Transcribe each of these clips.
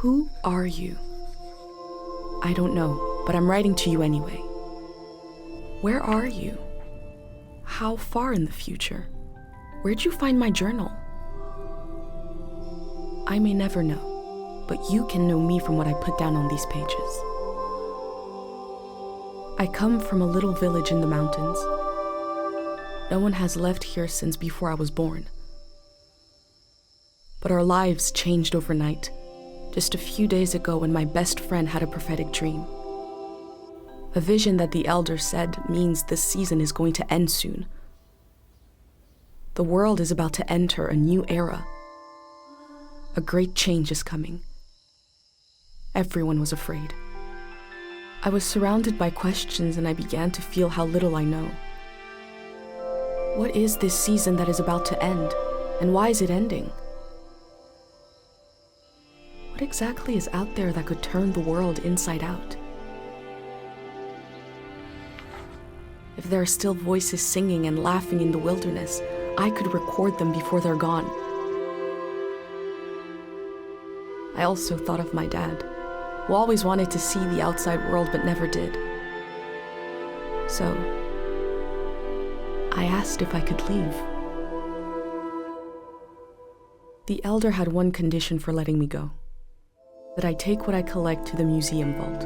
Who are you? I don't know, but I'm writing to you anyway. Where are you? How far in the future? Where'd you find my journal? I may never know, but you can know me from what I put down on these pages. I come from a little village in the mountains. No one has left here since before I was born. But our lives changed overnight, just a few days ago when my best friend had a prophetic dream. A vision that the elder said means this season is going to end soon. The world is about to enter a new era. A great change is coming. Everyone was afraid. I was surrounded by questions and I began to feel how little I know. What is this season that is about to end, and why is it ending? What exactly is out there that could turn the world inside out? If there are still voices singing and laughing in the wilderness, I could record them before they're gone. I also thought of my dad, who always wanted to see the outside world but never did. So, I asked if I could leave. The elder had one condition for letting me go: that I take what I collect to the museum vault,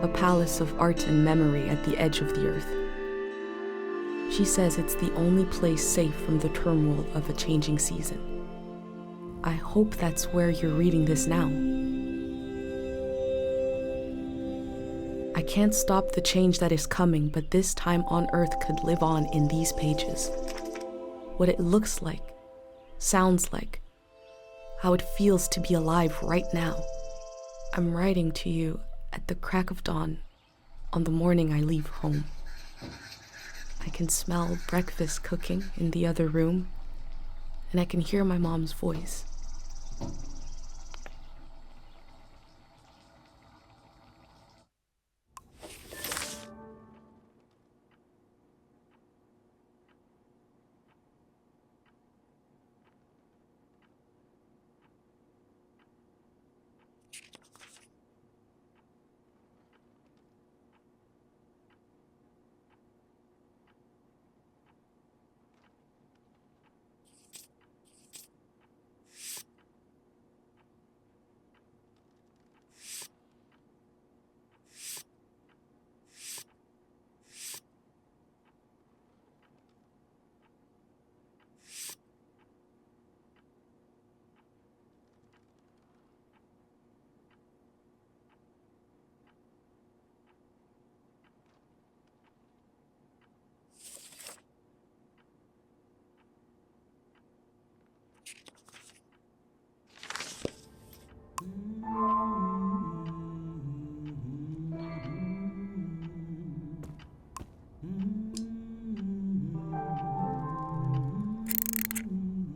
a palace of art and memory at the edge of the earth. She says it's the only place safe from the turmoil of a changing season. I hope that's where you're reading this now. I can't stop the change that is coming, but this time on Earth could live on in these pages. What it looks like, sounds like, how it feels to be alive right now. I'm writing to you at the crack of dawn on the morning I leave home. I can smell breakfast cooking in the other room, and I can hear my mom's voice.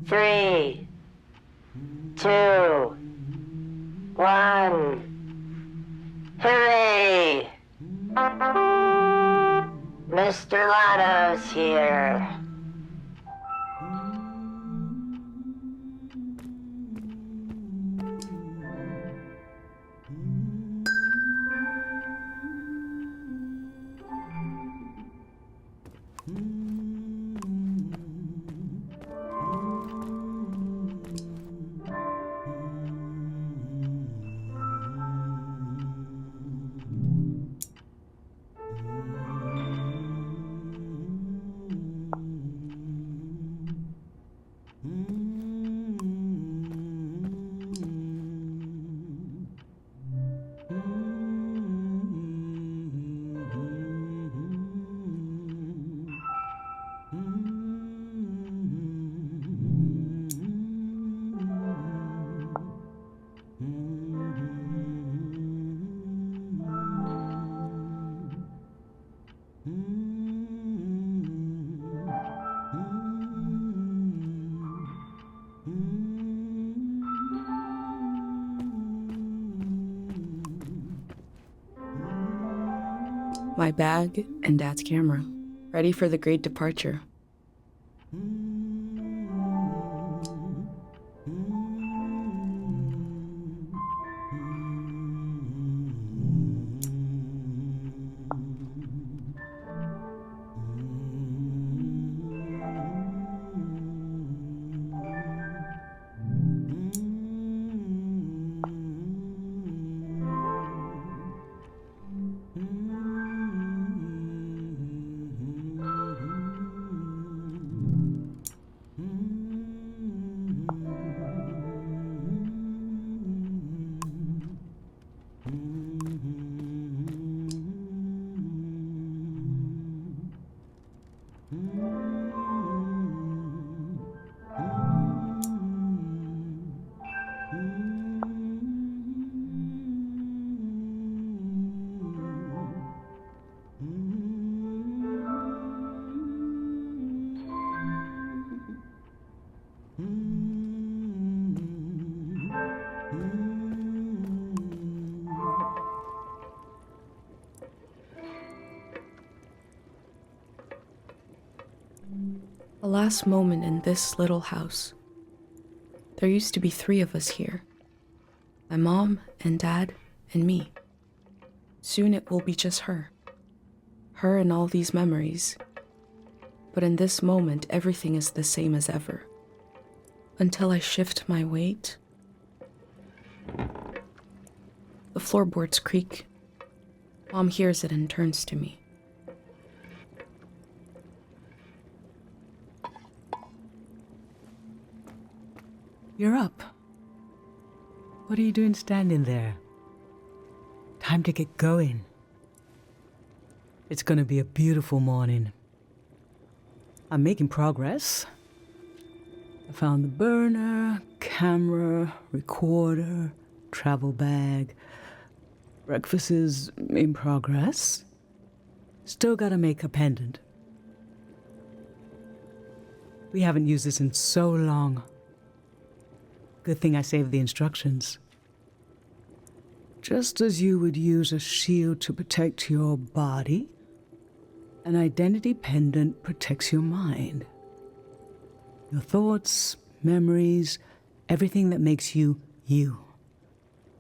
Three, two, one. Hooray! Mr. Lotto's here. My bag and Dad's camera, ready for the great departure. The last moment in this little house. There used to be 3 of us here. My mom and dad and me. Soon it will be just her. Her and all these memories. But in this moment, everything is the same as ever. Until I shift my weight. The floorboards creak. Mom hears it and turns to me. You're up. What are you doing standing there? Time to get going. It's gonna be a beautiful morning. I'm making progress. I found the burner, camera, recorder, travel bag. Breakfast is in progress. Still gotta make a pendant. We haven't used this in so long. Good thing I saved the instructions. Just as you would use a shield to protect your body, an identity pendant protects your mind. Your thoughts, memories, everything that makes you, you.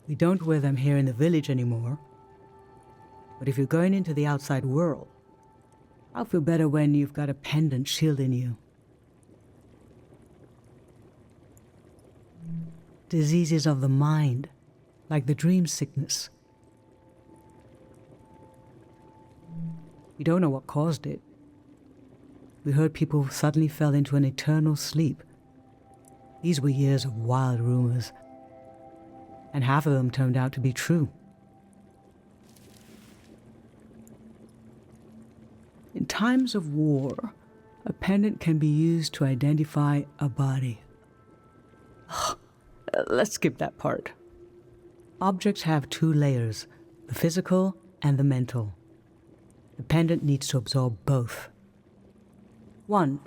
We don't wear them here in the village anymore. But if you're going into the outside world, I'll feel better when you've got a pendant shielding you. Diseases of the mind, like the dream sickness. We don't know what caused it. We heard people suddenly fell into an eternal sleep. These were years of wild rumors, and half of them turned out to be true. In times of war, a pendant can be used to identify a body. Let's skip that part. Objects have 2 layers, the physical and the mental. The pendant needs to absorb both. 1.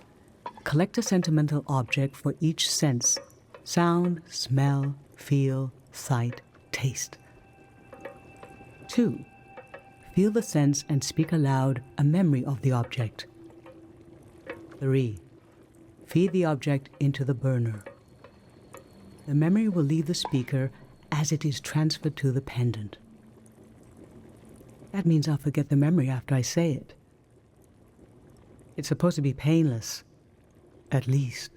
Collect a sentimental object for each sense: sound, smell, feel, sight, taste. 2. Feel the sense and speak aloud a memory of the object. 3. Feed the object into the burner. The memory will leave the speaker as it is transferred to the pendant. That means I'll forget the memory after I say it. It's supposed to be painless, at least.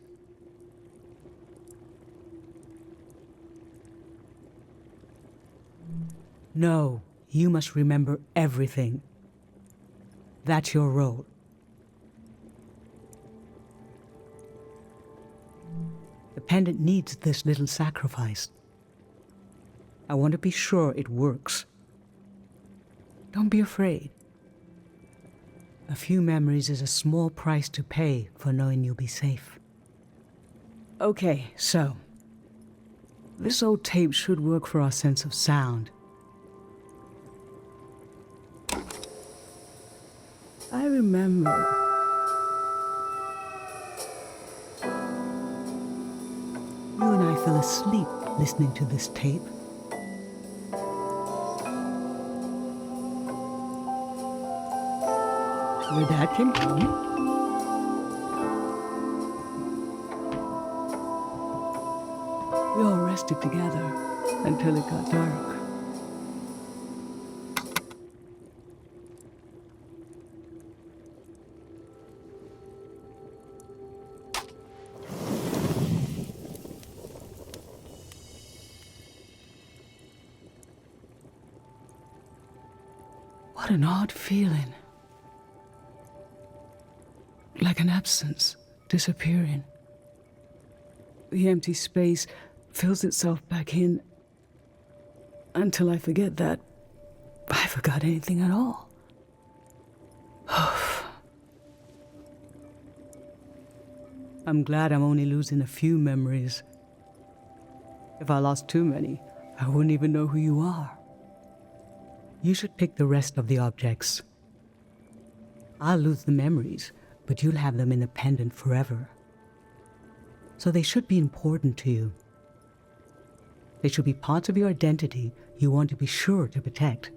No, you must remember everything. That's your role. The pendant needs this little sacrifice. I want to be sure it works. Don't be afraid. A few memories is a small price to pay for knowing you'll be safe. Okay, so this old tape should work for our sense of sound. I remember you and I fell asleep listening to this tape. Your dad came home. We all rested together until it got dark. What an odd feeling. Like an absence, disappearing. The empty space fills itself back in until I forget that I forgot anything at all. I'm glad I'm only losing a few memories. If I lost too many, I wouldn't even know who you are. You should pick the rest of the objects. I'll lose the memories, but you'll have them in the pendant forever. So they should be important to you. They should be parts of your identity you want to be sure to protect.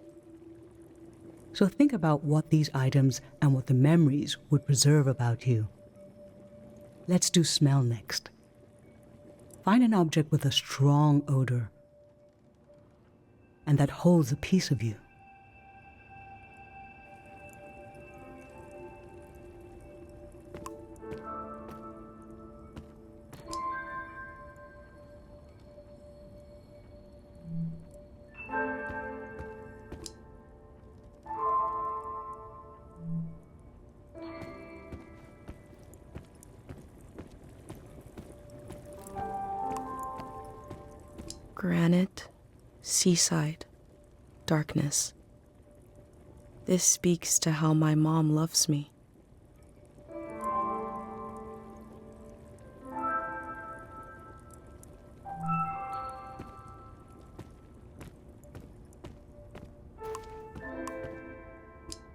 So think about what these items and what the memories would preserve about you. Let's do smell next. Find an object with a strong odor and that holds a piece of you. Granite, seaside, darkness. This speaks to how my mom loves me.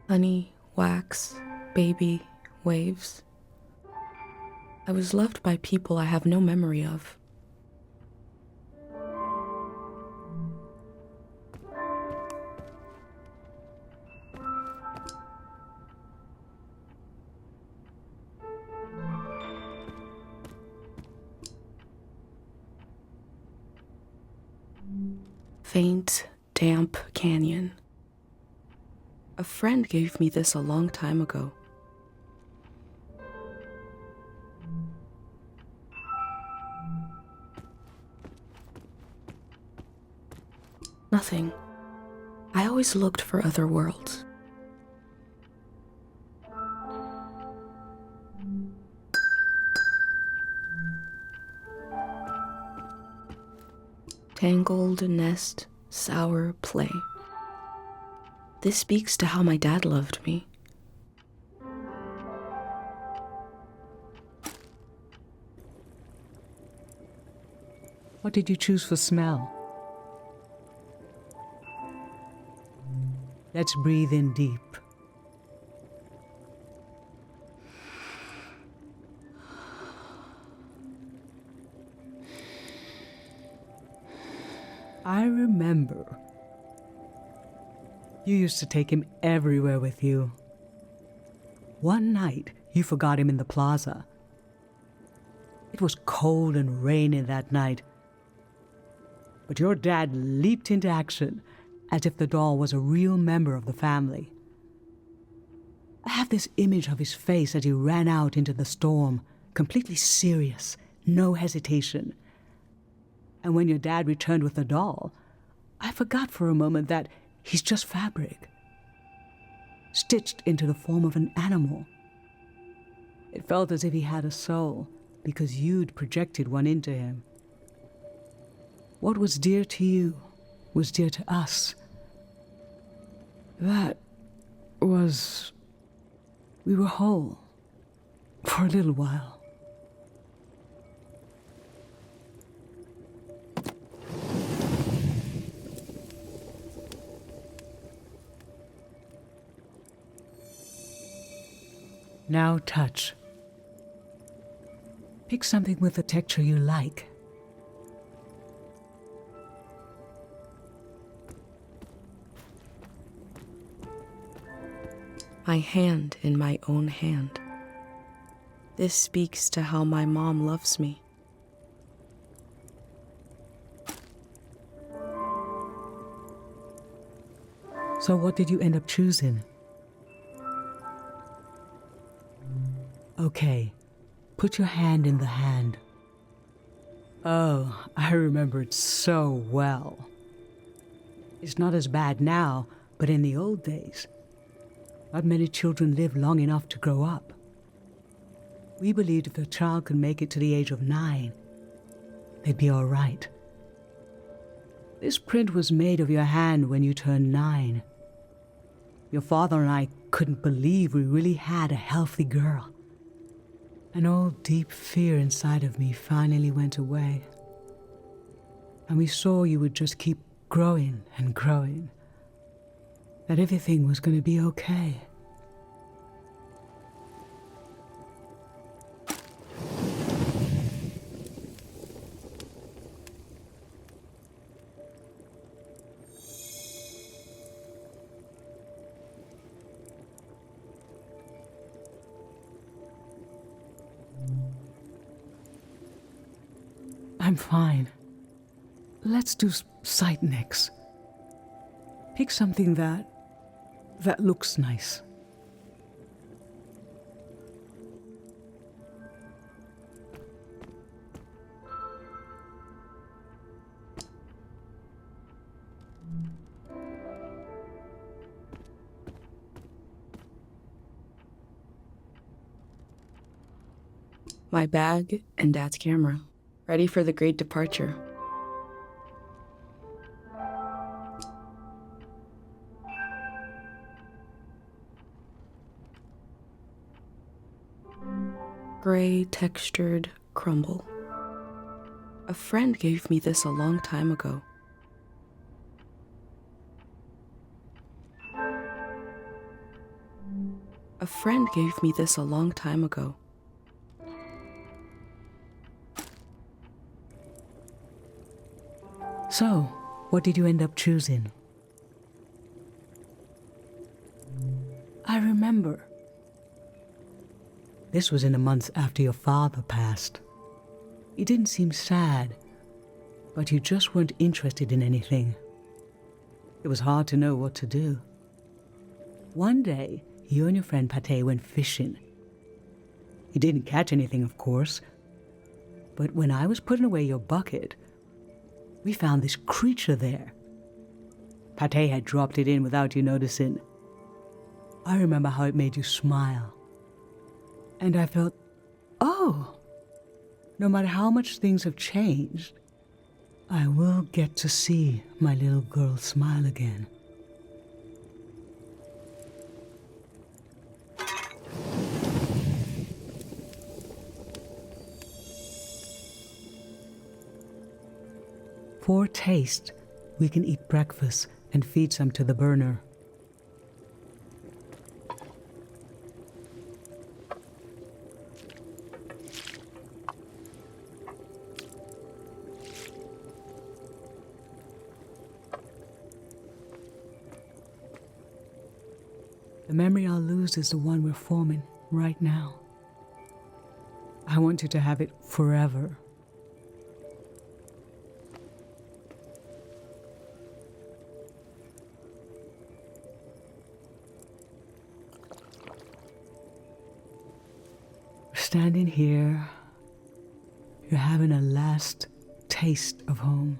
Honey, wax, baby, waves. I was loved by people I have no memory of. Faint, damp canyon. A friend gave me this a long time ago. Nothing. I always looked for other worlds. Tangled nest, sour play. This speaks to how my dad loved me. What did you choose for smell? Let's breathe in deep. I remember. You used to take him everywhere with you. One night, you forgot him in the plaza. It was cold and rainy that night, but your dad leaped into action as if the doll was a real member of the family. I have this image of his face as he ran out into the storm, completely serious, no hesitation. And when your dad returned with the doll, I forgot for a moment that he's just fabric, stitched into the form of an animal. It felt as if he had a soul, because you'd projected one into him. What was dear to you was dear to us. That was... we were whole for a little while. Now touch. Pick something with a texture you like. My hand in my own hand. This speaks to how my mom loves me. So what did you end up choosing? Okay, put your hand in the hand. Oh, I remember it so well. It's not as bad now, but in the old days, not many children lived long enough to grow up. We believed if a child could make it to the age of 9, they'd be all right. This print was made of your hand when you turned 9. Your father and I couldn't believe we really had a healthy girl. An old deep fear inside of me finally went away. And we saw you would just keep growing and growing. That everything was going to be okay. I'm fine. Let's do sight next. Pick something that looks nice. My bag and Dad's camera, ready for the great departure. Gray textured crumble. A friend gave me this a long time ago. A friend gave me this a long time ago. So, what did you end up choosing? I remember. This was in the months after your father passed. You didn't seem sad, but you just weren't interested in anything. It was hard to know what to do. One day, you and your friend Pate went fishing. You didn't catch anything, of course, but when I was putting away your bucket, we found this creature there. Pate had dropped it in without you noticing. I remember how it made you smile. And I felt, oh, no matter how much things have changed, I will get to see my little girl smile again. For taste, we can eat breakfast and feed some to the burner. The memory I'll lose is the one we're forming right now. I want you to have it forever. Standing here, you're having a last taste of home.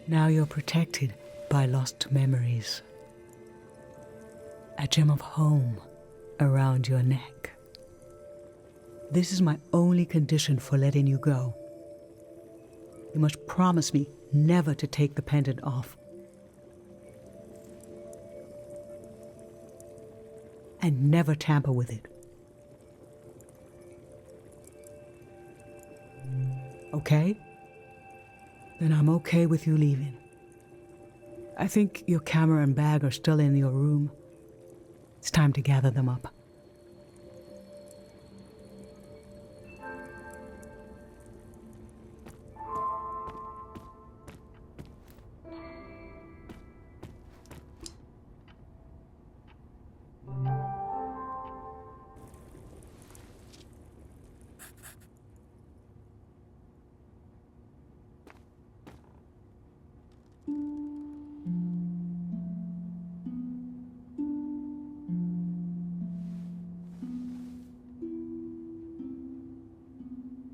Now you're protected by lost memories. A gem of home around your neck. This is my only condition for letting you go. You must promise me never to take the pendant off. And never tamper with it. Okay? Then I'm okay with you leaving. I think your camera and bag are still in your room. It's time to gather them up.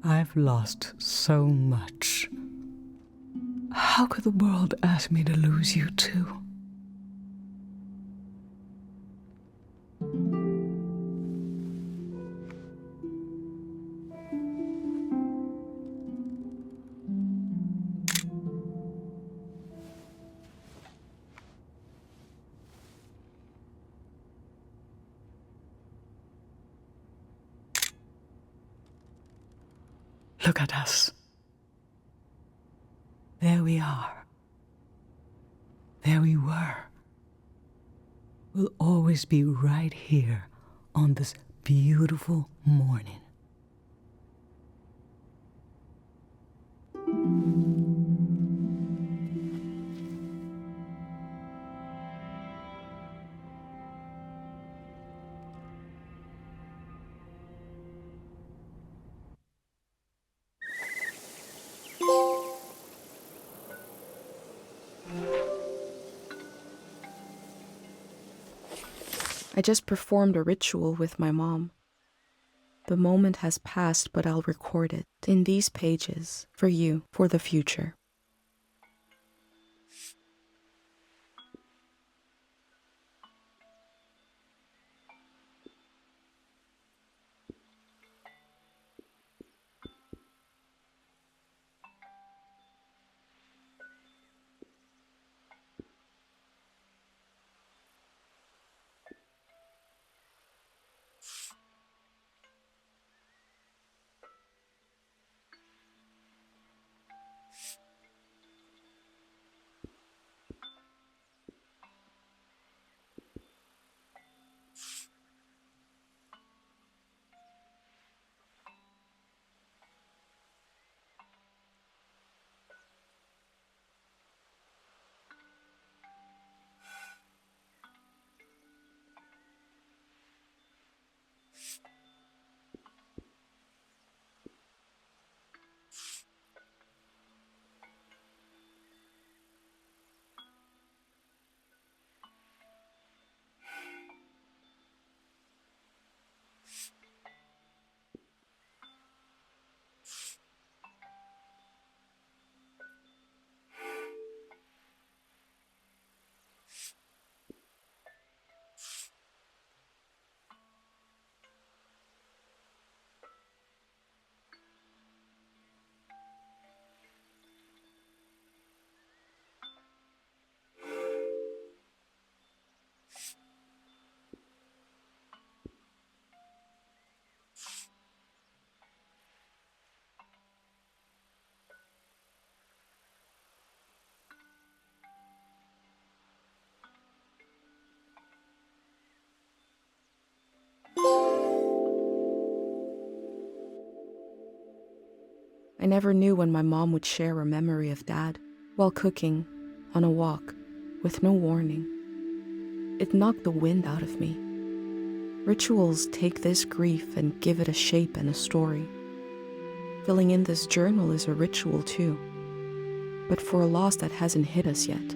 I've lost so much. How could the world ask me to lose you too? Look at us. There we are. There we were. We'll always be right here on this beautiful morning. I just performed a ritual with my mom. The moment has passed, but I'll record it in these pages for you, for the future. I never knew when my mom would share a memory of Dad while cooking, on a walk, with no warning. It knocked the wind out of me. Rituals take this grief and give it a shape and a story. Filling in this journal is a ritual too, but for a loss that hasn't hit us yet.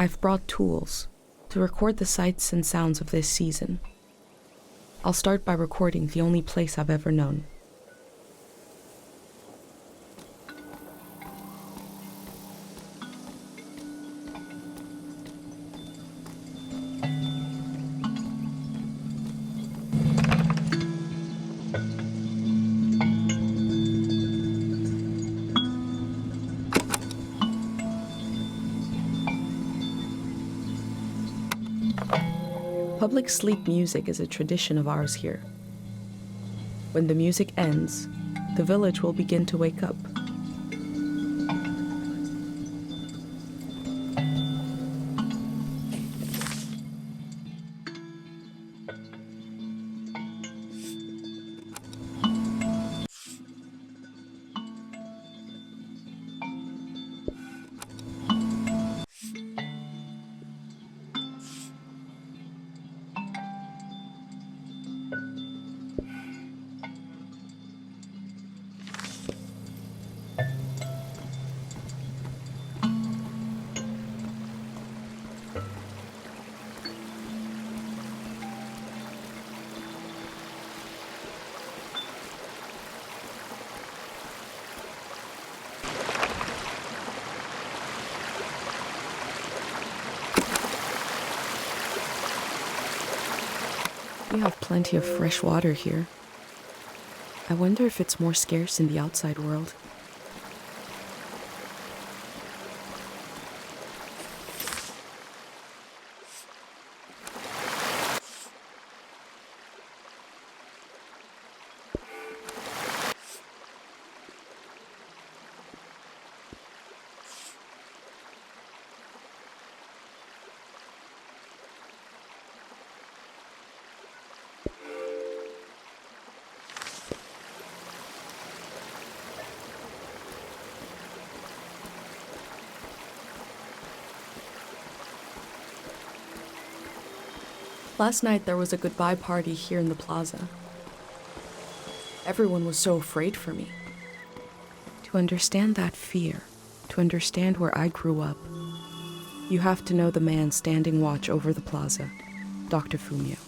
I've brought tools to record the sights and sounds of this season. I'll start by recording the only place I've ever known. Public sleep music is a tradition of ours here. When the music ends, the village will begin to wake up. We have plenty of fresh water here. I wonder if it's more scarce in the outside world. Last night there was a goodbye party here in the plaza. Everyone was so afraid for me. To understand that fear, to understand where I grew up, you have to know the man standing watch over the plaza, Dr. Fumio.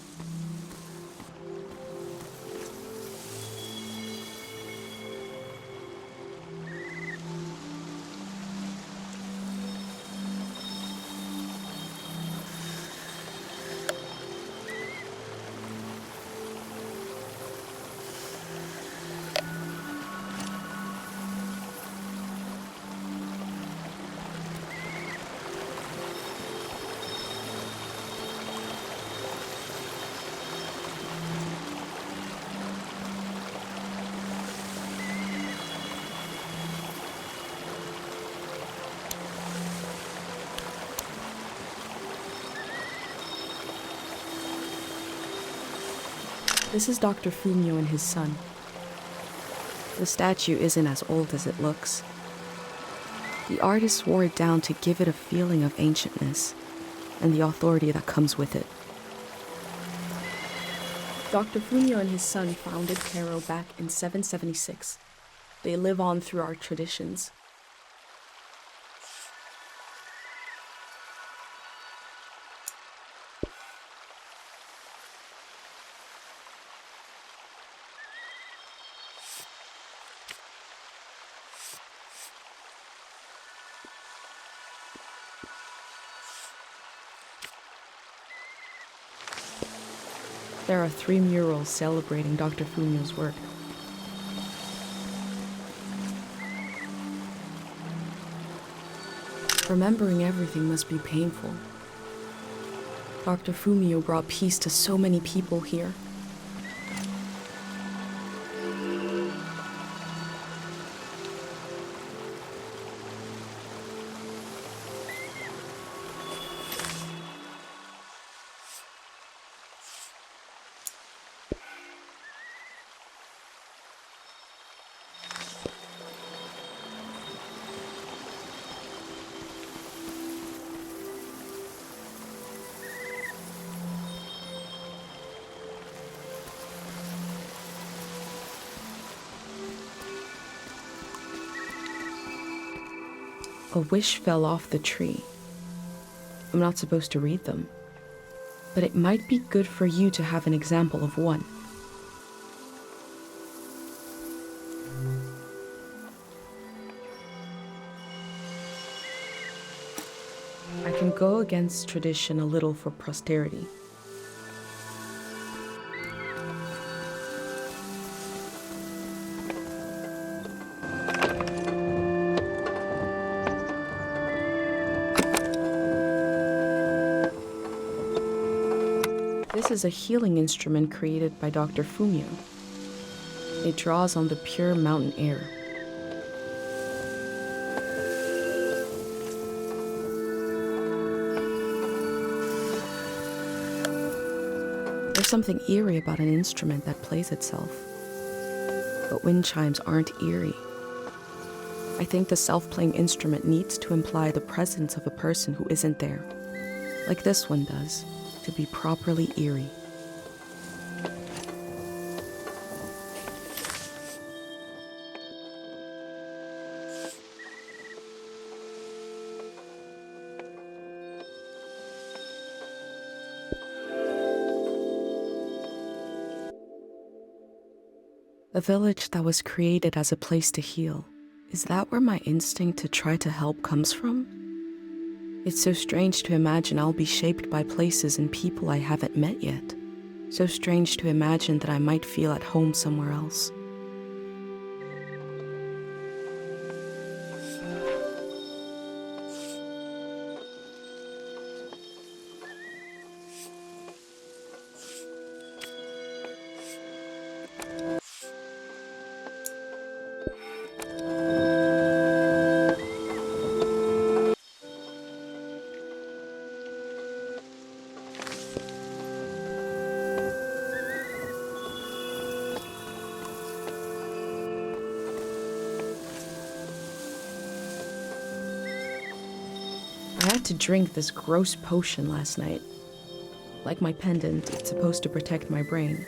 This is Dr. Fumio and his son. The statue isn't as old as it looks. The artist wore it down to give it a feeling of ancientness and the authority that comes with it. Dr. Fumio and his son founded Cairo back in 776. They live on through our traditions. There are 3 murals celebrating Dr. Fumio's work. Remembering everything must be painful. Dr. Fumio brought peace to so many people here. A wish fell off the tree. I'm not supposed to read them. But it might be good for you to have an example of one. I can go against tradition a little for posterity. This is a healing instrument created by Dr. Fumio. It draws on the pure mountain air. There's something eerie about an instrument that plays itself. But wind chimes aren't eerie. I think the self-playing instrument needs to imply the presence of a person who isn't there, like this one does, to be properly eerie. A village that was created as a place to heal. Is that where my instinct to try to help comes from? It's so strange to imagine I'll be shaped by places and people I haven't met yet. So strange to imagine that I might feel at home somewhere else. I had to drink this gross potion last night. Like my pendant, it's supposed to protect my brain.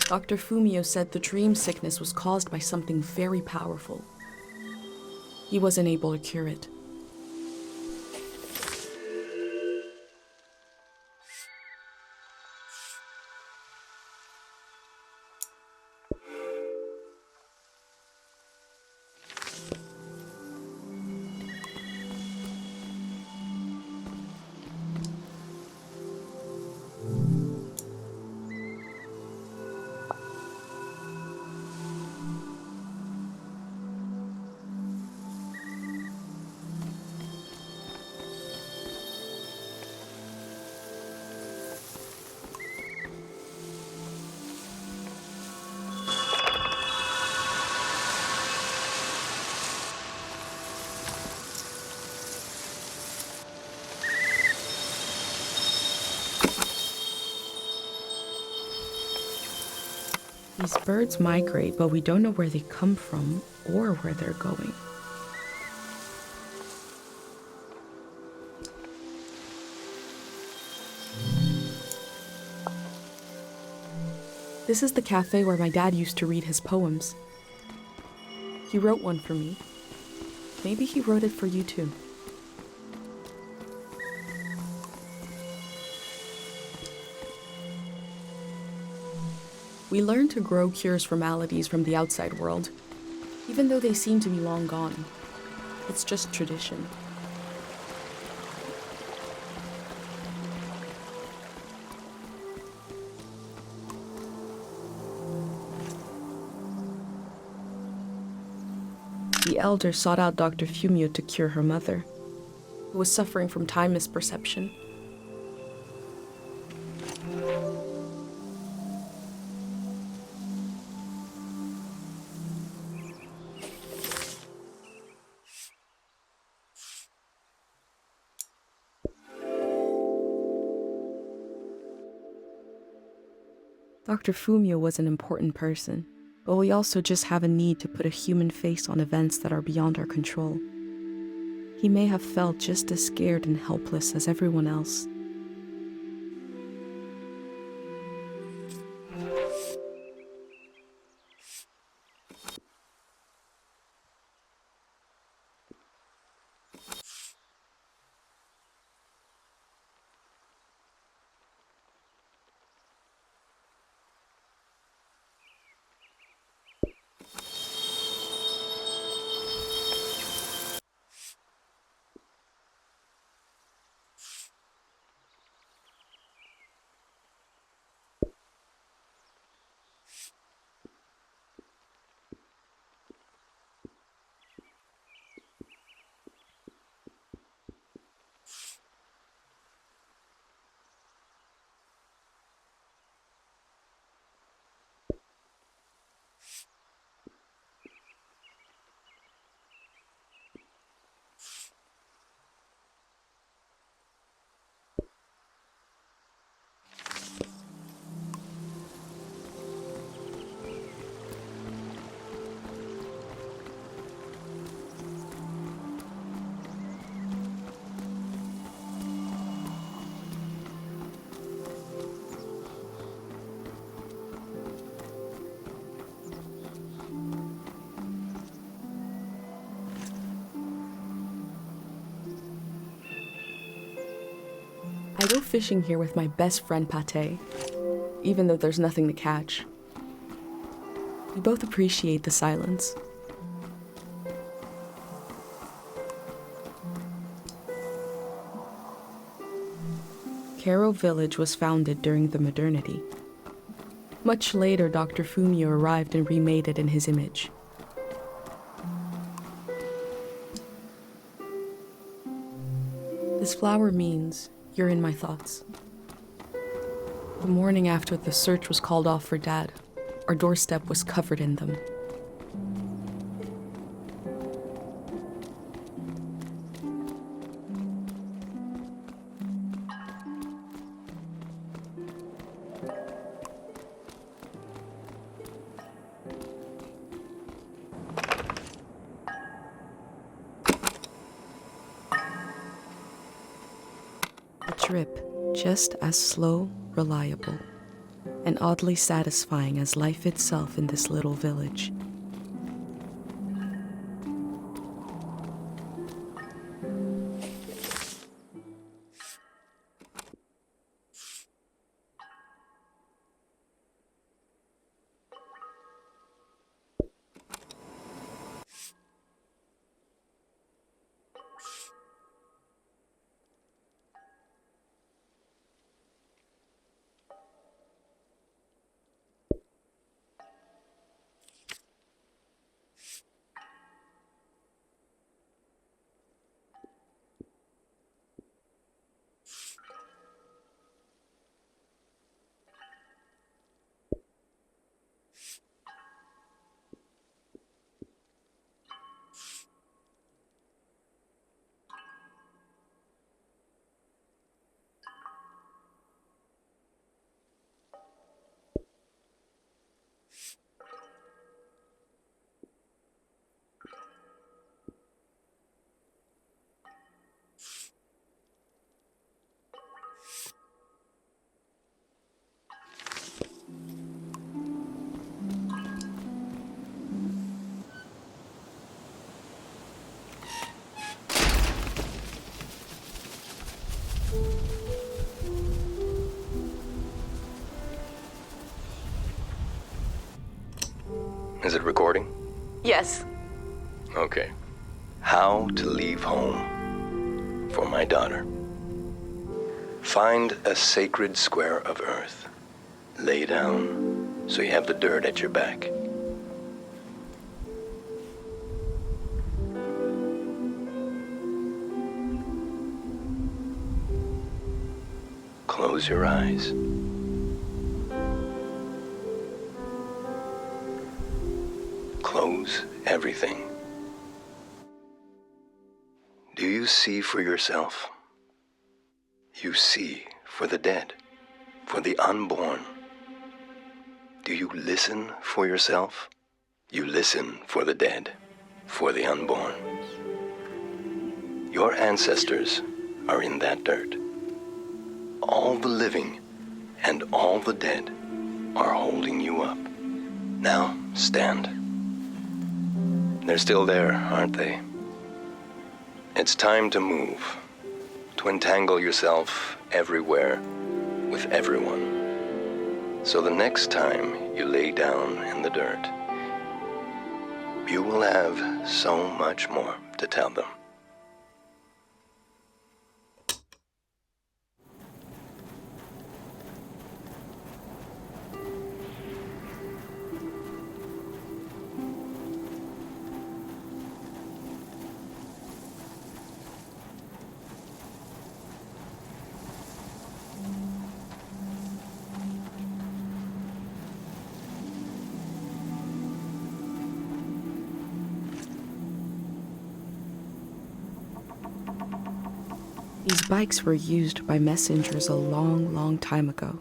Dr. Fumio said the dream sickness was caused by something very powerful. He wasn't able to cure it. These birds migrate, but we don't know where they come from or where they're going. This is the cafe where my dad used to read his poems. He wrote one for me. Maybe he wrote it for you too. We learn to grow cures for maladies from the outside world, even though they seem to be long gone. It's just tradition. The elder sought out Dr. Fumio to cure her mother, who was suffering from time misperception. Dr. Fumio was an important person, but we also just have a need to put a human face on events that are beyond our control. He may have felt just as scared and helpless as everyone else. I go fishing here with my best friend Pate, even though there's nothing to catch. We both appreciate the silence. Karo Village was founded during the modernity. Much later, Dr. Fumio arrived and remade it in his image. This flower means you're in my thoughts. The morning after the search was called off for Dad, our doorstep was covered in them. A trip just as slow, reliable, and oddly satisfying as life itself in this little village. Is it recording? Yes. Okay. How to leave home for my daughter. Find a sacred square of earth. Lay down so you have the dirt at your back. Close your eyes. Close everything. Do you see for yourself? You see for the dead, for the unborn. Do you listen for yourself? You listen for the dead, for the unborn. Your ancestors are in that dirt. All the living and all the dead are holding you up. Now, stand. They're still there, aren't they? It's time to move, to entangle yourself everywhere with everyone. So the next time you lay down in the dirt, you will have so much more to tell them. These bikes were used by messengers a long, long time ago.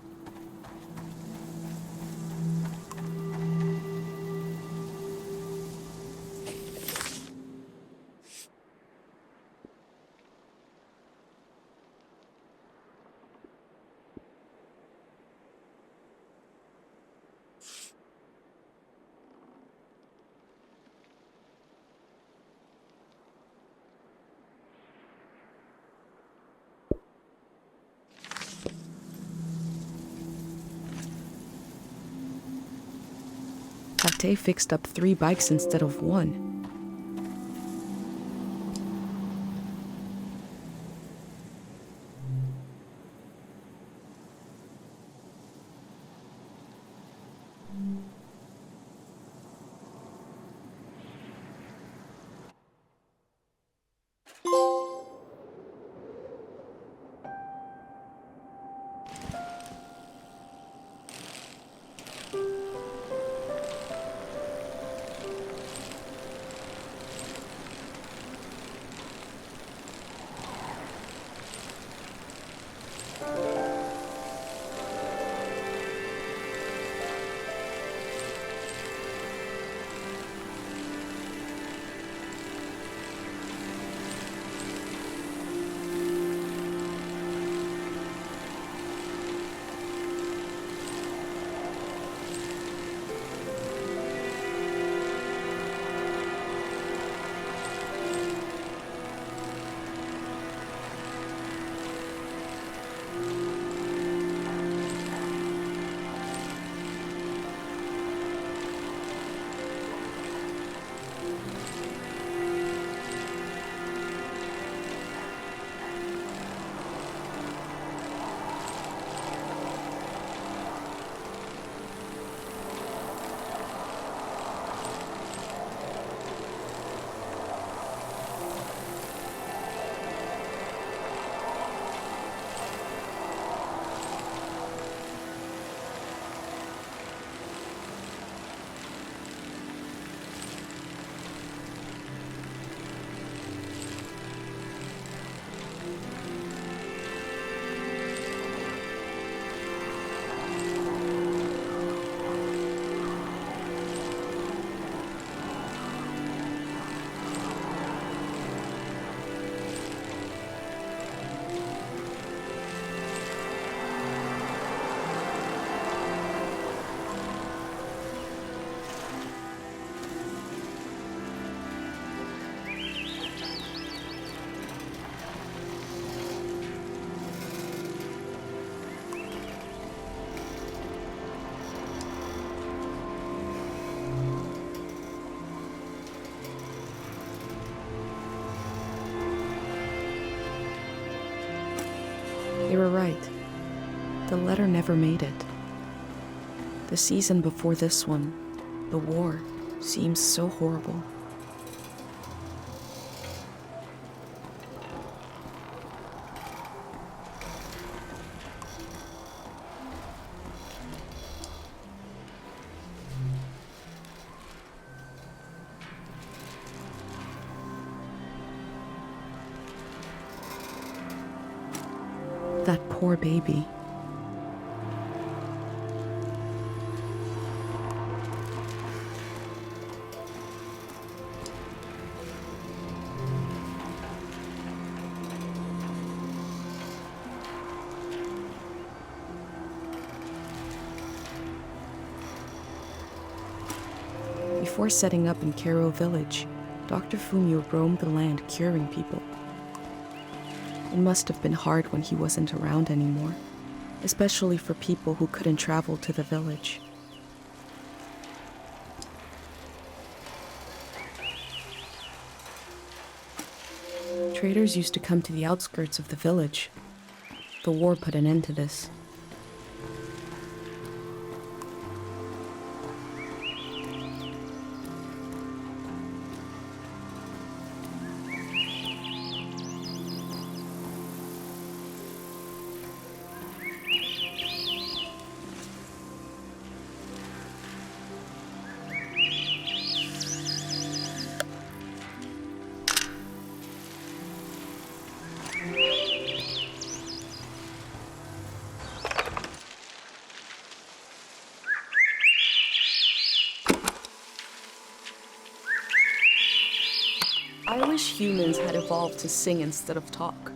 Tate fixed up 3 bikes instead of 1. They were right. The letter never made it. The season before this one, the war, seems so horrible. That poor baby. Before setting up in Kero village, Dr. Fumio roamed the land curing people. It must have been hard when he wasn't around anymore, especially for people who couldn't travel to the village. Traders used to come to the outskirts of the village. The war put an end to this. I wish humans had evolved to sing instead of talk.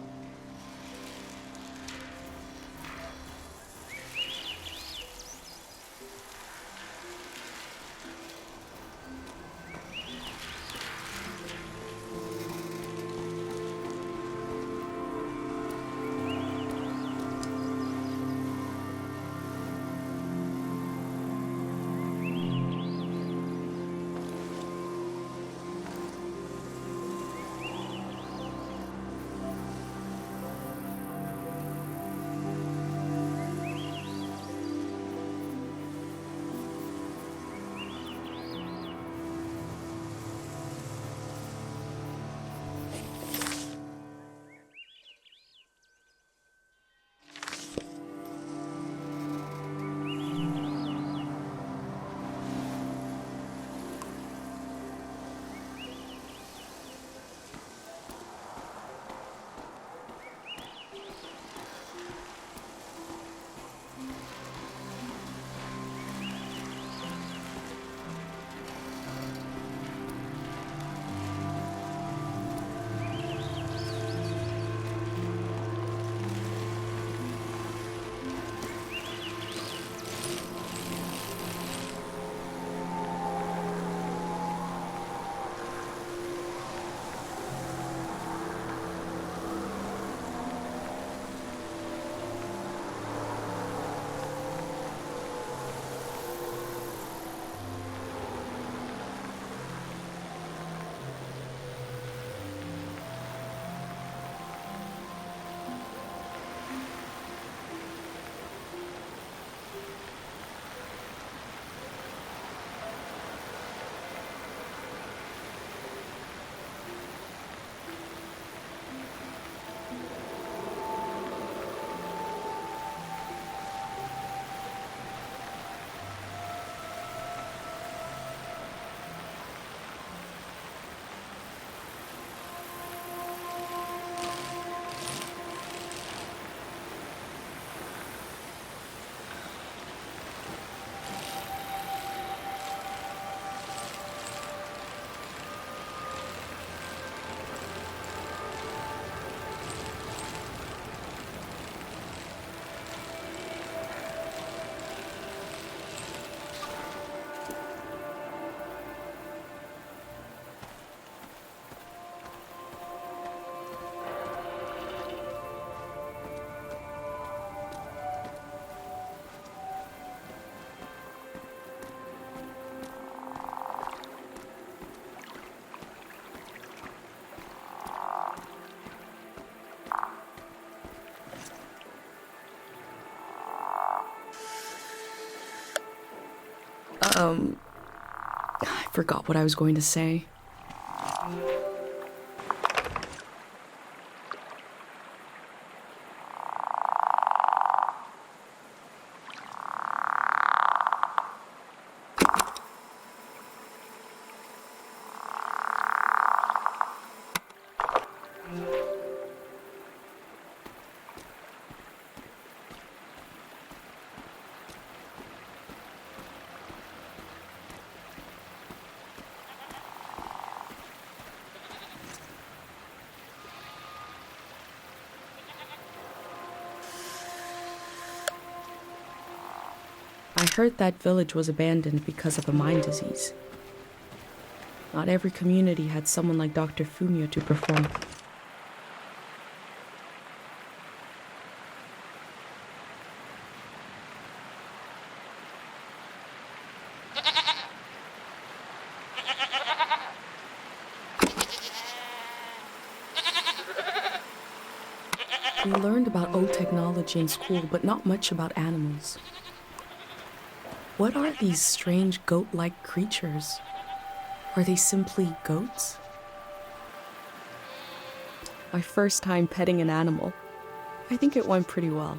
I forgot what I was going to say. I heard that village was abandoned because of a mind disease. Not every community had someone like Dr. Fumio to perform. We learned about old technology in school, but not much about animals. What are these strange goat-like creatures? Are they simply goats? My first time petting an animal. I think it went pretty well.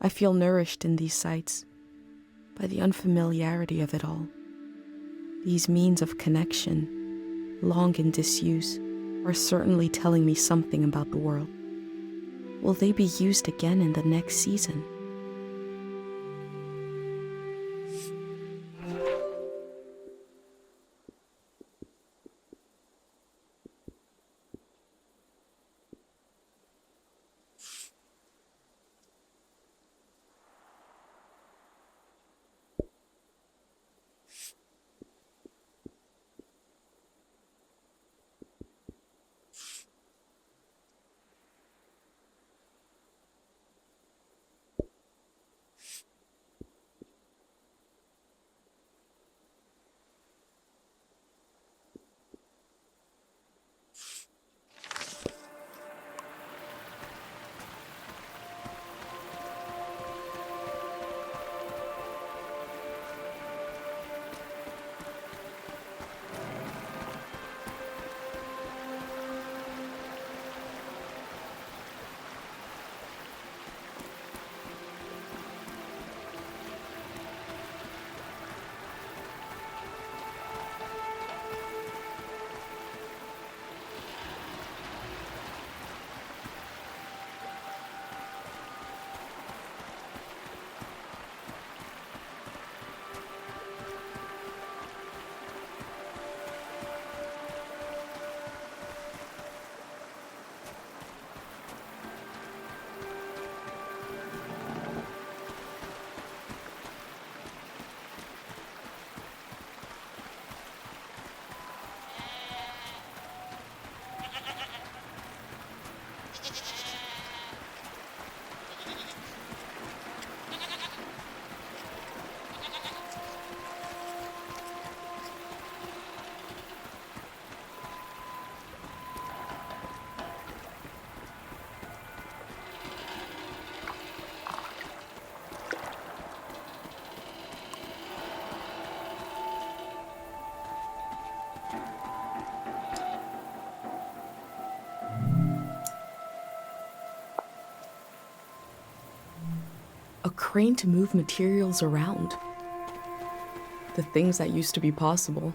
I feel nourished in these sights by the unfamiliarity of it all. These means of connection, long in disuse, are certainly telling me something about the world. Will they be used again in the next season? A crane to move materials around. The things that used to be possible.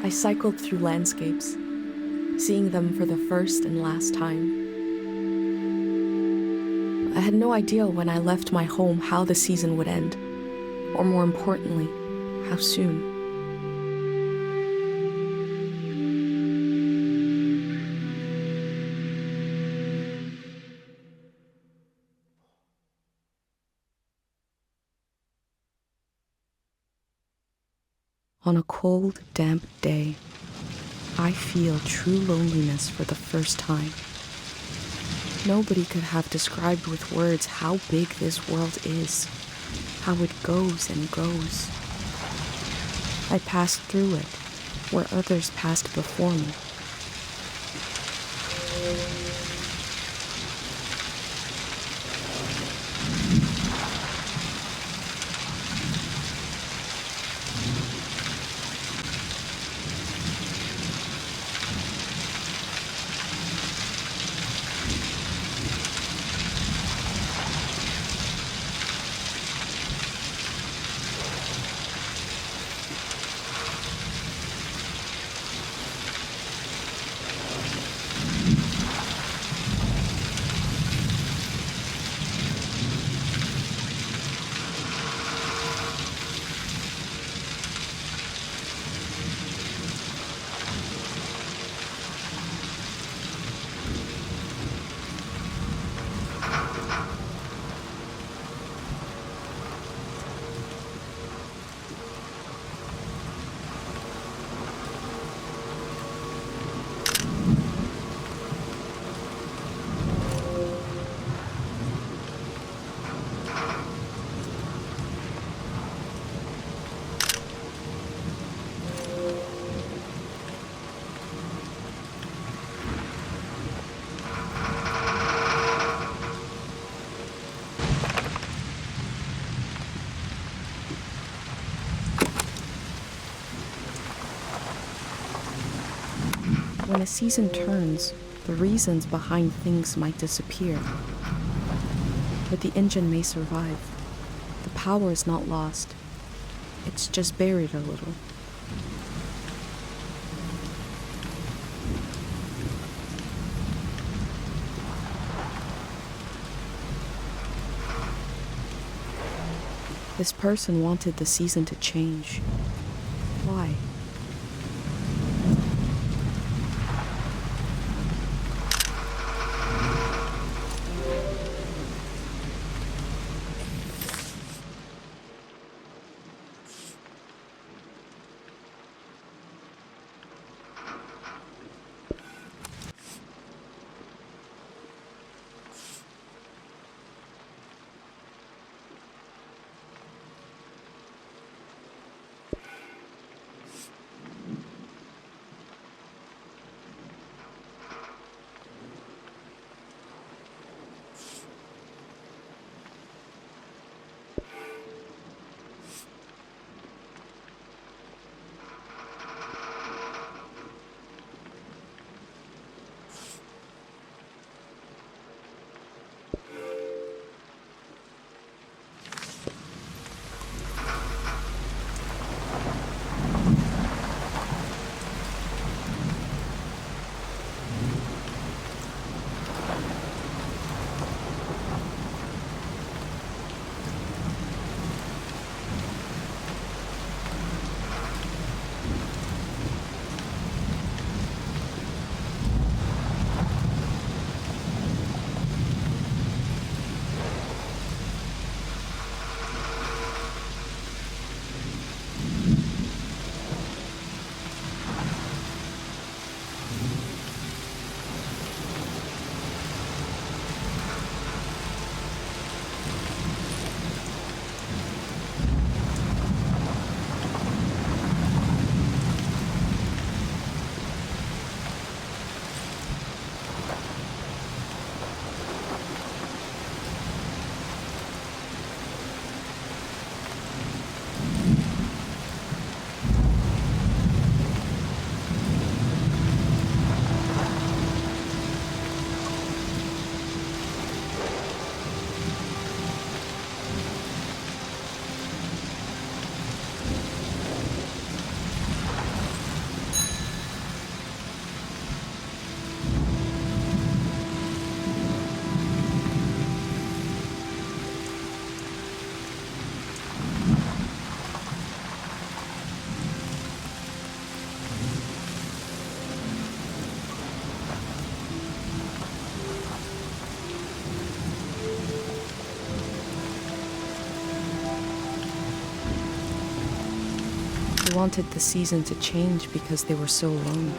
I cycled through landscapes, seeing them for the first and last time. I had no idea when I left my home how the season would end, or more importantly, how soon. On a cold, damp day, I feel true loneliness for the first time. Nobody could have described with words how big this world is, how it goes and goes. I passed through it, where others passed before me. When a season turns, the reasons behind things might disappear. But the engine may survive. The power is not lost. It's just buried a little. This person wanted the season to change. Why? They wanted the season to change because they were so alone.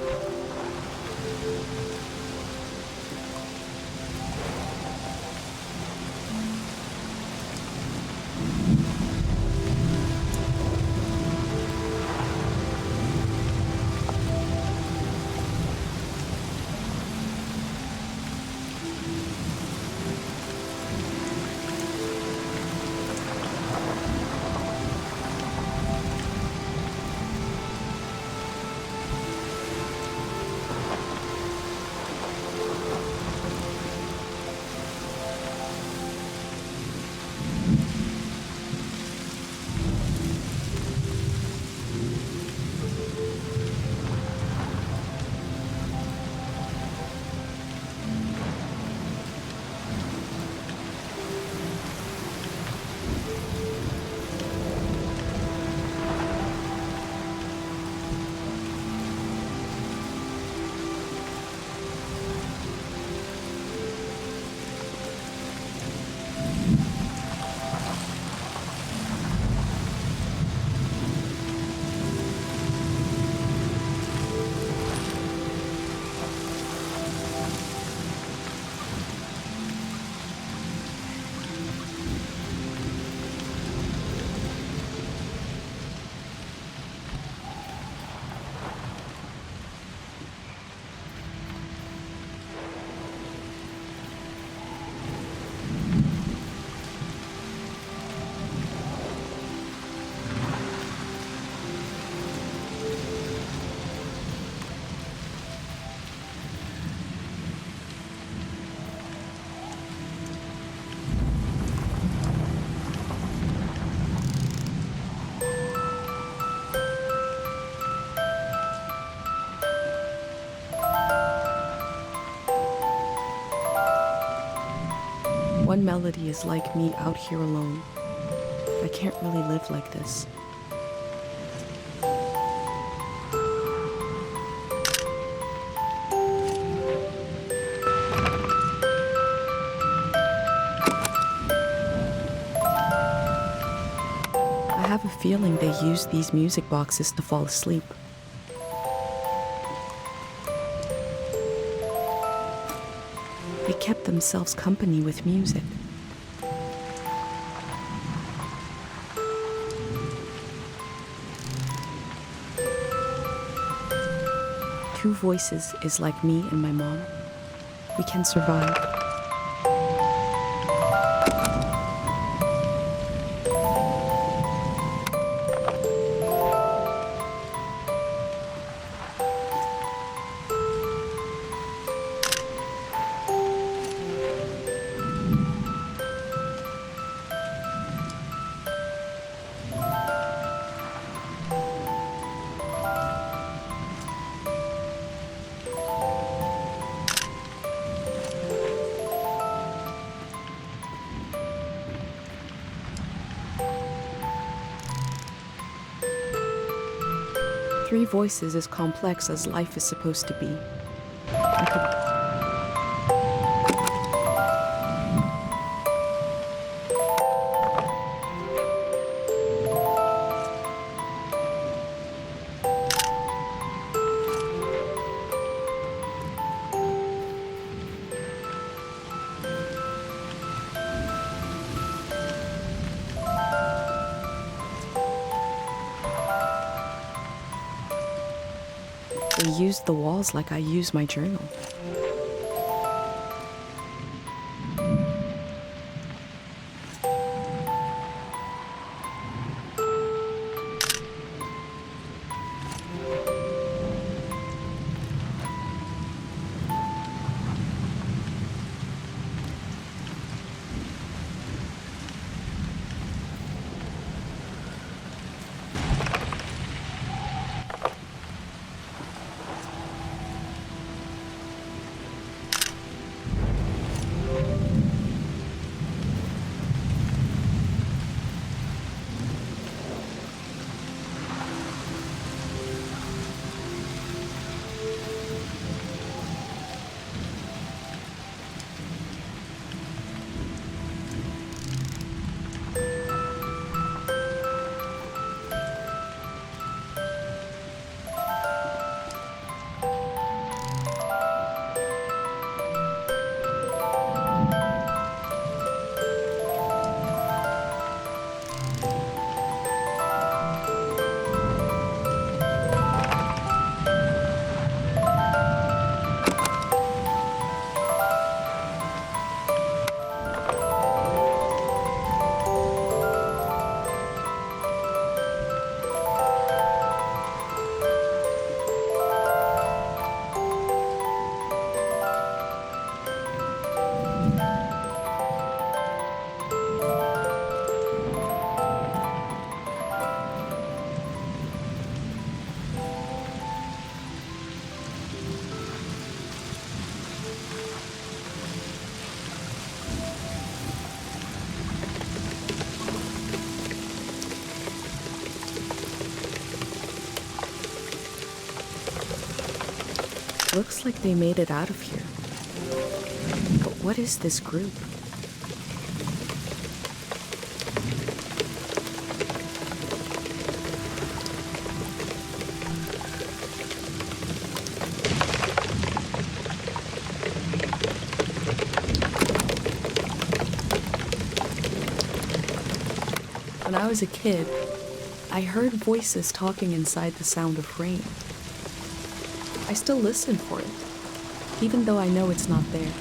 One melody is like me out here alone. I can't really live like this. I have a feeling they use these music boxes to fall asleep. They kept themselves company with music. Two voices is like me and my mom. We can survive. Three voices as complex as life is supposed to be. They used the walls like I use my journal. Looks like they made it out of here. But what is this group? When I was a kid, I heard voices talking inside the sound of rain. I still listen for it, even though I know it's not there.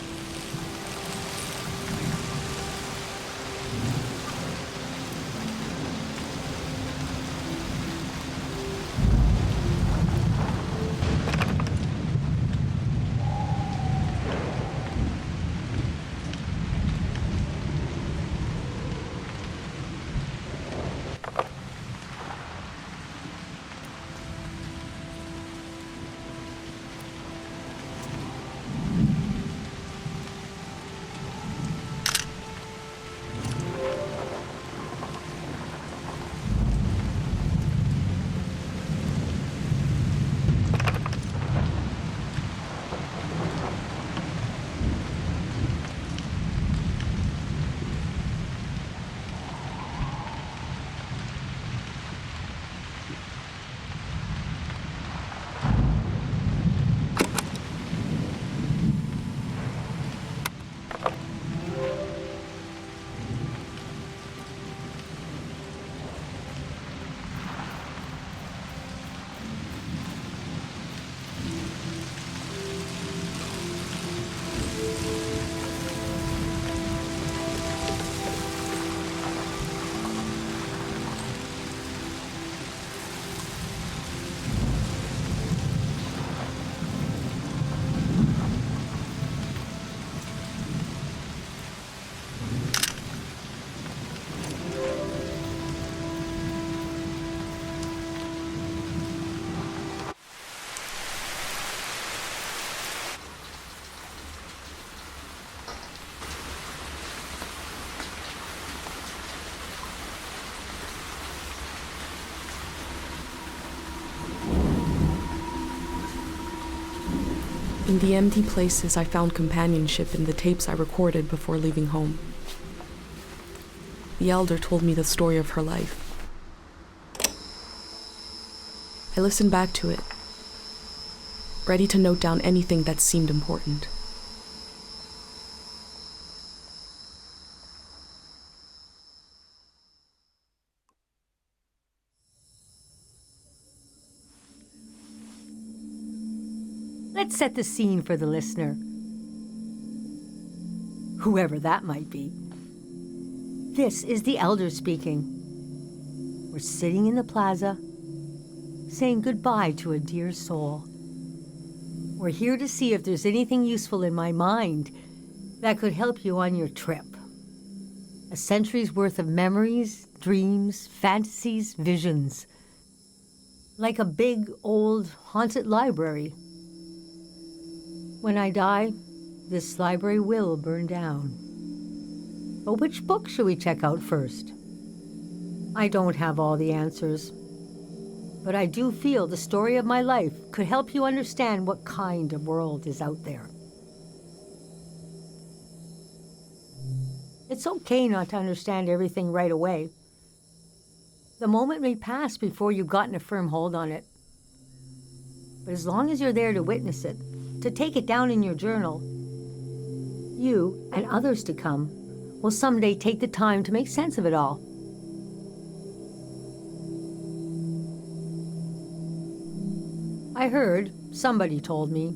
In the empty places, I found companionship in the tapes I recorded before leaving home. The elder told me the story of her life. I listened back to it, ready to note down anything that seemed important. Let's set the scene for the listener, whoever that might be. This is the elder speaking. We're sitting in the plaza, saying goodbye to a dear soul. We're here to see if there's anything useful in my mind that could help you on your trip. A century's worth of memories, dreams, fantasies, visions. Like a big, old, haunted library. When I die, this library will burn down. But which book should we check out first? I don't have all the answers, but I do feel the story of my life could help you understand what kind of world is out there. It's okay not to understand everything right away. The moment may pass before you've gotten a firm hold on it. But as long as you're there to witness it, to take it down in your journal, you and others to come will someday take the time to make sense of it all. I heard, somebody told me,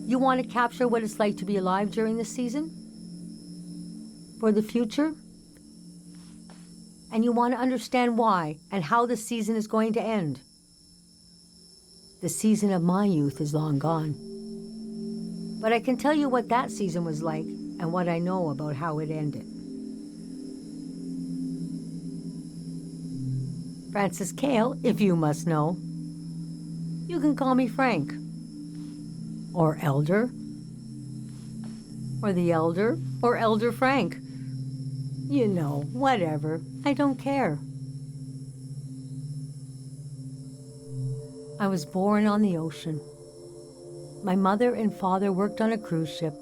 you want to capture what it's like to be alive during this season? For the future? And you want to understand why and how the season is going to end. The season of my youth is long gone. But I can tell you what that season was like and what I know about how it ended. Francis Cale, if you must know. You can call me Frank. Or Elder. Or the Elder, or Elder Frank. You know, whatever. I don't care. I was born on the ocean, my mother and father worked on a cruise ship.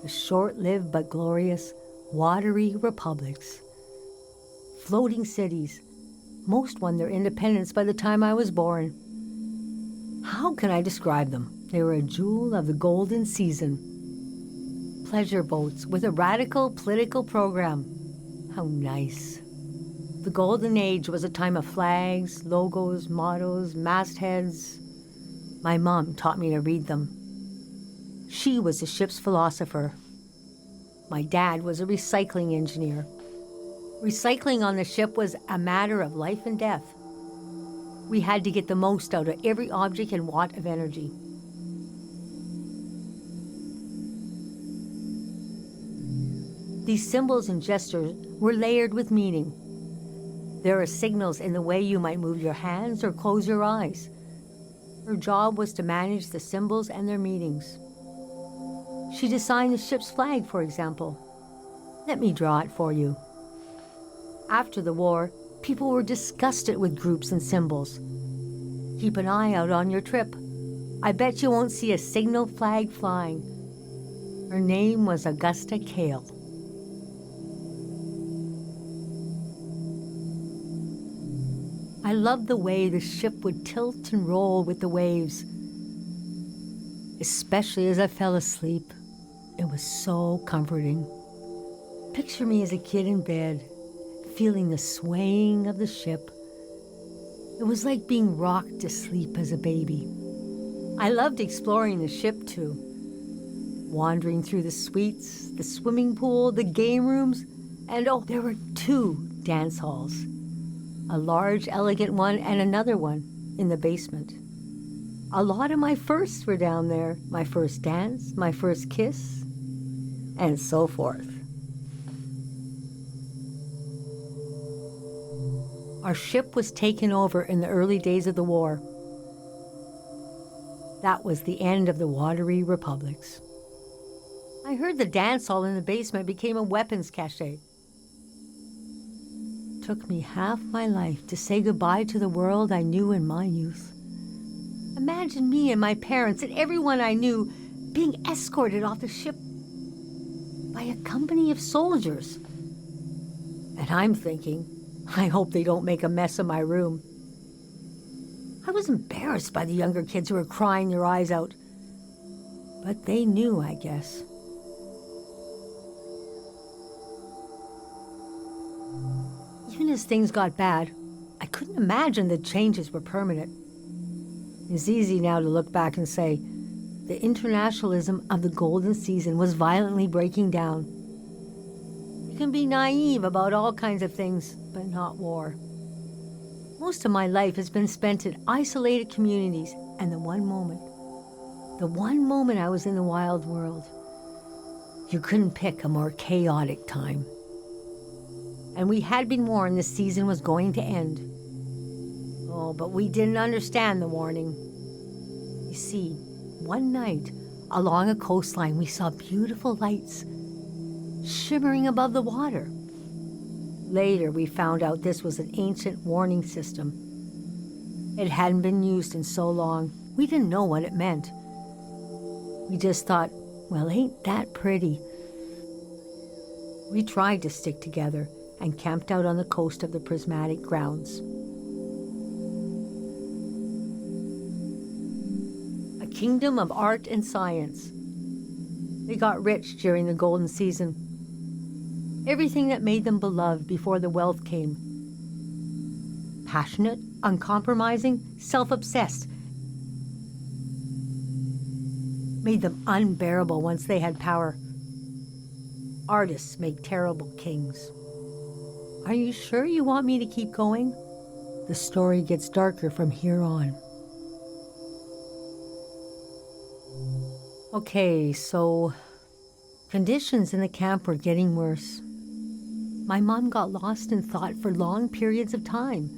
The short-lived but glorious watery republics. Floating cities. Most won their independence by the time I was born. How can I describe them? They were a jewel of the golden season. Pleasure boats with a radical political program. How nice. The golden age was a time of flags, logos, mottos, mastheads. My mom taught me to read them. She was the ship's philosopher. My dad was a recycling engineer. Recycling on the ship was a matter of life and death. We had to get the most out of every object and watt of energy. These symbols and gestures were layered with meaning. There are signals in the way you might move your hands or close your eyes. Her job was to manage the symbols and their meanings. She designed the ship's flag, for example. Let me draw it for you. After the war, people were disgusted with groups and symbols. Keep an eye out on your trip. I bet you won't see a signal flag flying. Her name was Augusta Kale. I loved the way the ship would tilt and roll with the waves, especially as I fell asleep. It was so comforting. Picture me as a kid in bed, feeling the swaying of the ship. It was like being rocked to sleep as a baby. I loved exploring the ship too, wandering through the suites, the swimming pool, the game rooms, and oh, there were 2 dance halls. A large, elegant one and another one in the basement. A lot of my firsts were down there. My first dance, my first kiss, and so forth. Our ship was taken over in the early days of the war. That was the end of the watery republics. I heard the dance hall in the basement became a weapons cache. Took me half my life to say goodbye to the world I knew in my youth. Imagine me and my parents and everyone I knew being escorted off the ship by a company of soldiers. And I'm thinking, I hope they don't make a mess of my room. I was embarrassed by the younger kids who were crying their eyes out. But they knew, I guess. Even as things got bad, I couldn't imagine the changes were permanent. It's easy now to look back and say, the internationalism of the golden season was violently breaking down. You can be naive about all kinds of things, but not war. Most of my life has been spent in isolated communities, and the one moment I was in the wild world, you couldn't pick a more chaotic time. And we had been warned this season was going to end. Oh, but we didn't understand the warning. You see, one night, along a coastline, we saw beautiful lights shimmering above the water. Later, we found out this was an ancient warning system. It hadn't been used in so long, we didn't know what it meant. We just thought, well, ain't that pretty? We tried to stick together and camped out on the coast of the prismatic grounds. A kingdom of art and science. They got rich during the golden season. Everything that made them beloved before the wealth came. Passionate, uncompromising, self-obsessed. Made them unbearable once they had power. Artists make terrible kings. Are you sure you want me to keep going? The story gets darker from here on. Okay, so conditions in the camp were getting worse. My mom got lost in thought for long periods of time.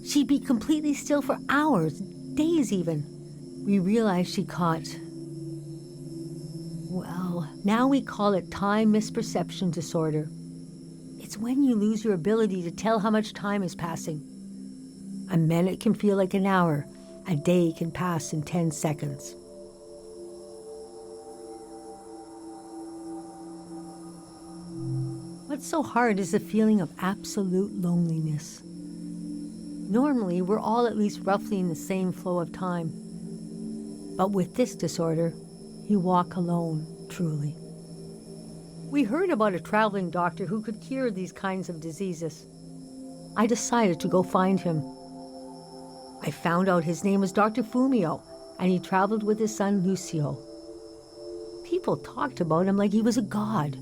She'd be completely still for hours, days even. We realized she caught, well, now we call it time misperception disorder. It's when you lose your ability to tell how much time is passing. A minute can feel like an hour. A day can pass in 10 seconds. What's so hard is the feeling of absolute loneliness. Normally, we're all at least roughly in the same flow of time. But with this disorder, you walk alone, truly. We heard about a traveling doctor who could cure these kinds of diseases. I decided to go find him. I found out his name was Dr. Fumio, and he traveled with his son Lucio. People talked about him like he was a god.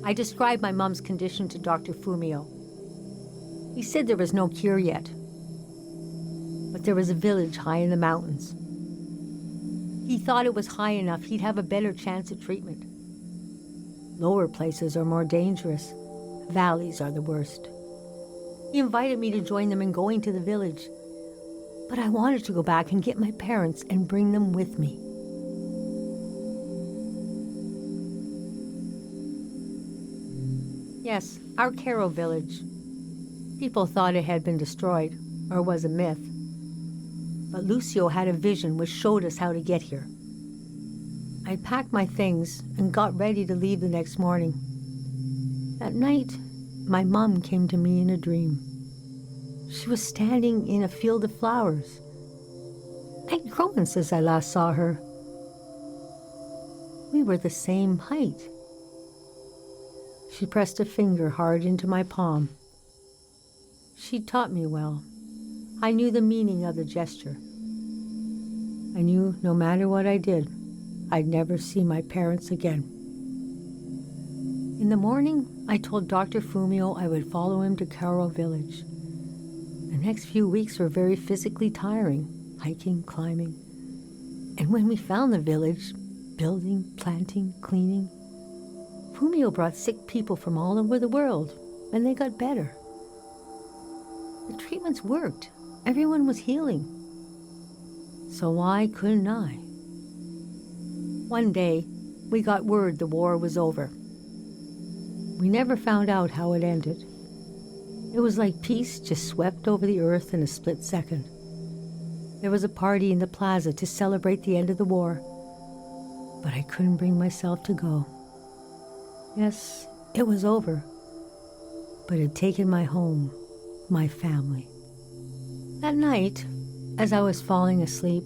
I described my mom's condition to Dr. Fumio. He said there was no cure yet, but there was a village high in the mountains. He thought it was high enough he'd have a better chance at treatment. Lower places are more dangerous. Valleys are the worst. He invited me to join them in going to the village, but I wanted to go back and get my parents and bring them with me. Yes, our Caro village. People thought it had been destroyed, or was a myth. But Lucio had a vision which showed us how to get here. I packed my things and got ready to leave the next morning. That night, my mom came to me in a dream. She was standing in a field of flowers. I'd grown since I last saw her. We were the same height. She pressed a finger hard into my palm. She taught me well. I knew the meaning of the gesture. I knew no matter what I did, I'd never see my parents again. In the morning, I told Dr. Fumio I would follow him to Caro village. The next few weeks were very physically tiring, hiking, climbing. And when we found the village, building, planting, cleaning, Fumio brought sick people from all over the world, and they got better. The treatments worked. Everyone was healing. So why couldn't I? One day, we got word the war was over. We never found out how it ended. It was like peace just swept over the earth in a split second. There was a party in the plaza to celebrate the end of the war, but I couldn't bring myself to go. Yes, it was over, but it had taken my home, my family. That night, as I was falling asleep,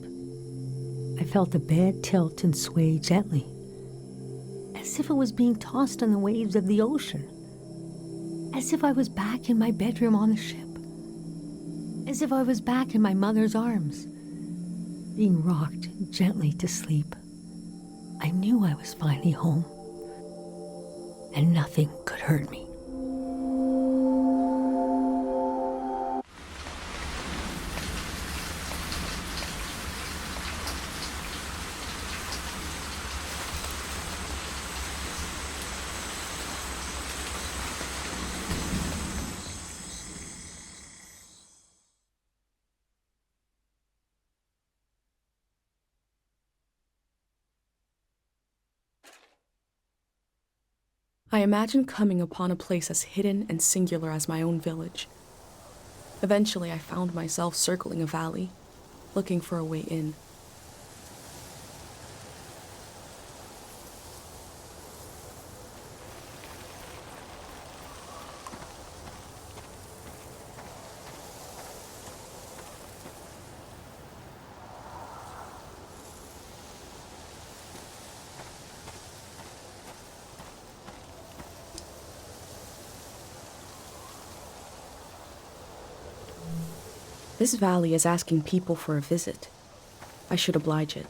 I felt the bed tilt and sway gently, as if it was being tossed on the waves of the ocean, as if I was back in my bedroom on the ship, as if I was back in my mother's arms, being rocked gently to sleep. I knew I was finally home, and nothing could hurt me. I imagined coming upon a place as hidden and singular as my own village. Eventually, I found myself circling a valley, looking for a way in. This valley is asking people for a visit. I should oblige it.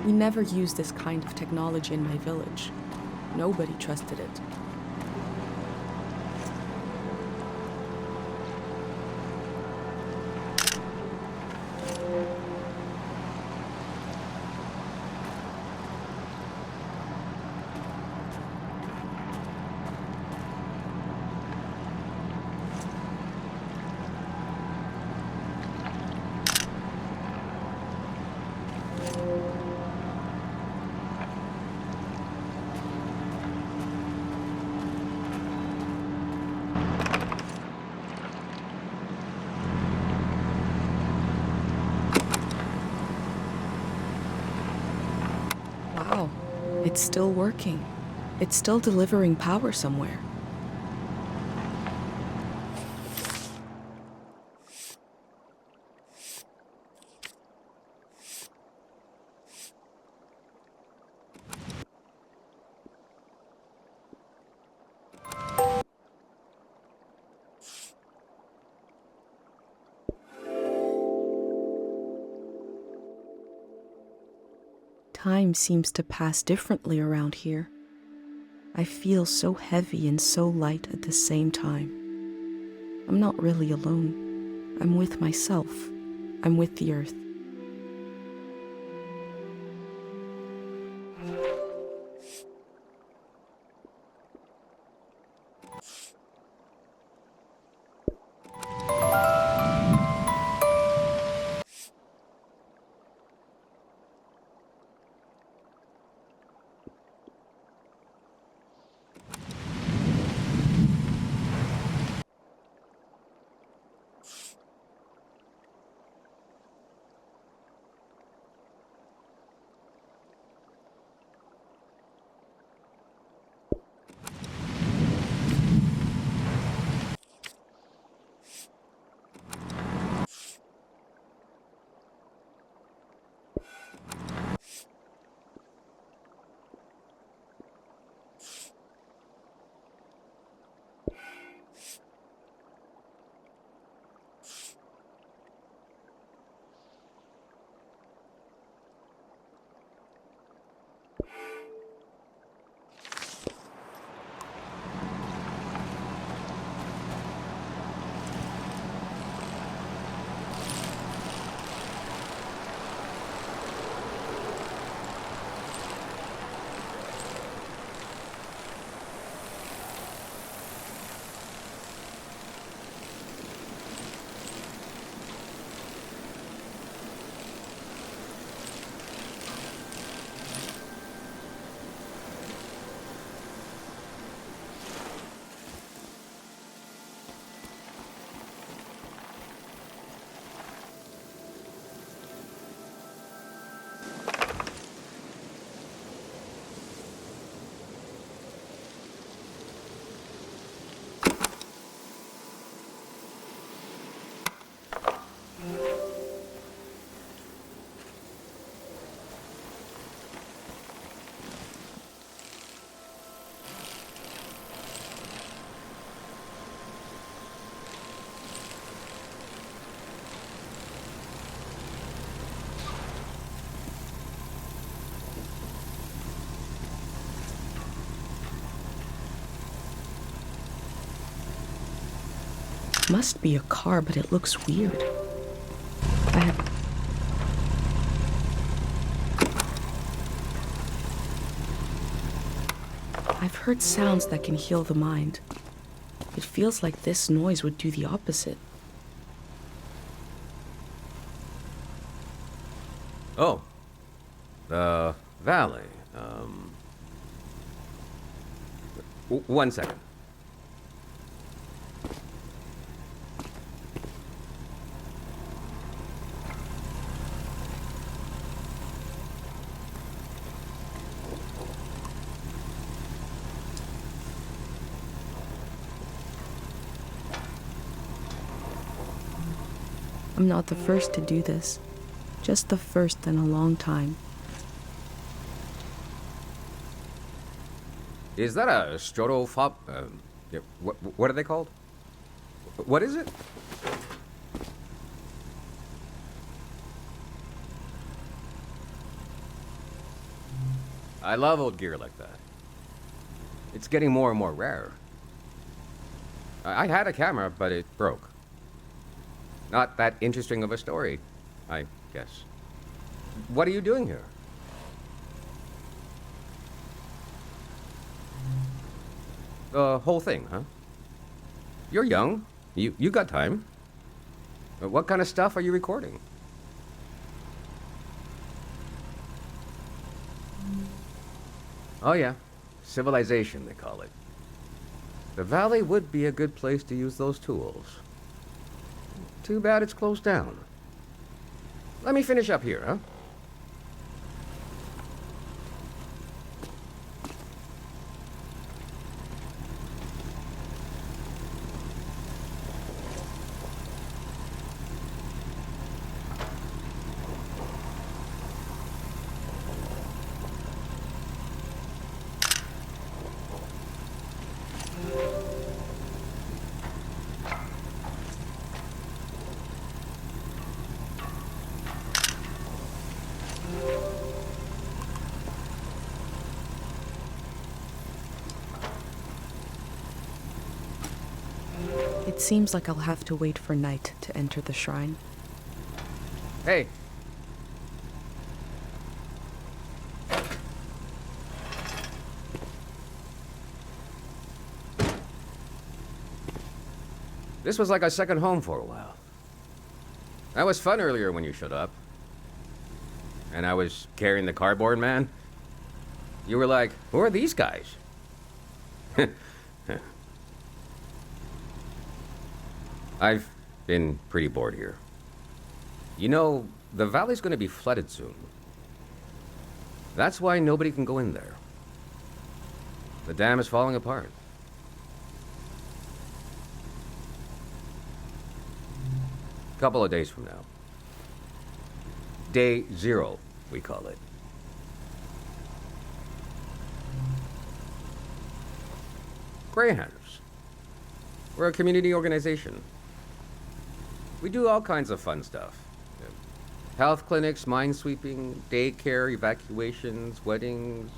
We never used this kind of technology in my village. Nobody trusted it. Wow, it's still working. It's still delivering power somewhere. Time seems to pass differently around here. I feel so heavy and so light at the same time. I'm not really alone. I'm with myself. I'm with the earth. Must be a car, but it looks weird. I've heard sounds that can heal the mind. It feels like this noise would do the opposite. Oh. Valley. One second. I'm not the first to do this. Just the first in a long time. Is that a strotophob? What are they called? What is it? I love old gear like that. It's getting more and more rare. I had a camera, but it broke. Not that interesting of a story, I guess. What are you doing here? The whole thing, huh? You're young. You got time. What kind of stuff are you recording? Oh yeah, civilization they call it. The valley would be a good place to use those tools. Too bad it's closed down. Let me finish up here, huh? It seems like I'll have to wait for night to enter the shrine. Hey. This was like a second home for a while. That was fun earlier when you showed up. And I was carrying the cardboard man. You were like, who are these guys? I've been pretty bored here. You know, the valley's gonna be flooded soon. That's why nobody can go in there. The dam is falling apart. Couple of days from now. Day 0, we call it. Greyhounds. We're a community organization. We do all kinds of fun stuff. Health clinics, minesweeping, daycare, evacuations, weddings.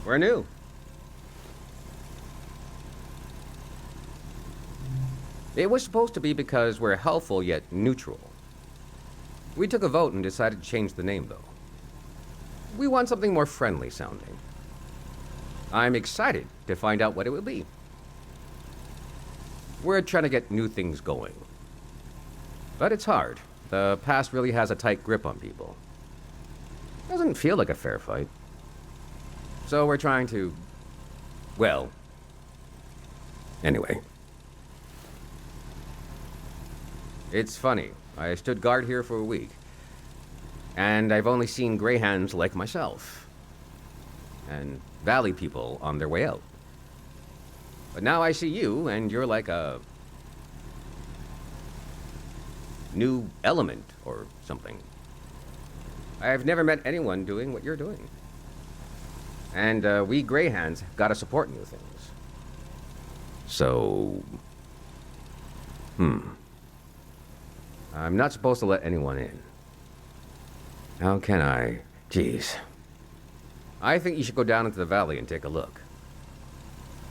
We're new. It was supposed to be because we're helpful yet neutral. We took a vote and decided to change the name, though. We want something more friendly sounding. I'm excited to find out what it will be. We're trying to get new things going. But it's hard. The past really has a tight grip on people. Doesn't feel like a fair fight. So we're trying to... well... anyway. It's funny. I stood guard here for a week. And I've only seen greyhounds like myself. And valley people on their way out. But now I see you, and you're like a... new element, or something. I've never met anyone doing what you're doing. And we greyhounds gotta support new things. So... I'm not supposed to let anyone in. How can I? Jeez. I think you should go down into the valley and take a look.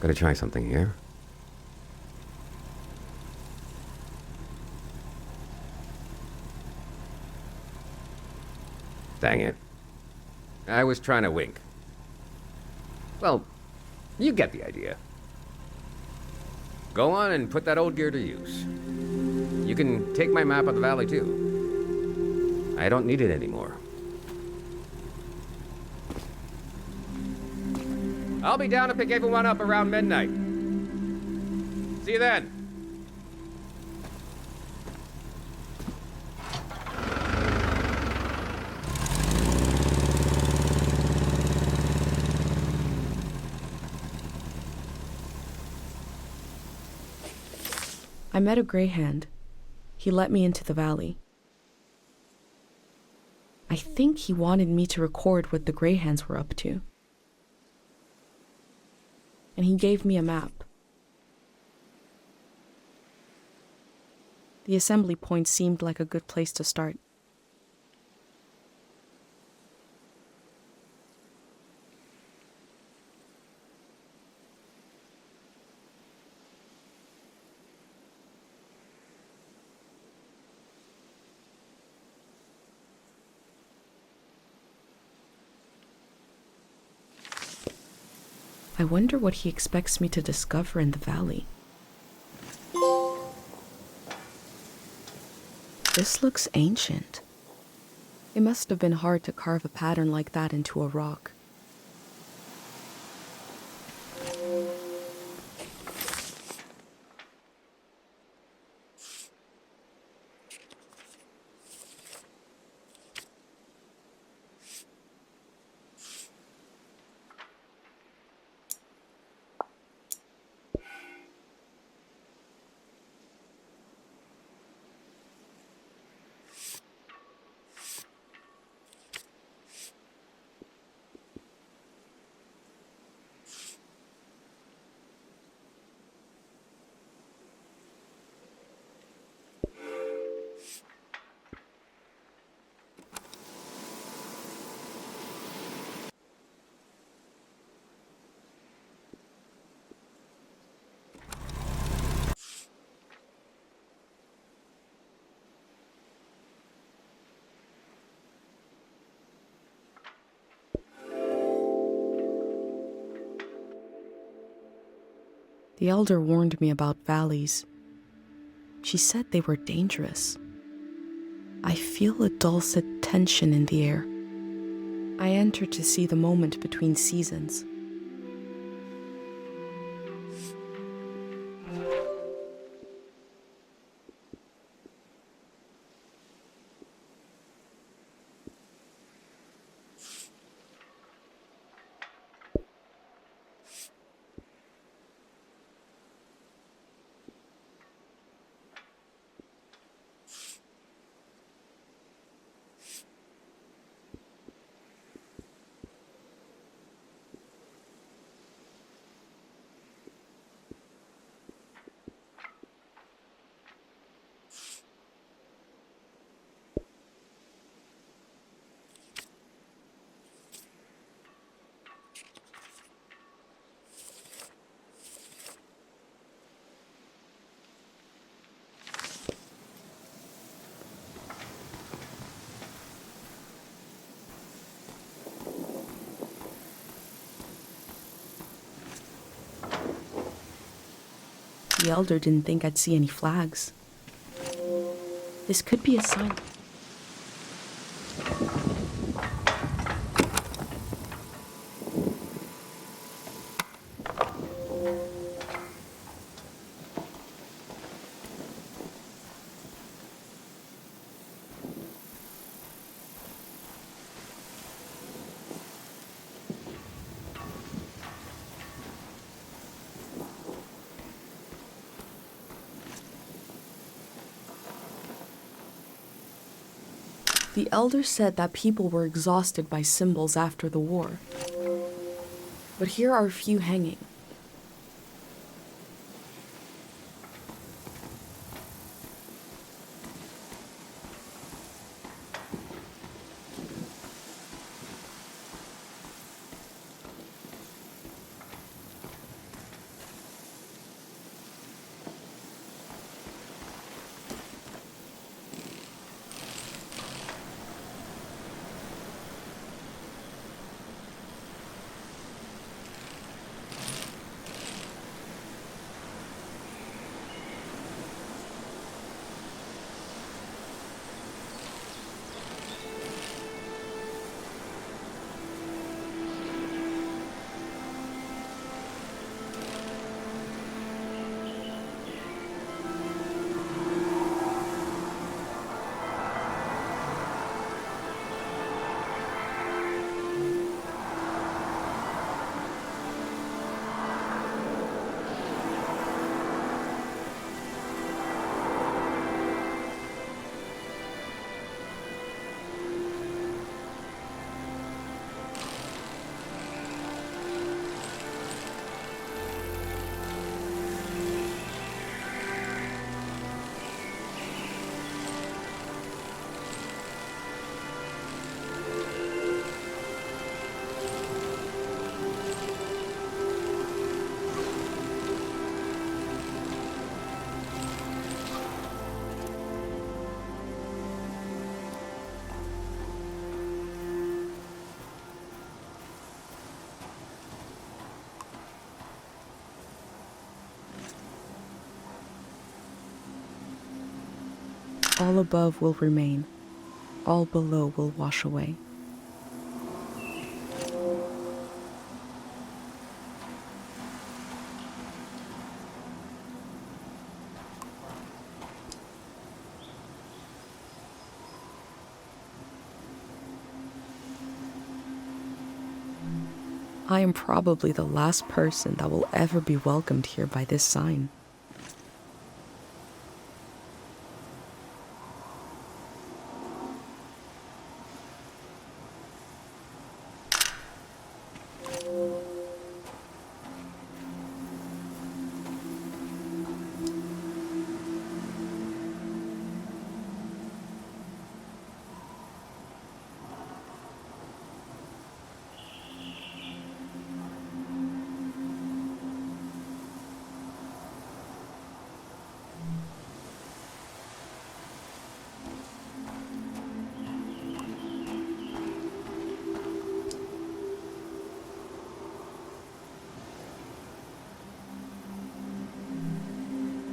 Gonna try something here. Dang it. I was trying to wink. Well, you get the idea. Go on and put that old gear to use. You can take my map of the valley, too. I don't need it anymore. I'll be down to pick everyone up around midnight. See you then. I met a greyhound. He let me into the valley. I think he wanted me to record what the greyhounds were up to. And he gave me a map. The assembly point seemed like a good place to start. I wonder what he expects me to discover in the valley. This looks ancient. It must have been hard to carve a pattern like that into a rock. The elder warned me about valleys. She said they were dangerous. I feel a dulcet tension in the air. I enter to see the moment between seasons. The elder didn't think I'd see any flags. This could be a sign. The elder said that people were exhausted by symbols after the war. But here are a few hanging. All above will remain, all below will wash away. I am probably the last person that will ever be welcomed here by this sign.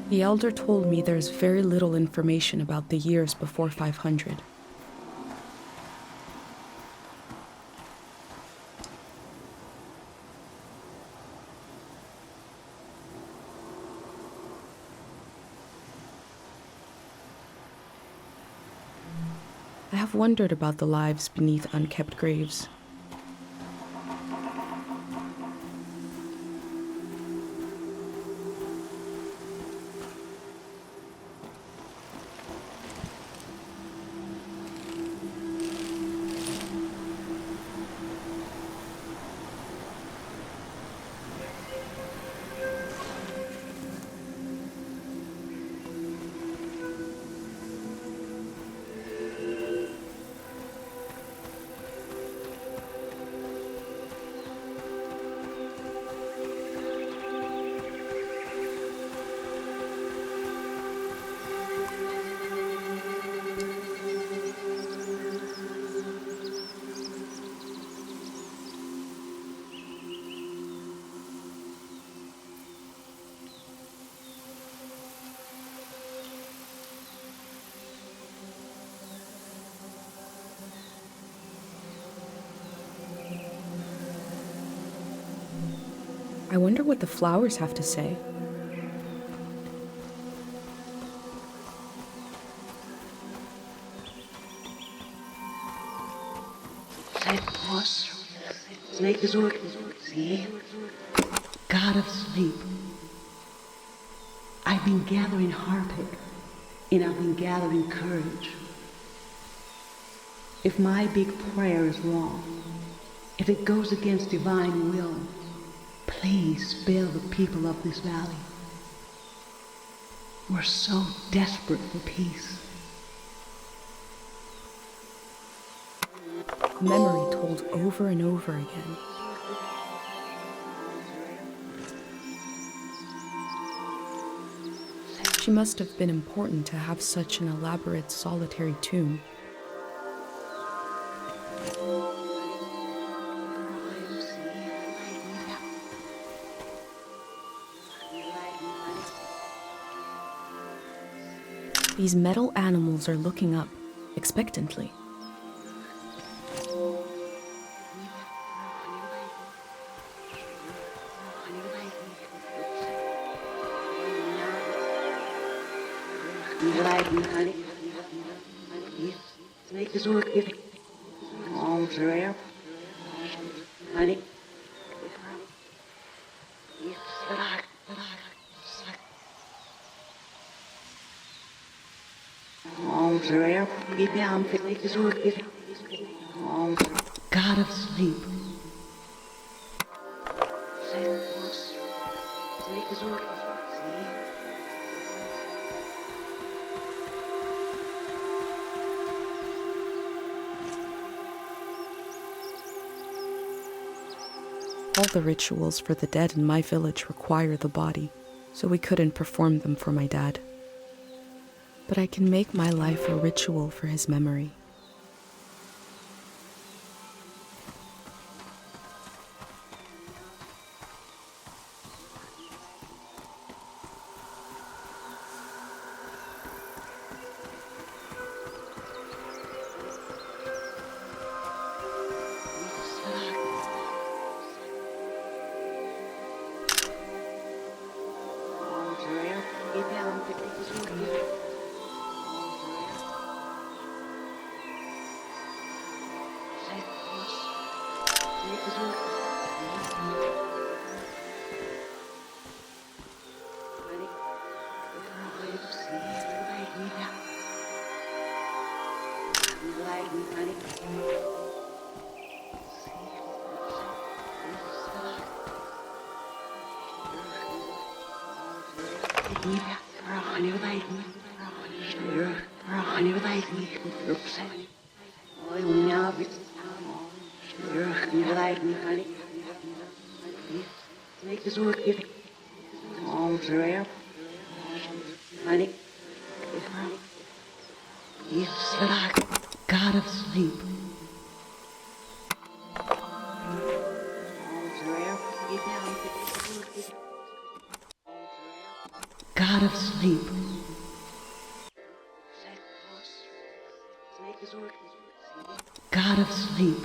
The elder told me there's very little information about the years before 500. I have wondered about the lives beneath unkept graves. I wonder what the flowers have to say. God of sleep, I've been gathering heartache and I've been gathering courage. If my big prayer is wrong, if it goes against divine will, please spare the people of this valley. We're so desperate for peace. Memory told over and over again. She must have been important to have such an elaborate solitary tomb. These metal animals are looking up, expectantly. God of sleep, All the rituals for the dead in my village require the body, so we couldn't perform them for my dad. But I can make my life a ritual for his memory. God of sleep. God of sleep. God of sleep.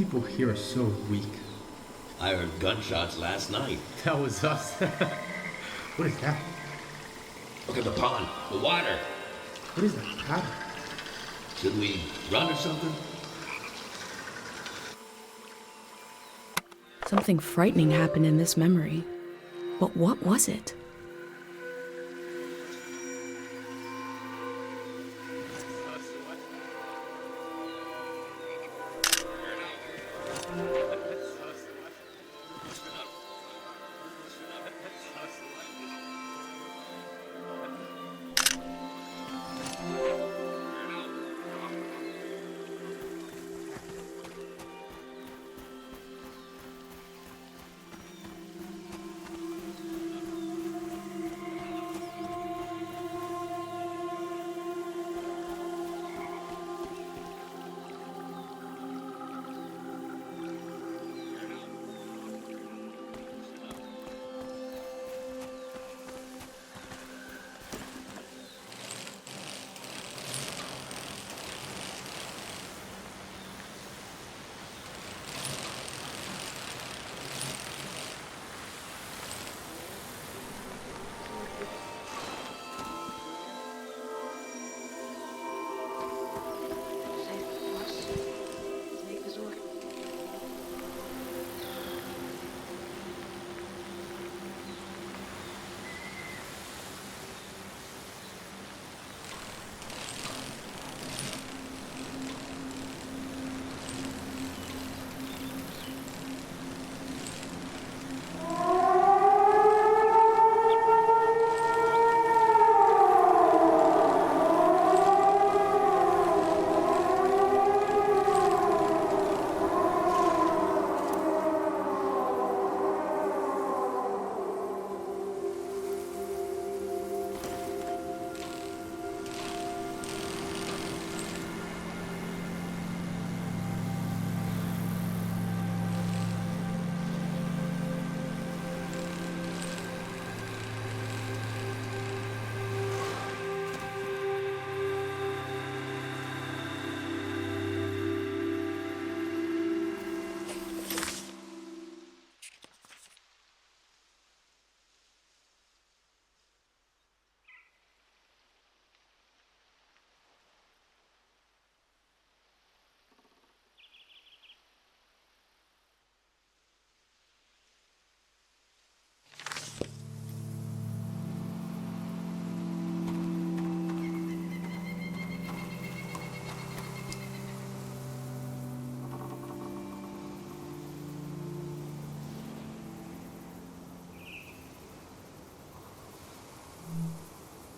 people here are so weak. I heard gunshots last night. That was us. What is that? Look at the pond, the water. What is that? How? Should we run or something? Something frightening happened in this memory. But what was it?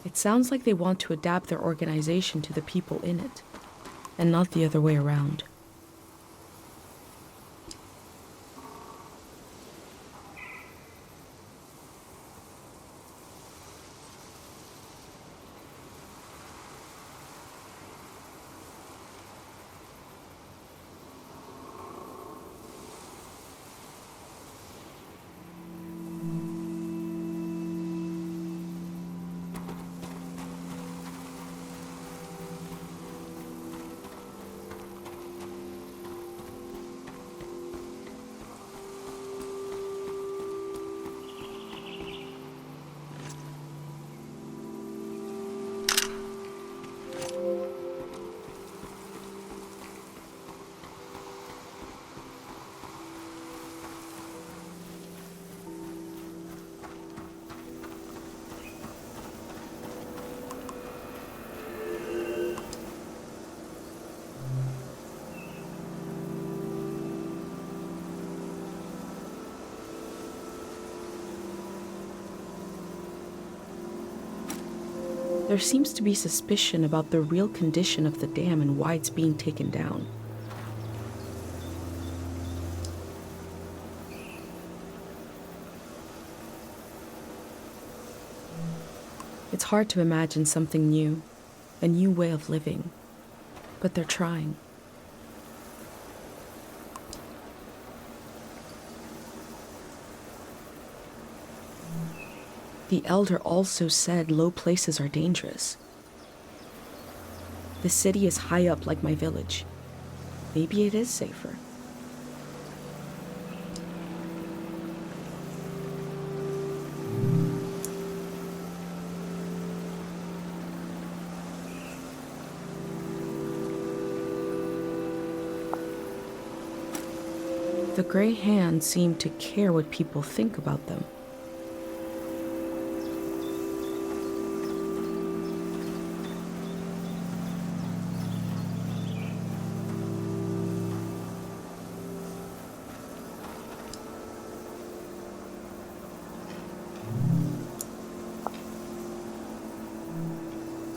It sounds like they want to adapt their organization to the people in it, and not the other way around. There seems to be suspicion about the real condition of the dam and why it's being taken down. It's hard to imagine something new, a new way of living, but they're trying. The elder also said low places are dangerous. The city is high up like my village. Maybe it is safer. The gray hands seem to care what people think about them.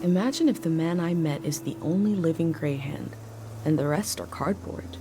Imagine if the man I met is the only living gray hand, and the rest are cardboard.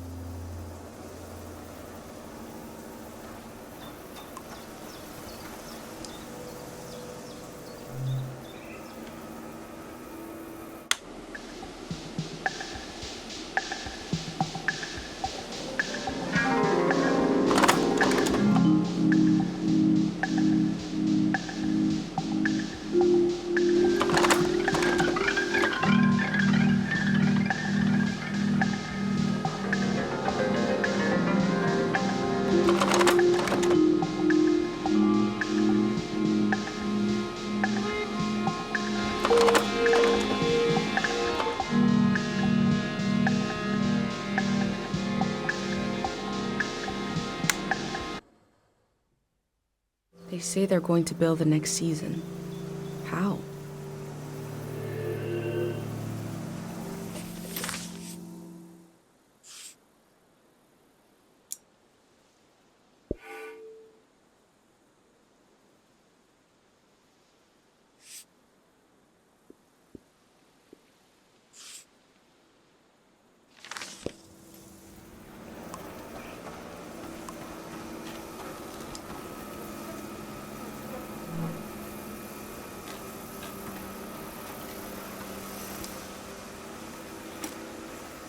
They say they're going to build the next season. How?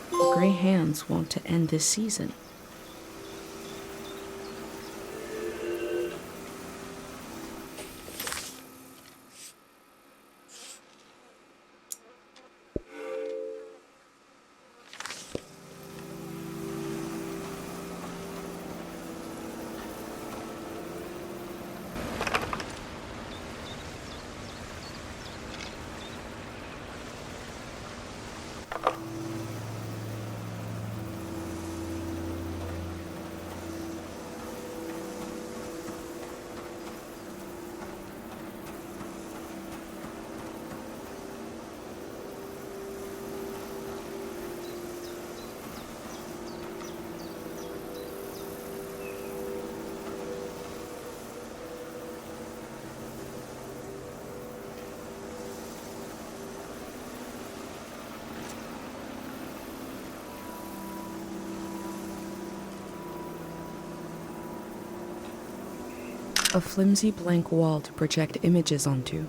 The gray hands want to end this season. A flimsy blank wall to project images onto.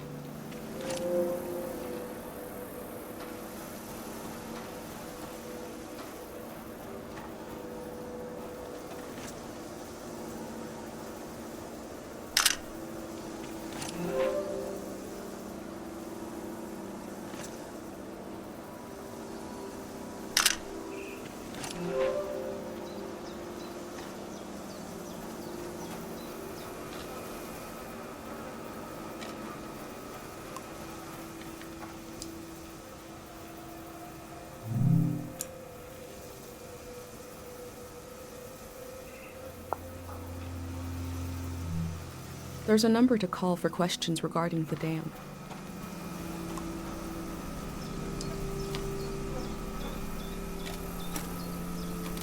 There's a number to call for questions regarding the dam.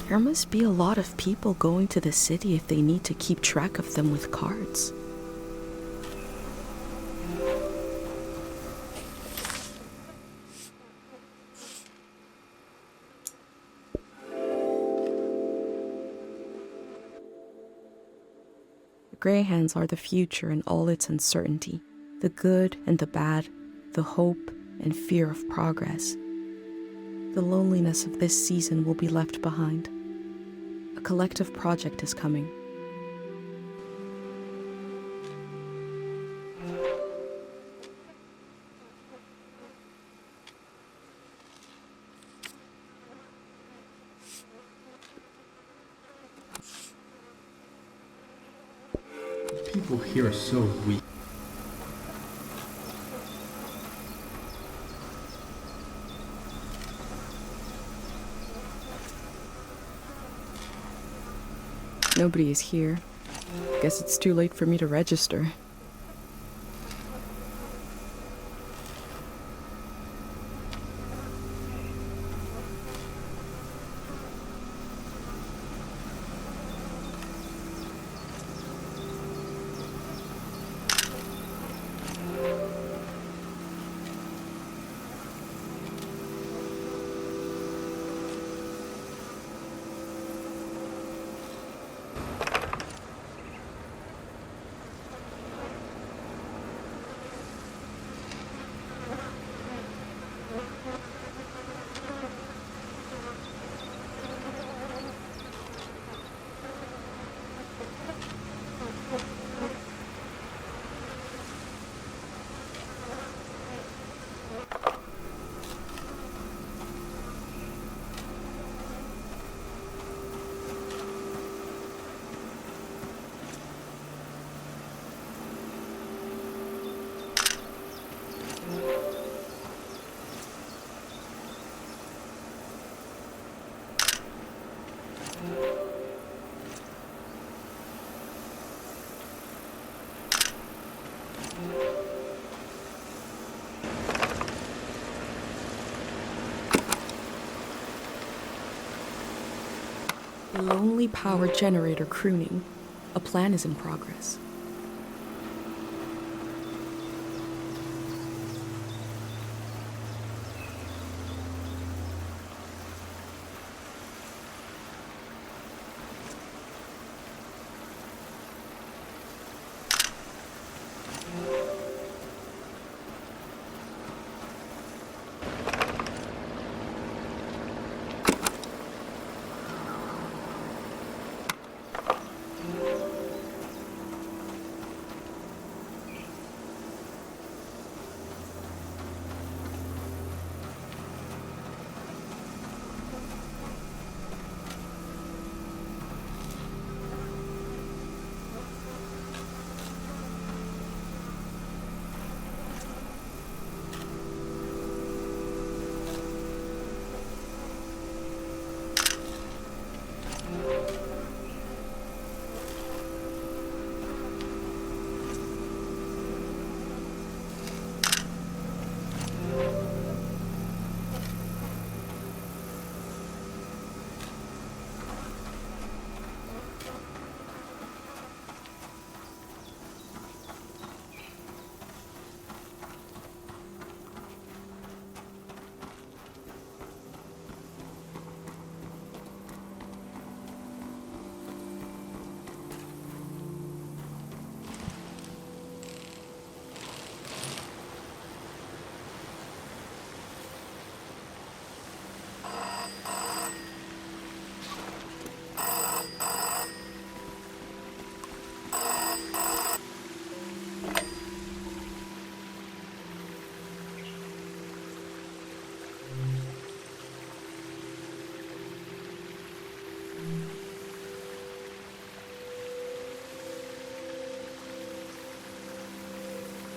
There must be a lot of people going to the city if they need to keep track of them with cards. The gray hands are the future in all its uncertainty, the good and the bad, the hope and fear of progress. The loneliness of this season will be left behind. A collective project is coming. People here are so weak. Nobody is here. Guess it's too late for me to register. A lonely power generator crooning. A plan is in progress.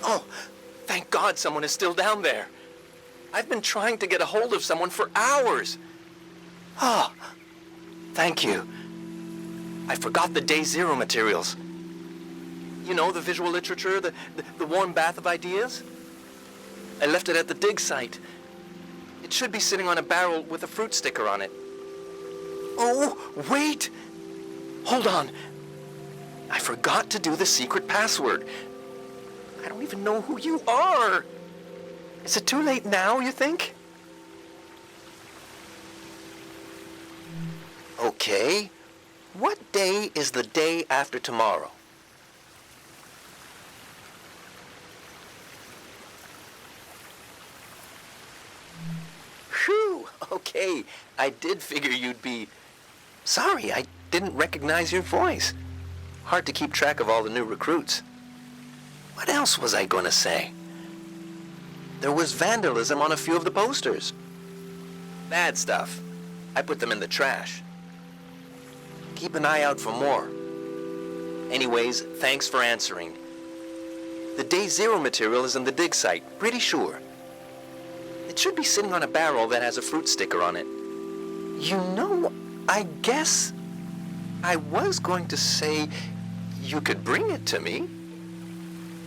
Oh, thank God someone is still down there. I've been trying to get a hold of someone for hours. Ah, thank you. I forgot the Day Zero materials. You know, the visual literature, the warm bath of ideas? I left it at the dig site. It should be sitting on a barrel with a fruit sticker on it. Oh, wait! Hold on. I forgot to do the secret password. I don't even know who you are. Is it too late now, you think? Okay. What day is the day after tomorrow? Phew, okay. I did figure you'd be... Sorry, I didn't recognize your voice. Hard to keep track of all the new recruits. What else was I going to say? There was vandalism on a few of the posters. Bad stuff. I put them in the trash. Keep an eye out for more. Anyways, thanks for answering. The Day Zero material is in the dig site, pretty sure. It should be sitting on a barrel that has a fruit sticker on it. You know, I guess I was going to say you could bring it to me,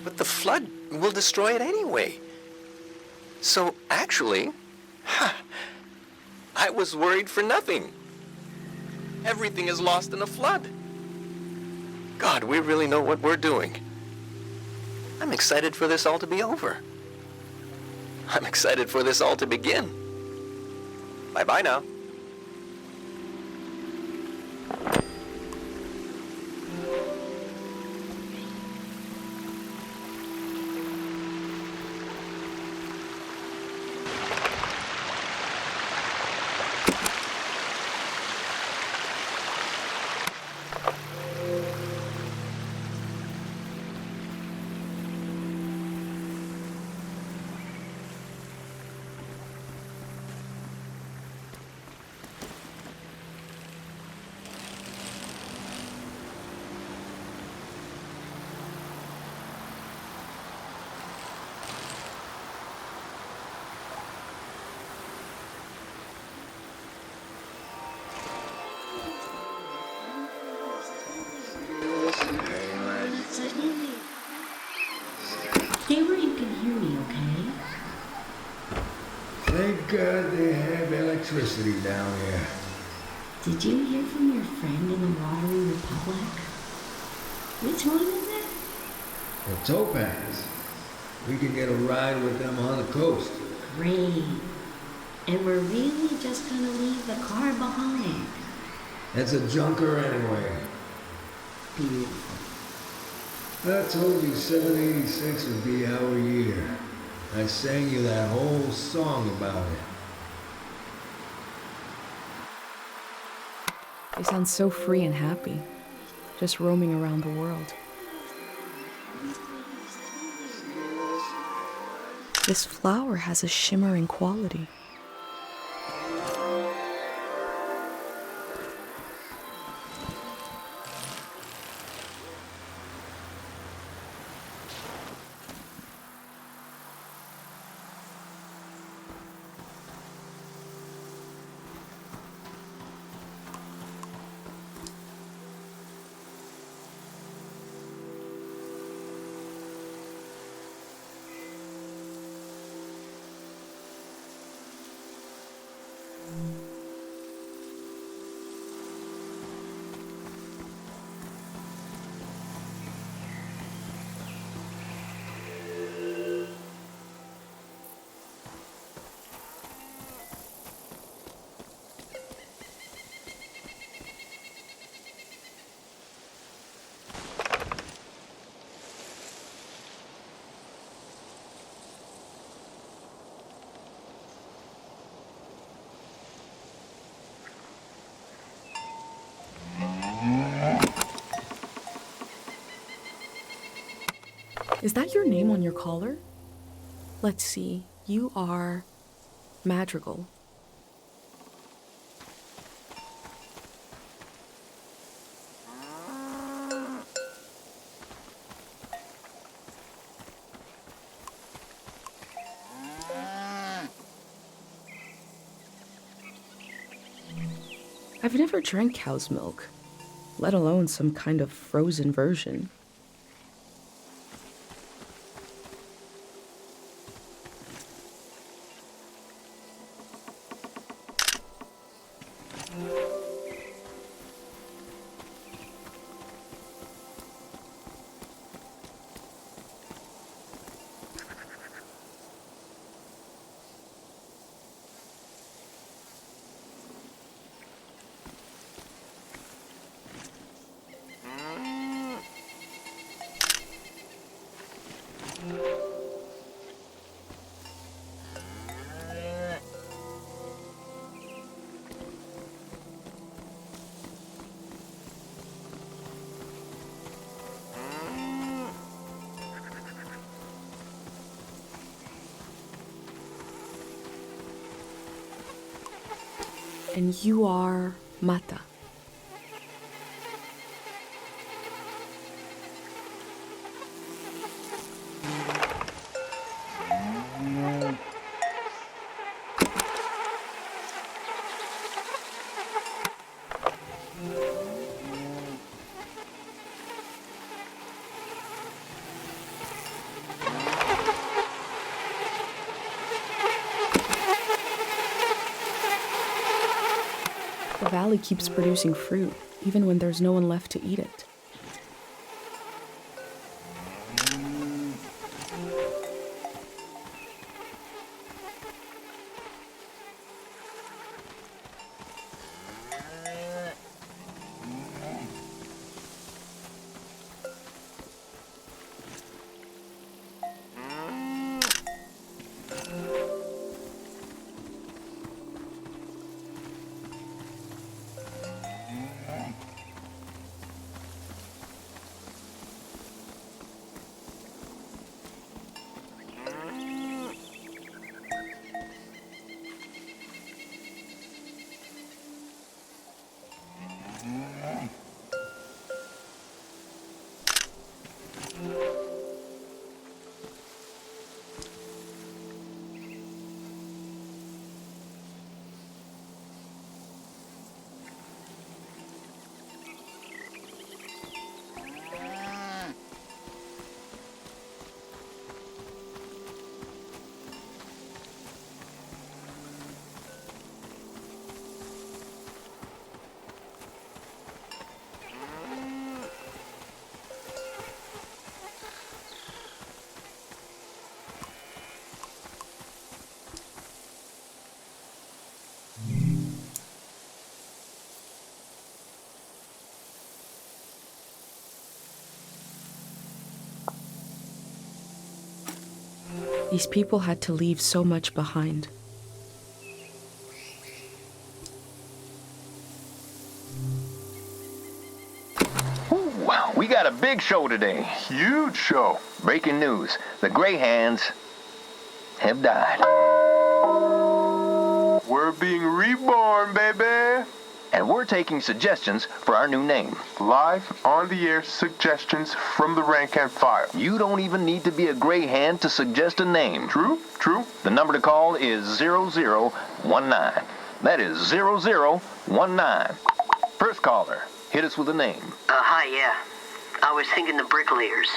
but the flood will destroy it anyway. So actually, I was worried for nothing. Everything is lost in a flood. God, we really know what we're doing. I'm excited for this all to be over. I'm excited for this all to begin. Bye-bye now. Stay where you can hear me, okay? Thank God they have electricity down here. Did you hear from your friend in the Watery Republic? Which one is it? The Topaz. We can get a ride with them on the coast. Great. And we're really just gonna leave the car behind. It's a junker anyway. Beautiful. I told you 786 would be our year. I sang you that whole song about it. They sound so free and happy, just roaming around the world. This flower has a shimmering quality. Is that your name on your collar? Let's see, you are Madrigal. I've never drank cow's milk, let alone some kind of frozen version. And you are Mata. valley keeps producing fruit, even when there's no one left to eat it. These people had to leave so much behind. We got a big show today. Huge show. Breaking news. The Greyhands have died. We're being reborn, baby. And we're taking suggestions for our new name. Live on the air suggestions from the rank and file. You don't even need to be a Greyhand to suggest a name. True, true. The number to call is 0019. That is 0019. First caller, hit us with a name. Hi, yeah. I was thinking the bricklayers.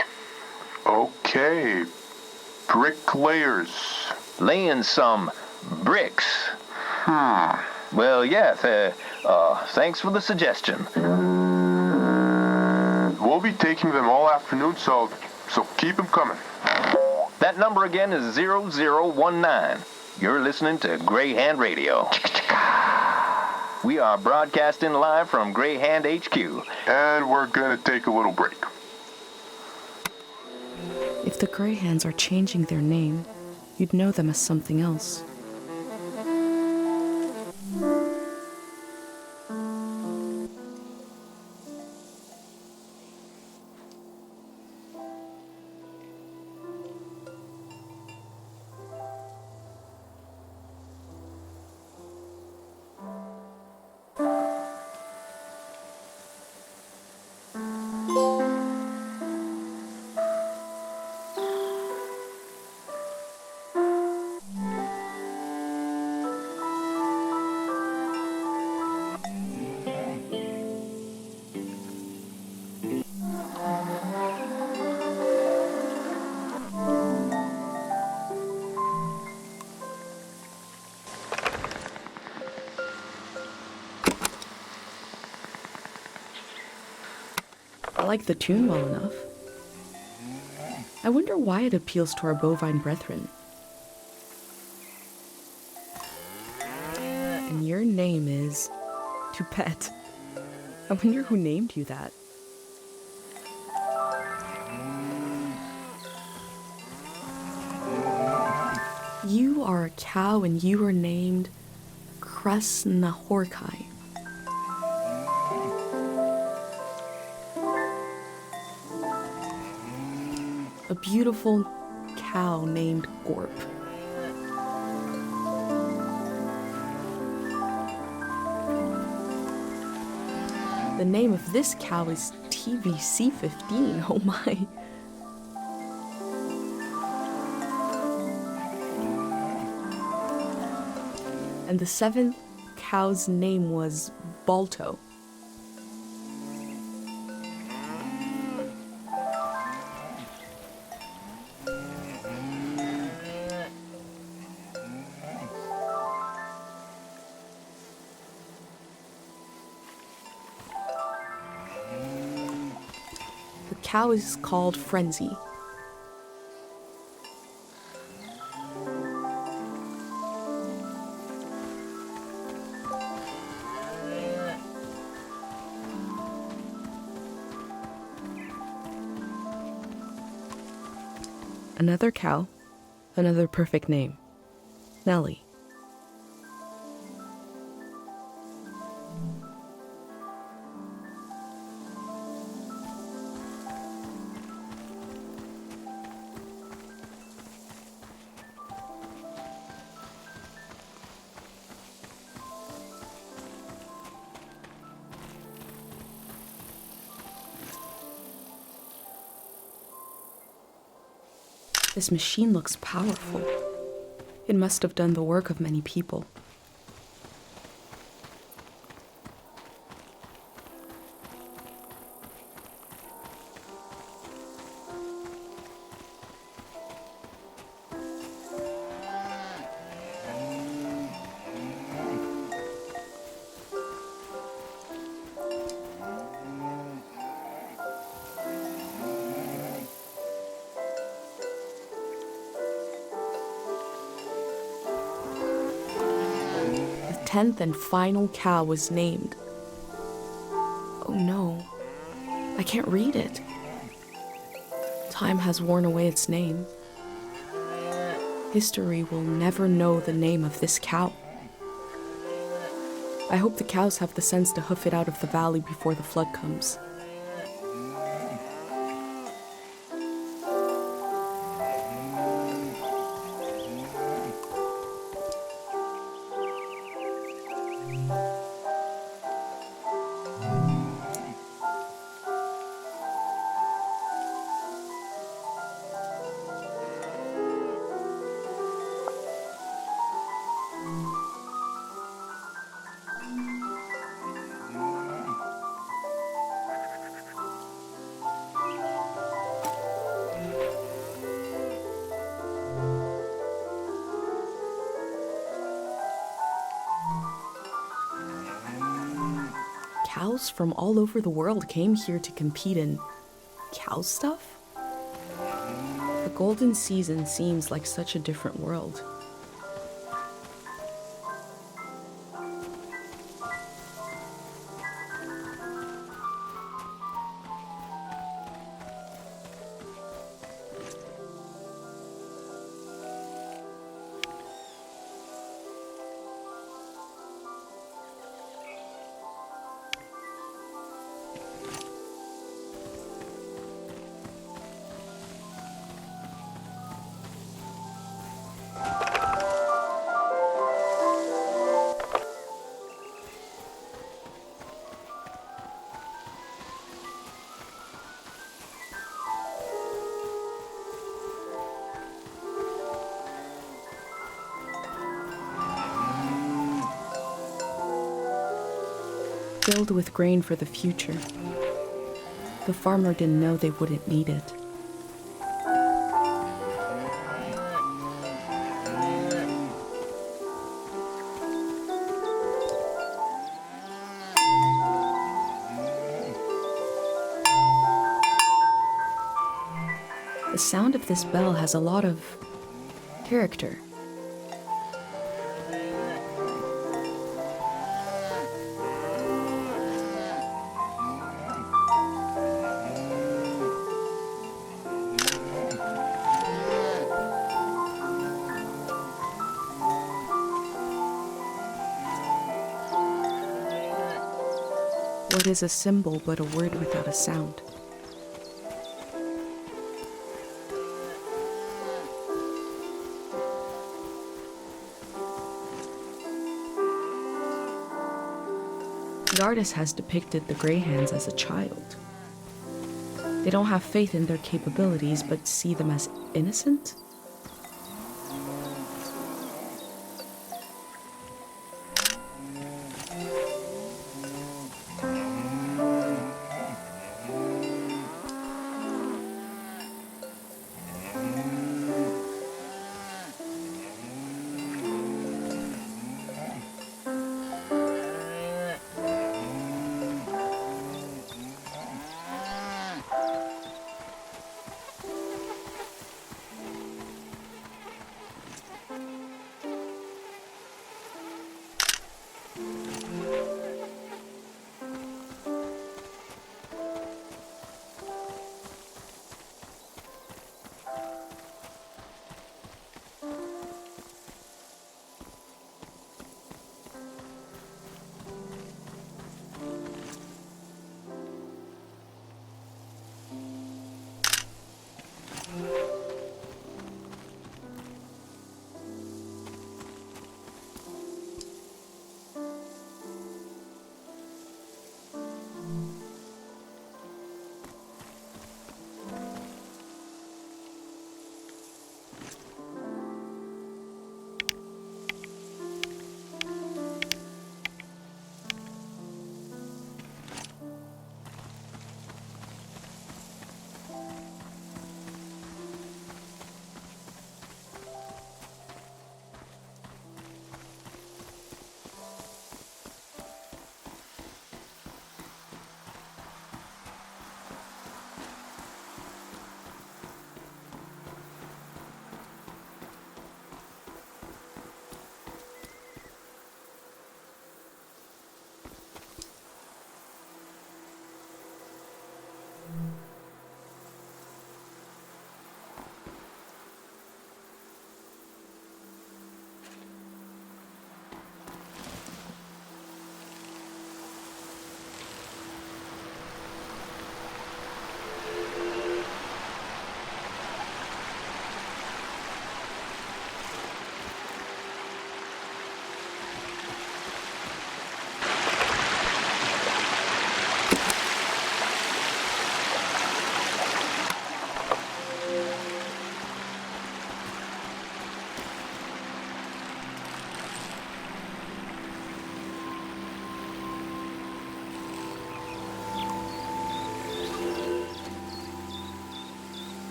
Okay. Bricklayers. Laying some bricks. Hmm. Well, yeah, thanks for the suggestion. We'll be taking them all afternoon, so keep them coming. That number again is 0019. You're listening to Greyhand Radio. We are broadcasting live from Greyhand HQ. And we're gonna take a little break. If the Greyhands are changing their name, you'd know them as something else. I like the tune well enough. I wonder why it appeals to our bovine brethren. And your name is Tupet. I wonder who named you that. You are a cow and you are named Krasnahorkai. A beautiful cow named Gorp. The name of this cow is TVC15, oh my. And the seventh cow's name was Balto. cow is called Frenzy. Another cow, another perfect name, Nellie. This machine looks powerful. It must have done the work of many people. The 10th and final cow was named. Oh no, I can't read it. Time has worn away its name. History will never know the name of this cow. I hope the cows have the sense to hoof it out of the valley before the flood comes. Cows from all over the world came here to compete in cow stuff? The golden season seems like such a different world. Filled with grain for the future. The farmer didn't know they wouldn't need it. The sound of this bell has a lot of character. What is a symbol but a word without a sound? The artist has depicted the greyhounds as a child. They don't have faith in their capabilities, but see them as innocent?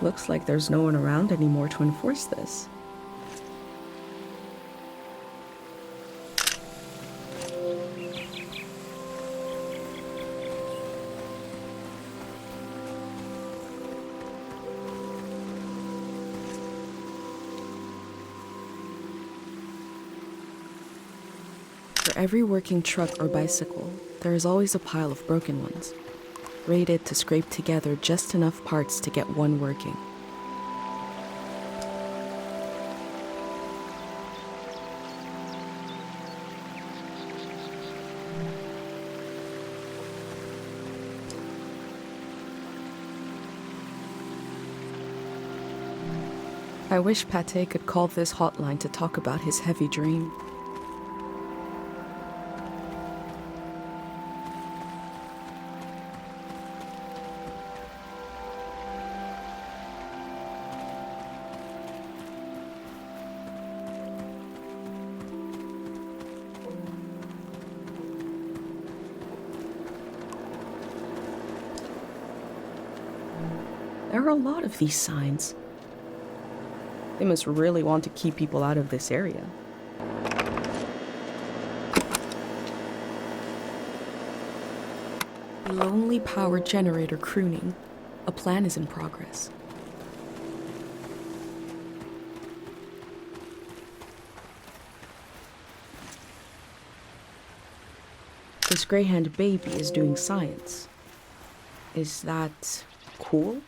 Looks like there's no one around anymore to enforce this. For every working truck or bicycle, there is always a pile of broken ones, rated to scrape together just enough parts to get one working. I wish Pate could call this hotline to talk about his heavy dream. There are a lot of these signs. They must really want to keep people out of this area. A lonely power generator crooning. A plan is in progress. This Greyhound baby is doing science. Is that cool?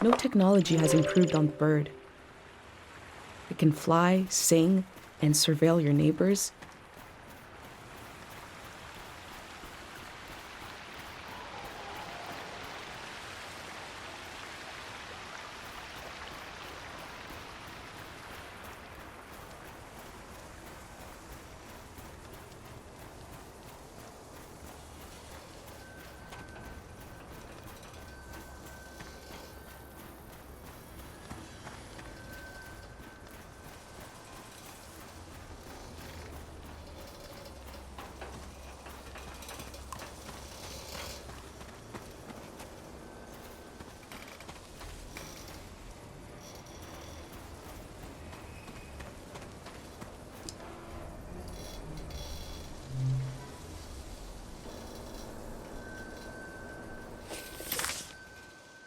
No technology has improved on the bird. It can fly, sing, and surveil your neighbors.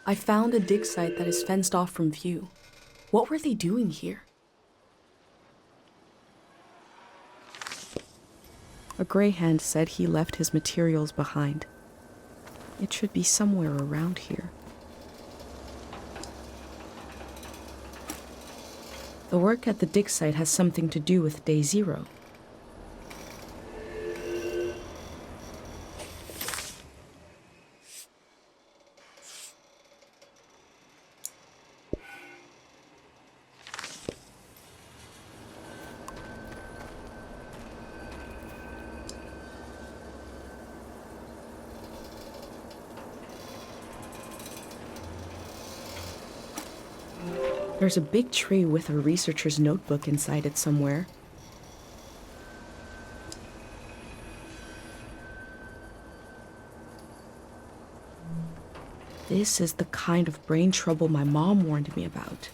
I found a dig site that is fenced off from view. What were they doing here? A greyhound said he left his materials behind. It should be somewhere around here. The work at the dig site has something to do with Day Zero. There's a big tree with a researcher's notebook inside it somewhere. This is the kind of brain trouble my mom warned me about.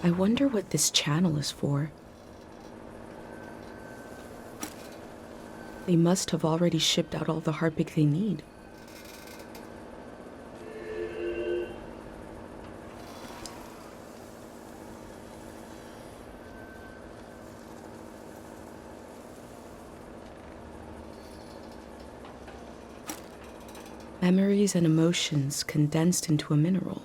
I wonder what this channel is for. They must have already shipped out all the Harpic they need. Memories and emotions condensed into a mineral.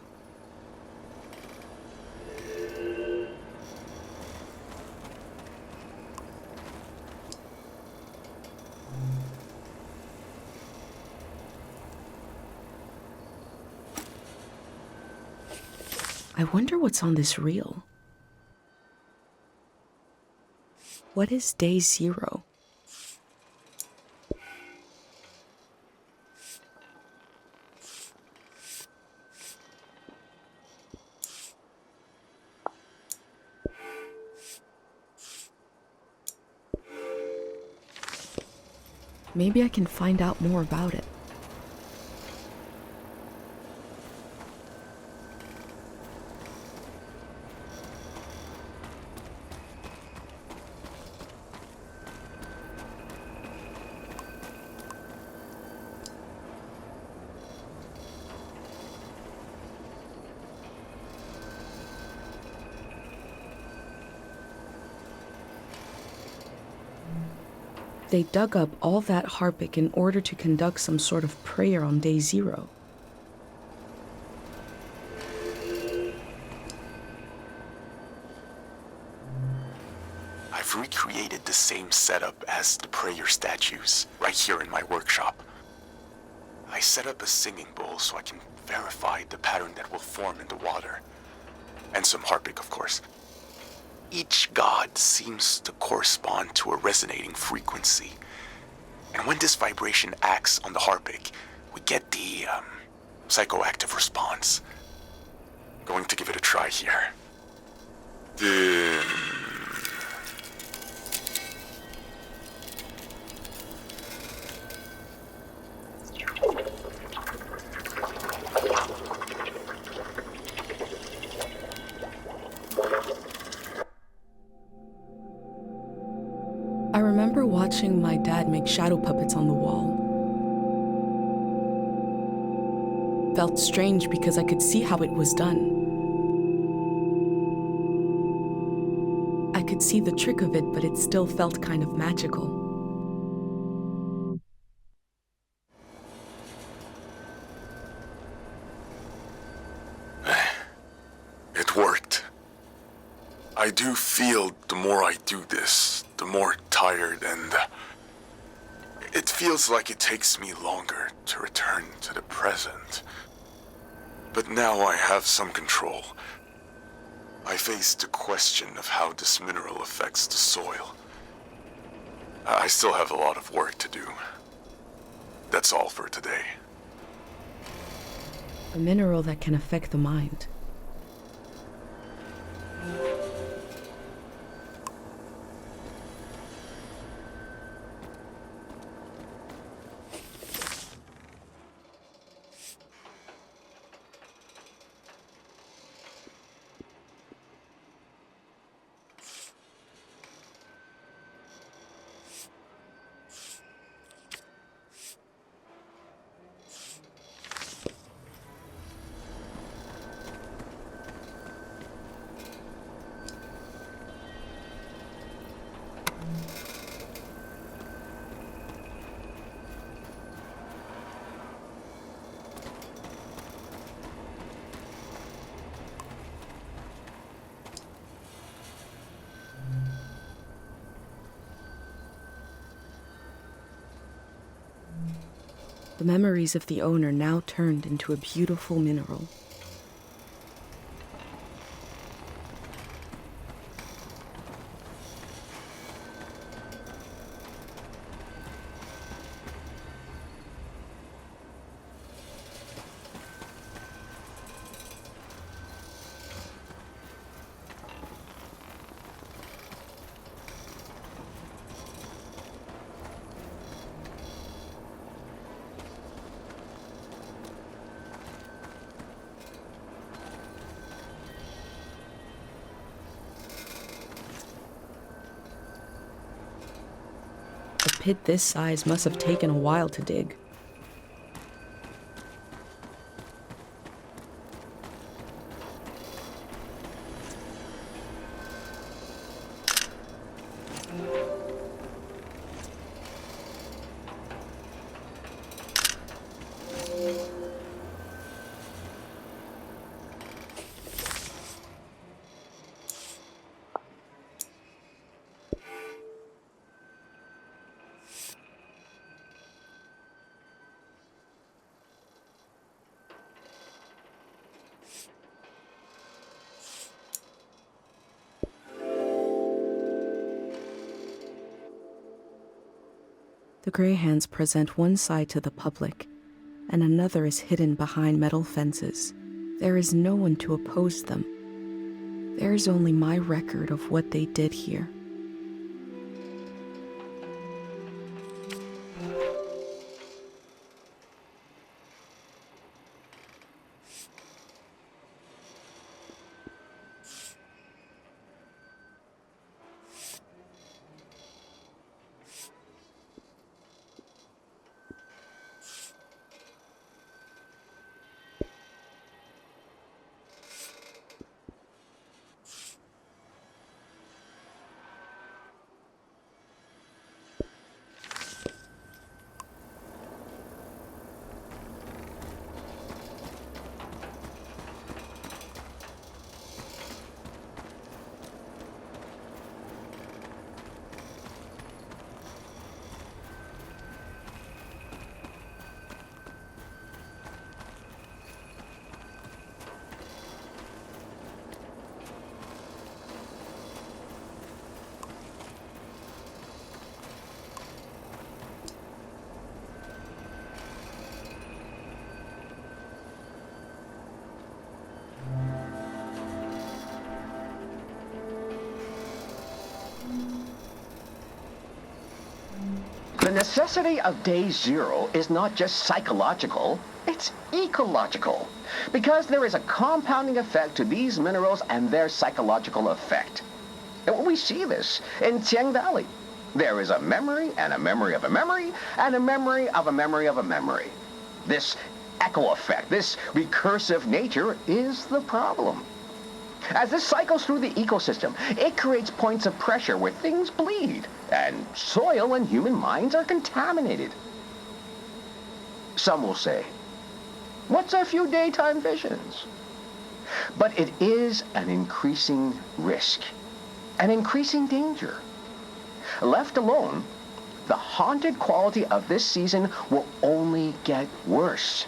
I wonder what's on this reel. What is day 0? Maybe I can find out more about it. They dug up all that Harpic in order to conduct some sort of prayer on day 0. I've recreated the same setup as the prayer statues right here in my workshop. I set up a singing bowl so I can verify the pattern that will form in the water. And some Harpic, of course. Each god seems to correspond to a resonating frequency. And when this vibration acts on the Harpic, we get the psychoactive response. Going to give it a try here. I remember watching my dad make shadow puppets on the wall. Felt strange because I could see how it was done. I could see the trick of it, but it still felt kind of magical. It worked. I do feel the more I do this, the more tired, and it feels like it takes me longer to return to the present. But now I have some control. I face the question of how this mineral affects the soil. I still have a lot of work to do. That's all for today. A mineral that can affect the mind. The memories of the owner now turned into a beautiful mineral. A pit this size must have taken a while to dig. The gray hands present one side to the public, and another is hidden behind metal fences. There is no one to oppose them. There is only my record of what they did here. The necessity of day zero is not just psychological, it's ecological. Because there is a compounding effect to these minerals and their psychological effect. And we see this in Tiang Valley. There is a memory and a memory of a memory and a memory of a memory of a memory. This echo effect, this recursive nature is the problem. As this cycles through the ecosystem, it creates points of pressure where things bleed, and soil and human minds are contaminated. Some will say, what's a few daytime visions? But it is an increasing risk, an increasing danger. Left alone, the haunted quality of this season will only get worse.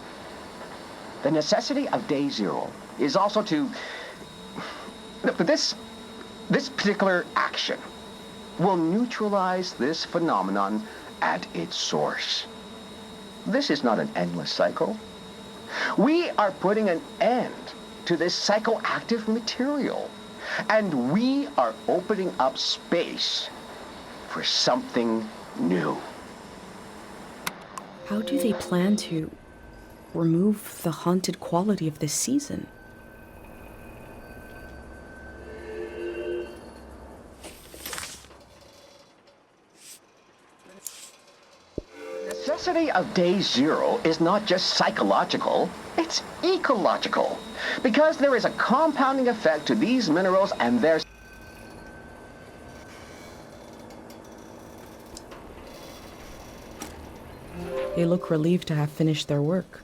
The necessity of day zero is also to this particular action will neutralize this phenomenon at its source. This is not an endless cycle. We are putting an end to this psychoactive material, and we are opening up space for something new. How do they plan to remove the haunted quality of this season? The necessity of day zero is not just psychological, it's ecological. Because there is a compounding effect to these minerals and their They look relieved to have finished their work.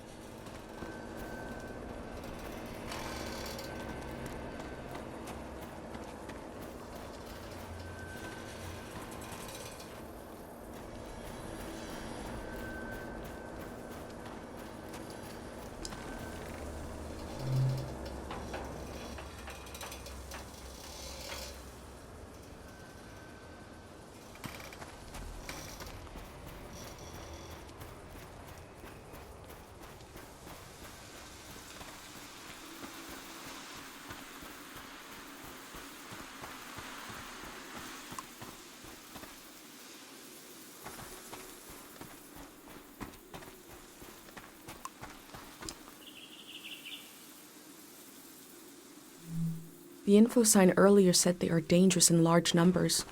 The info sign earlier said they are dangerous in large numbers.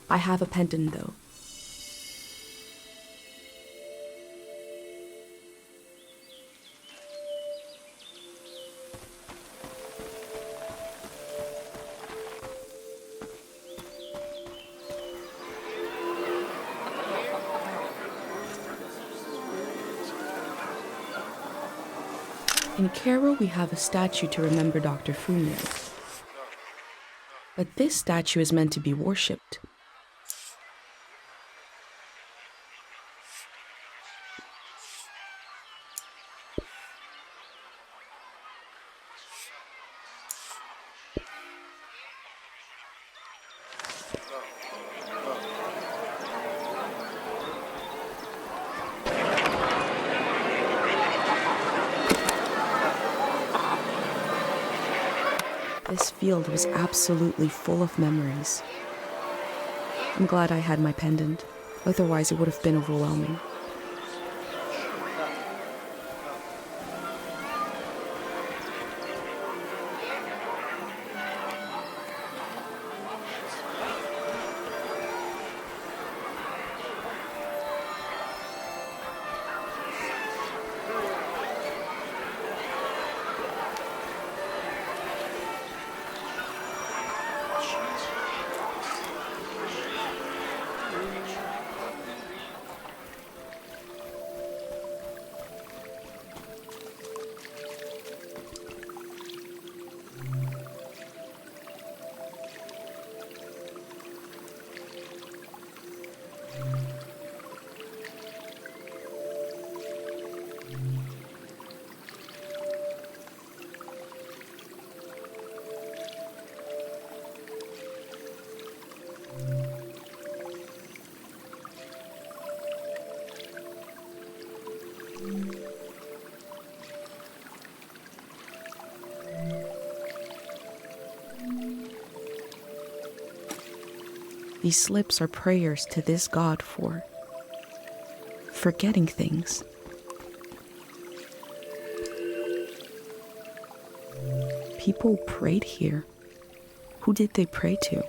I have a pendant, though. In Cairo, we have a statue to remember Dr. Fumier. But this statue is meant to be worshipped. This field was absolutely full of memories. I'm glad I had my pendant, otherwise it would have been overwhelming. These slips are prayers to this god for forgetting things. People prayed here. Who did they pray to?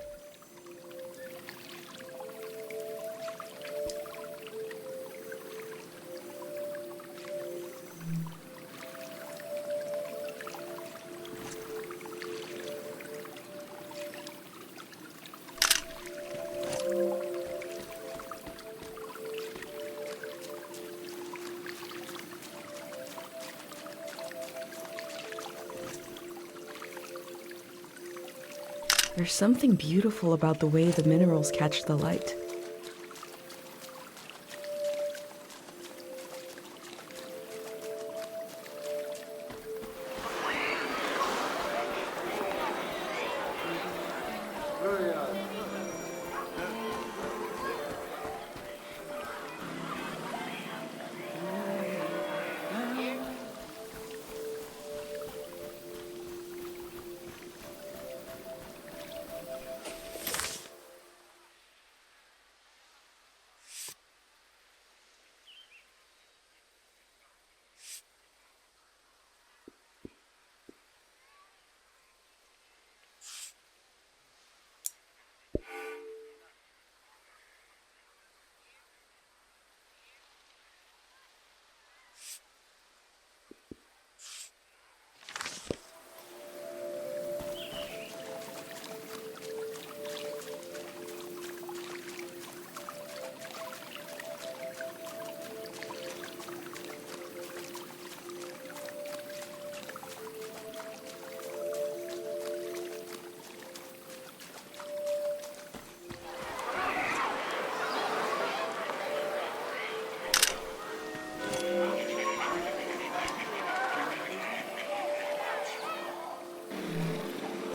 There's something beautiful about the way the minerals catch the light.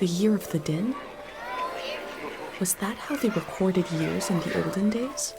The year of the din? Was that how they recorded years in the olden days?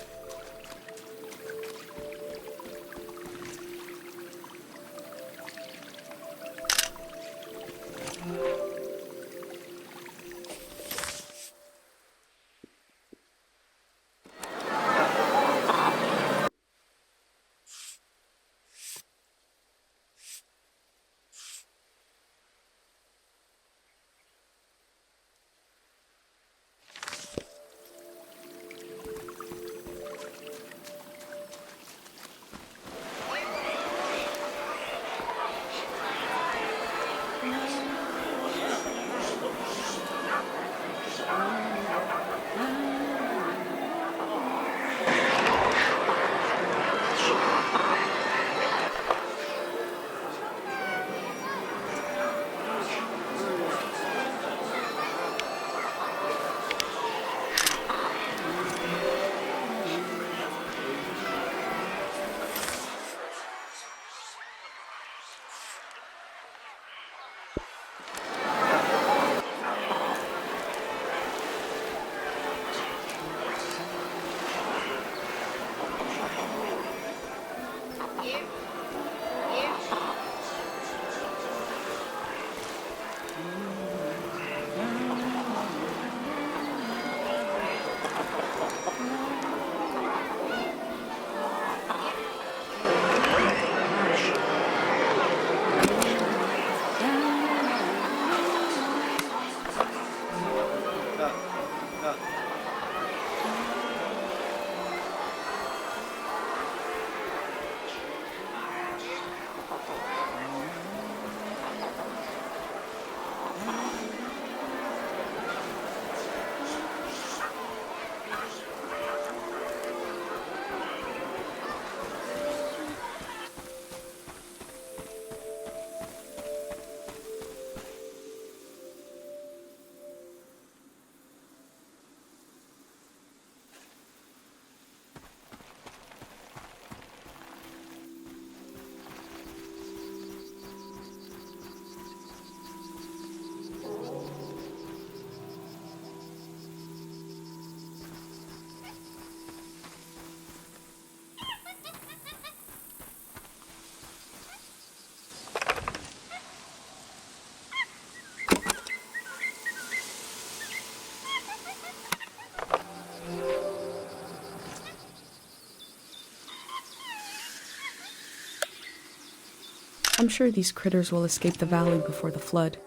I'm sure these critters will escape the valley before the flood.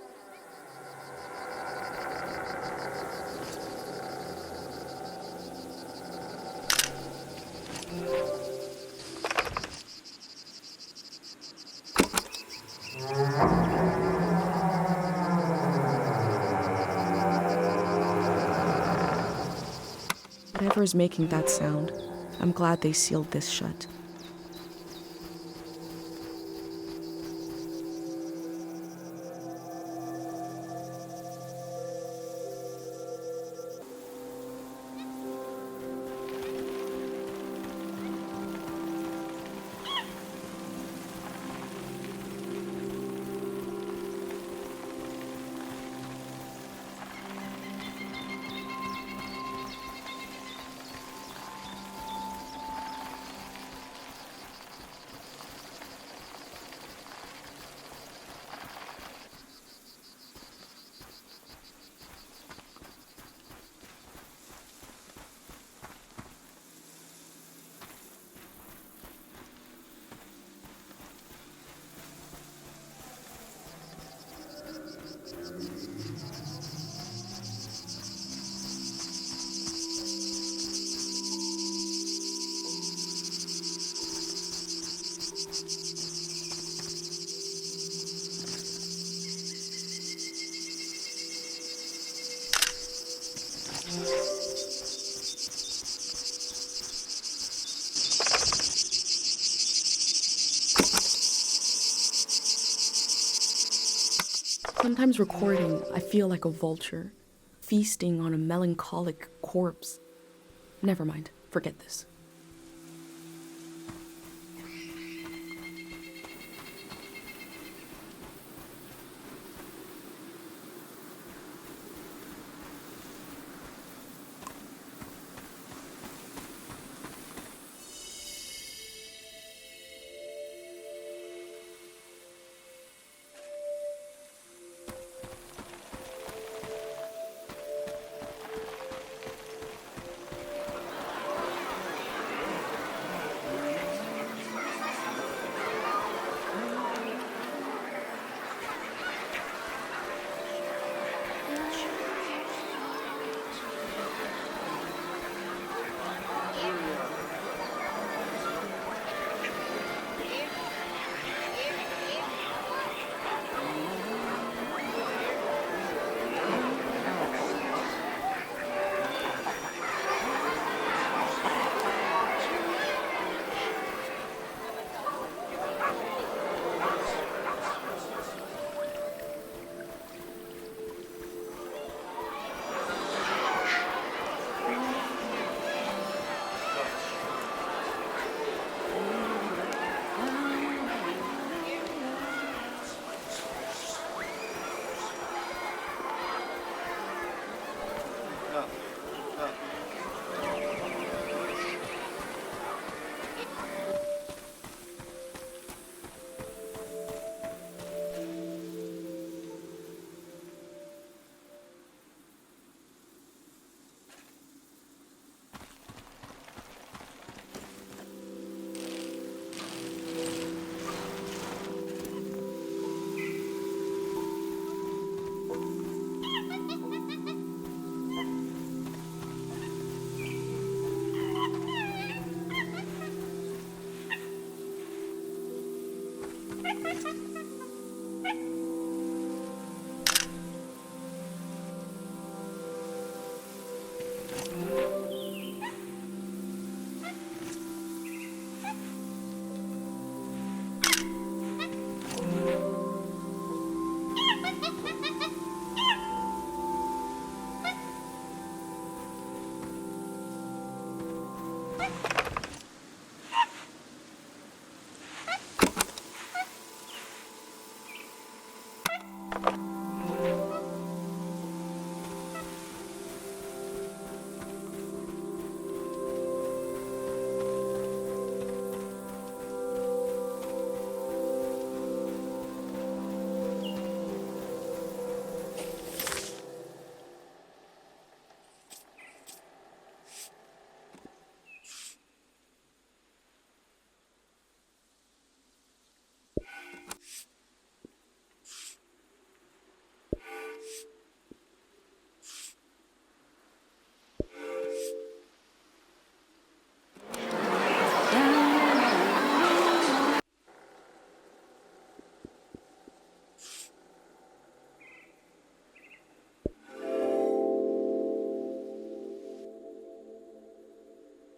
Whatever is making that sound, I'm glad they sealed this shut. Sometimes recording, I feel like a vulture, feasting on a melancholic corpse. Never mind, forget this.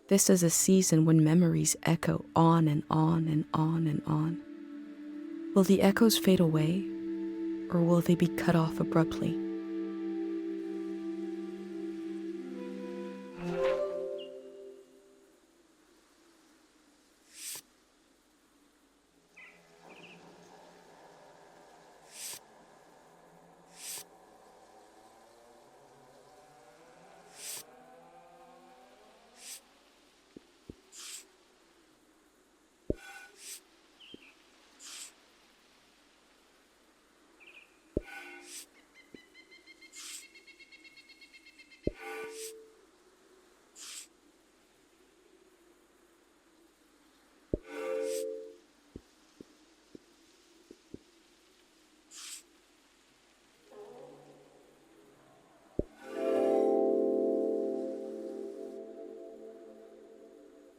This is a season when memories echo on and on and on and on. Will the echoes fade away, or will they be cut off abruptly?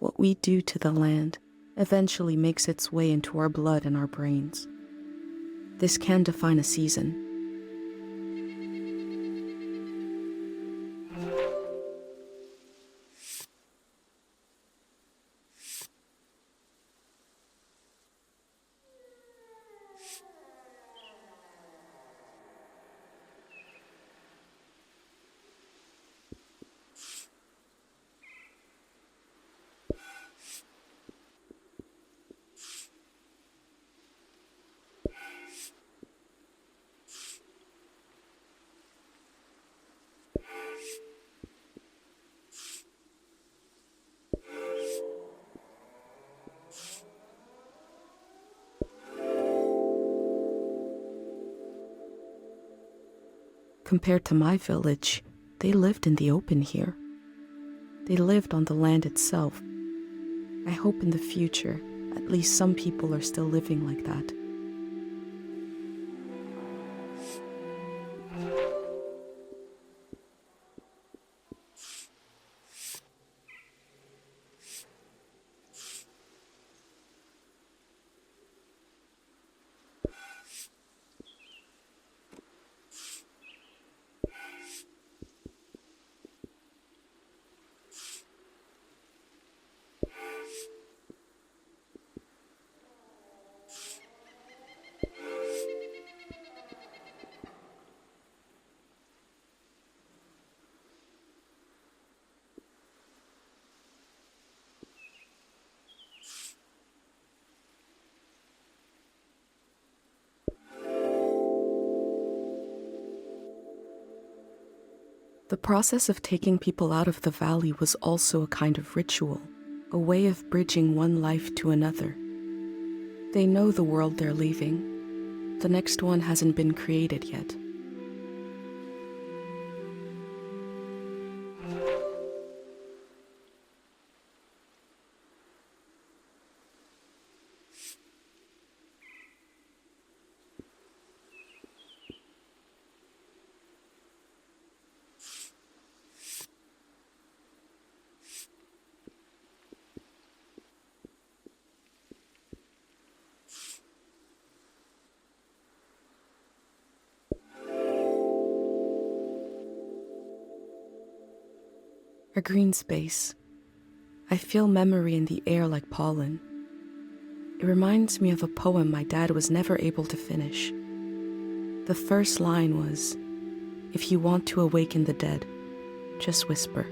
What we do to the land eventually makes its way into our blood and our brains. This can define a season. Compared to my village, they lived in the open here. They lived on the land itself. I hope in the future, at least some people are still living like that. The process of taking people out of the valley was also a kind of ritual, a way of bridging one life to another. They know the world they're leaving. The next one hasn't been created yet. A green space. I feel memory in the air like pollen. It reminds me of a poem my dad was never able to finish. The first line was, "If you want to awaken the dead, just whisper."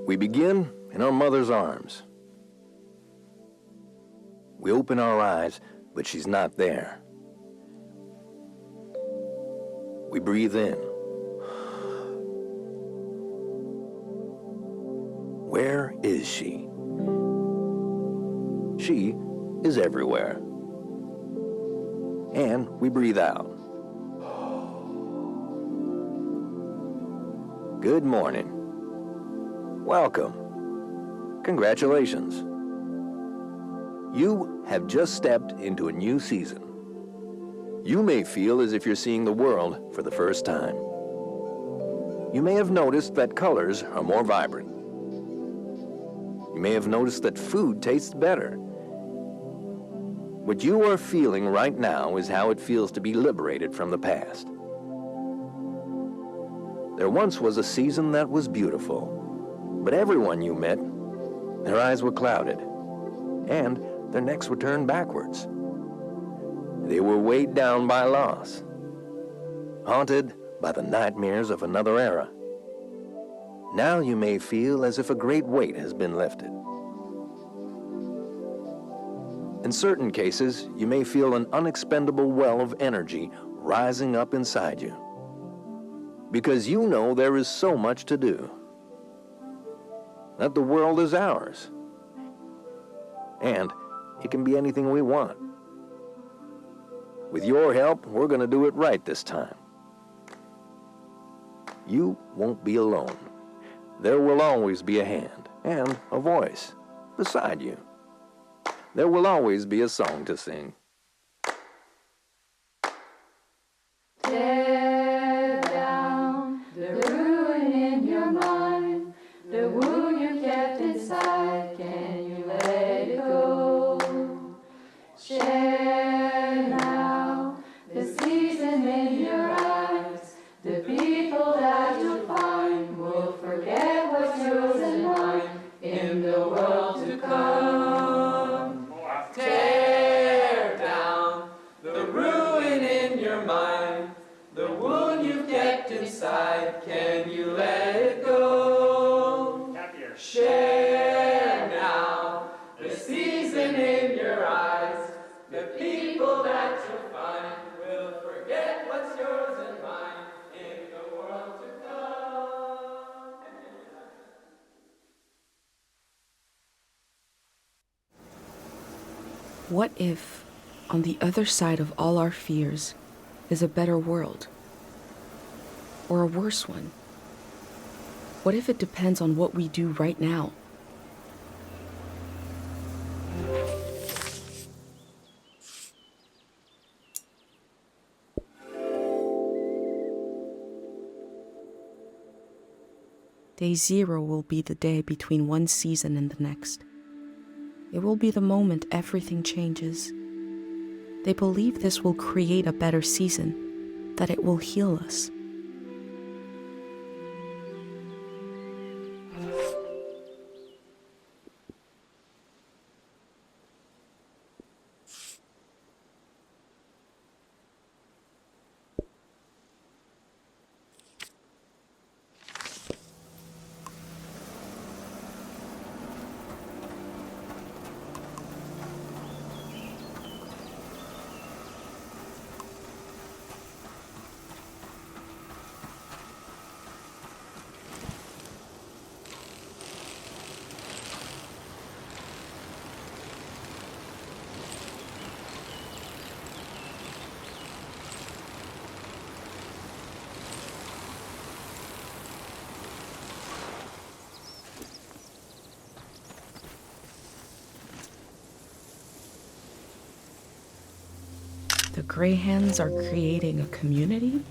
We begin in our mother's arms. We open our eyes, but she's not there. We breathe in. Where is she? She is everywhere. And we breathe out. Good morning. Welcome. Congratulations. You have just stepped into a new season. You may feel as if you're seeing the world for the first time. You may have noticed that colors are more vibrant. You may have noticed that food tastes better. What you are feeling right now is how it feels to be liberated from the past. There once was a season that was beautiful, but everyone you met, their eyes were clouded, and their necks were turned backwards. They were weighed down by loss, haunted by the nightmares of another era. Now you may feel as if a great weight has been lifted. In certain cases, you may feel an unexpendable well of energy rising up inside you, because you know there is so much to do, that the world is ours, and it can be anything we want. With your help, we're going to do it right this time. You won't be alone. There will always be a hand and a voice beside you. There will always be a song to sing. Tear down the ruin in your mind, the wound you kept inside, can you let it go? Share now the season in your eyes, the people that you'll find will forget what's yours and mine in the world to come. Tear down the ruin in your mind, the wound you've kept inside, can you let it go? Share now the season in your eyes, the people that you'll find will forget what's yours and mine in the world to come. What if, on the other side of all our fears, is a better world? Or a worse one? What if it depends on what we do right now? Day 0 will be the day between one season and the next. It will be the moment everything changes. They believe this will create a better season, that it will heal us. The Greyhands are creating a community?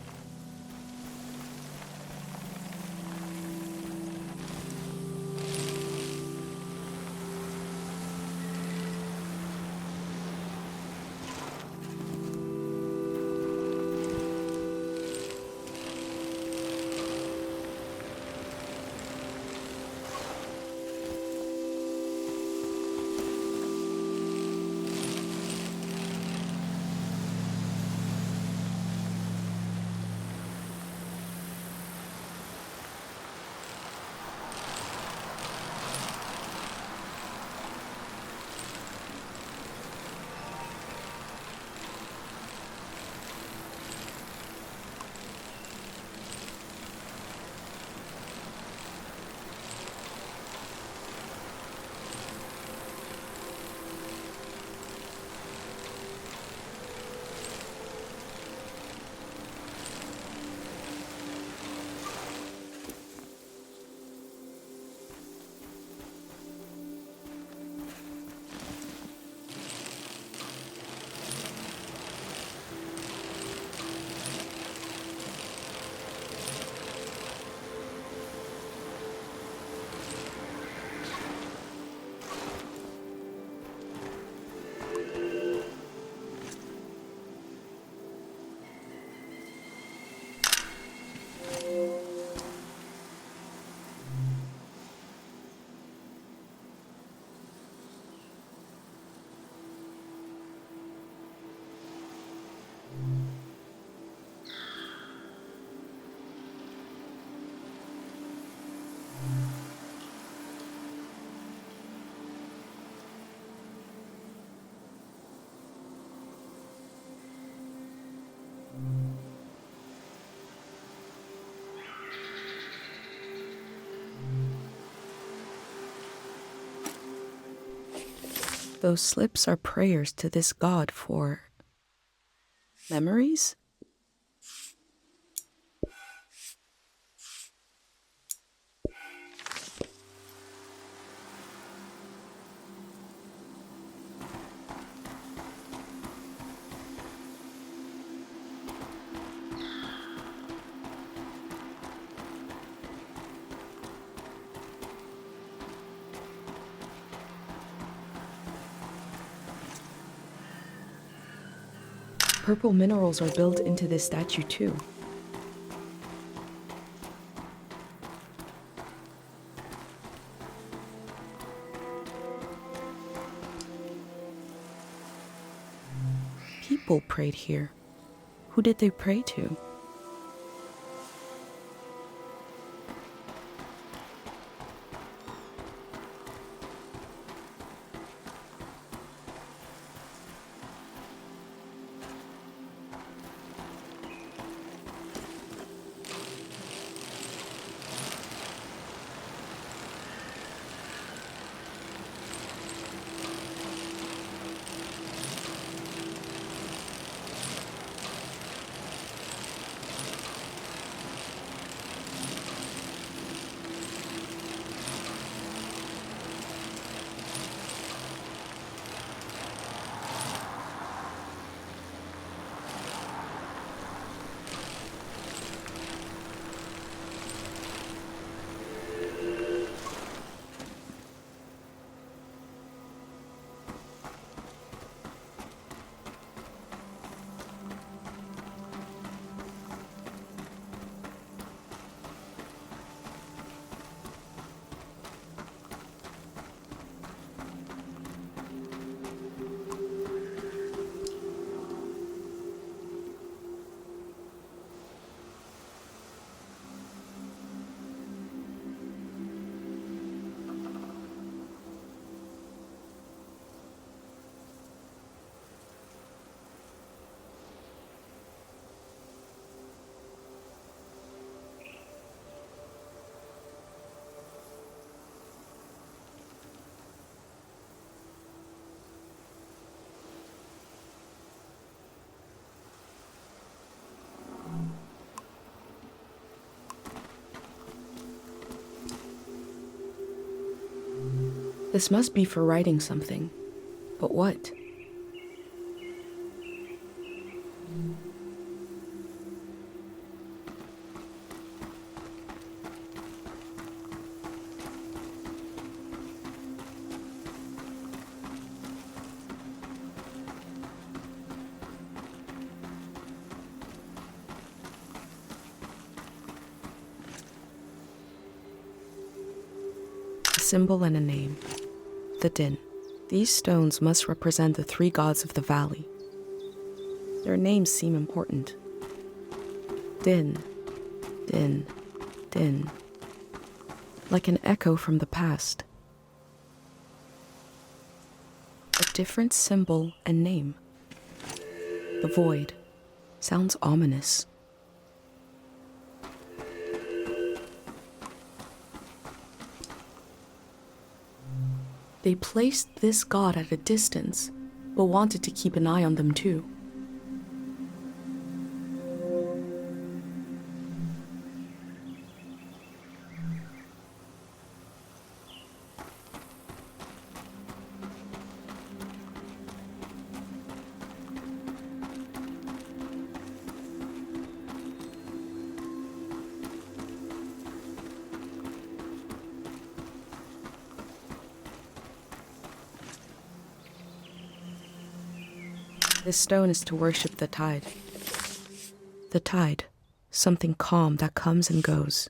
Those slips are prayers to this god for memories? Purple minerals are built into this statue too. People prayed here. Who did they pray to? This must be for writing something. But what? A symbol and a name. The Din. These stones must represent the three gods of the valley. Their names seem important. Din, Din, Din. Like an echo from the past. A different symbol and name. The void. Sounds ominous. They placed this god at a distance, but wanted to keep an eye on them too. This stone is to worship the tide. The tide, something calm that comes and goes.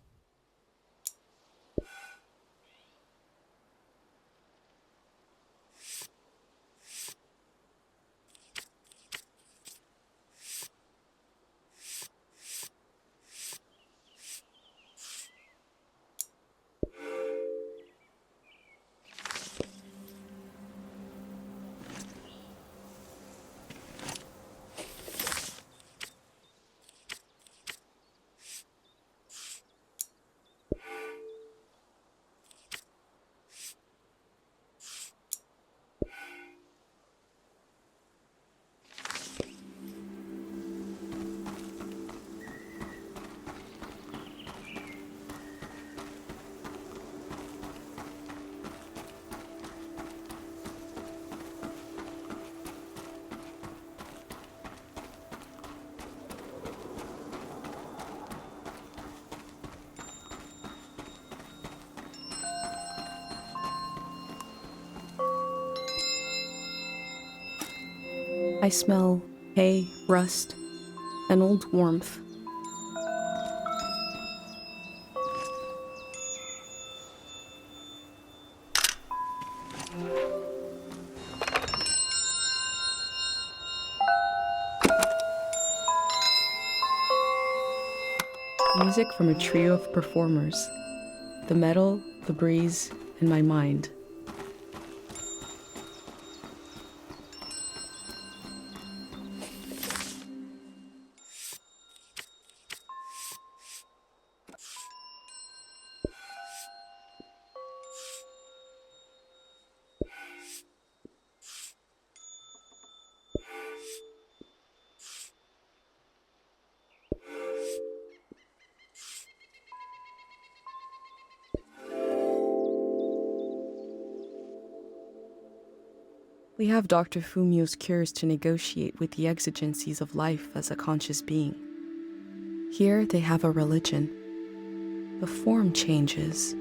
I smell hay, rust, and old warmth. Music from a trio of performers. The metal, the breeze, and my mind. We have Dr. Fumio's cures to negotiate with the exigencies of life as a conscious being. Here they have a religion. The form changes,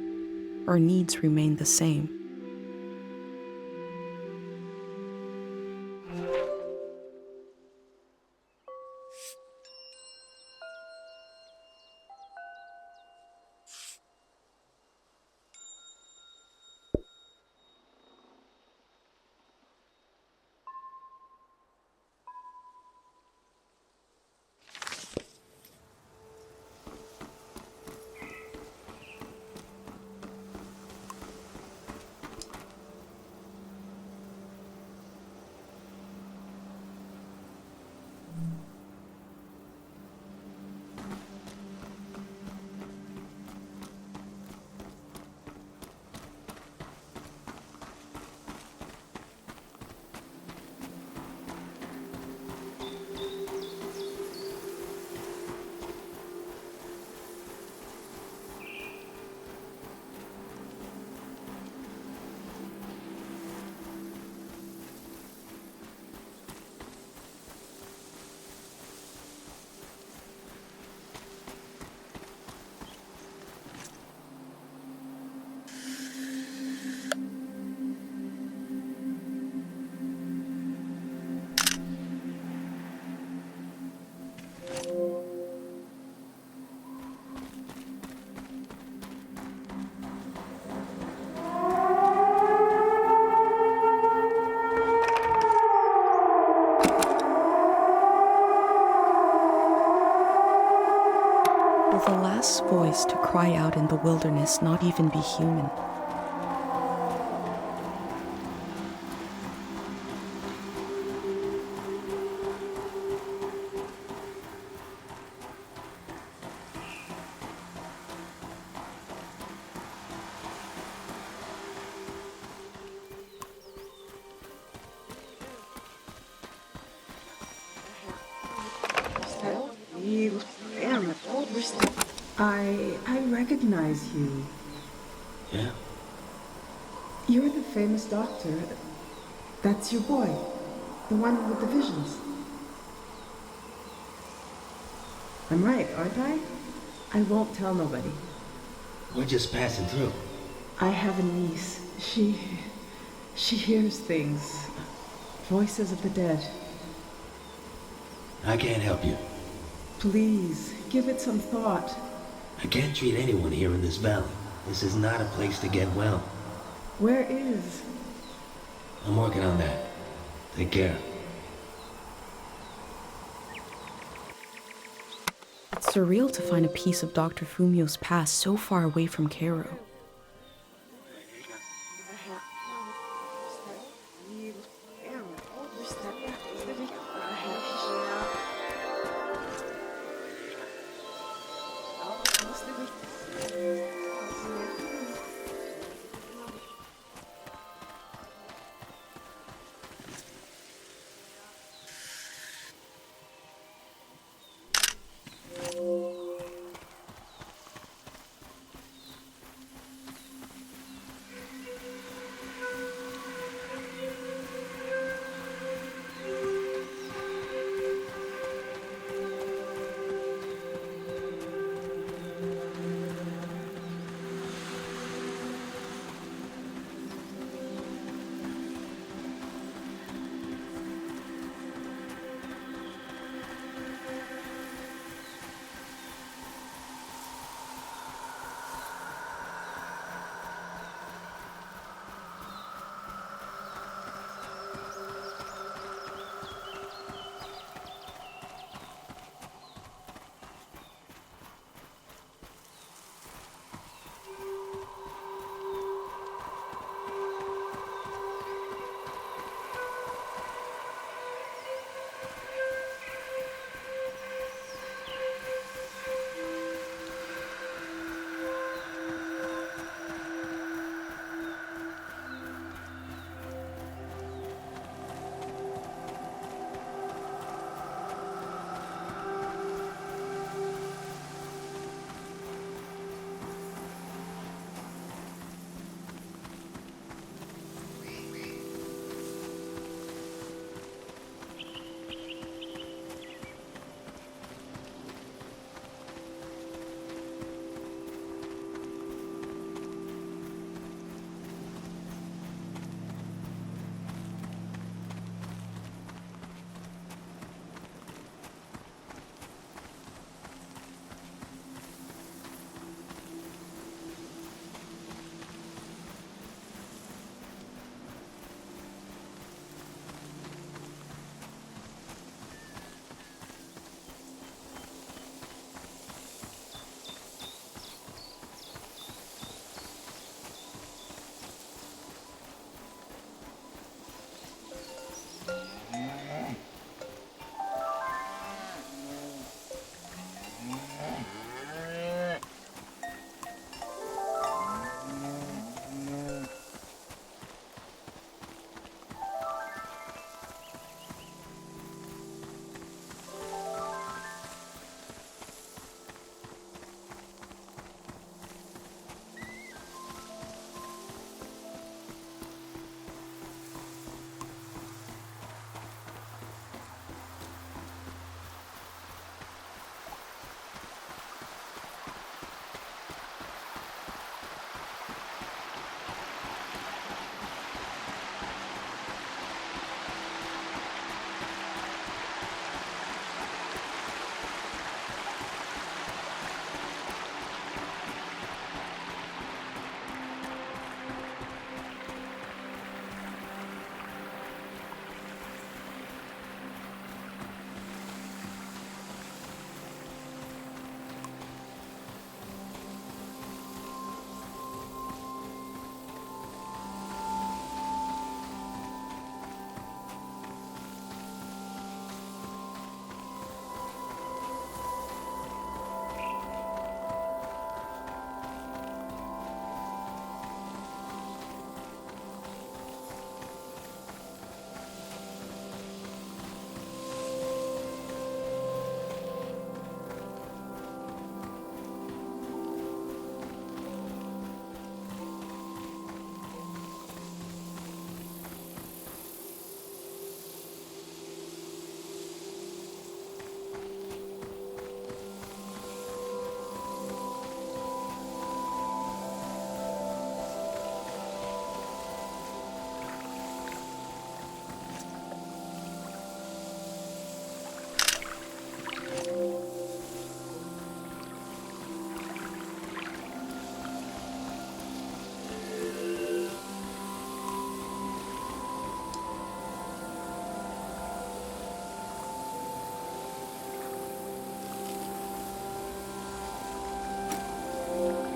our needs remain the same. Will the last voice to cry out in the wilderness not even be human? I recognize you. Yeah? You're the famous doctor. That's your boy. The one with the visions. I'm right, aren't I? I won't tell nobody. We're just passing through. I have a niece. She hears things. Voices of the dead. I can't help you. Please, give it some thought. I can't treat anyone here in this valley. This is not a place to get well. Where is? I'm working on that. Take care. It's surreal to find a piece of Dr. Fumio's past so far away from Cairo.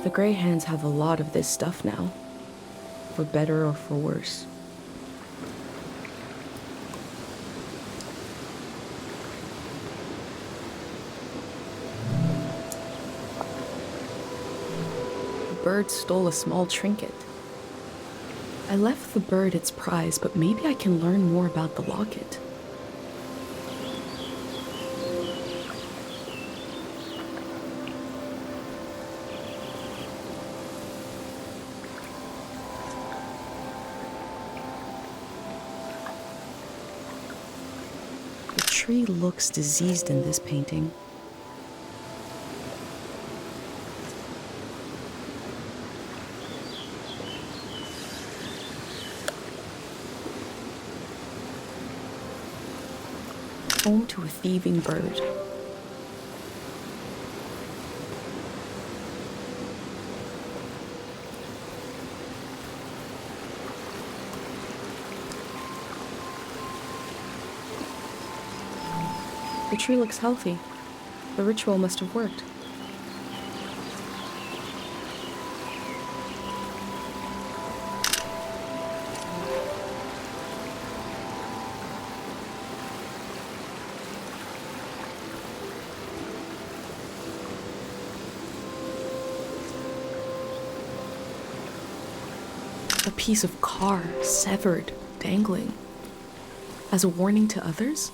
The Greyhands have a lot of this stuff now, for better or for worse. The bird stole a small trinket. I left the bird its prize, but maybe I can learn more about the locket. The tree looks diseased in this painting. Home to a thieving bird. The tree looks healthy. The ritual must have worked. A piece of car, severed, dangling. As a warning to others?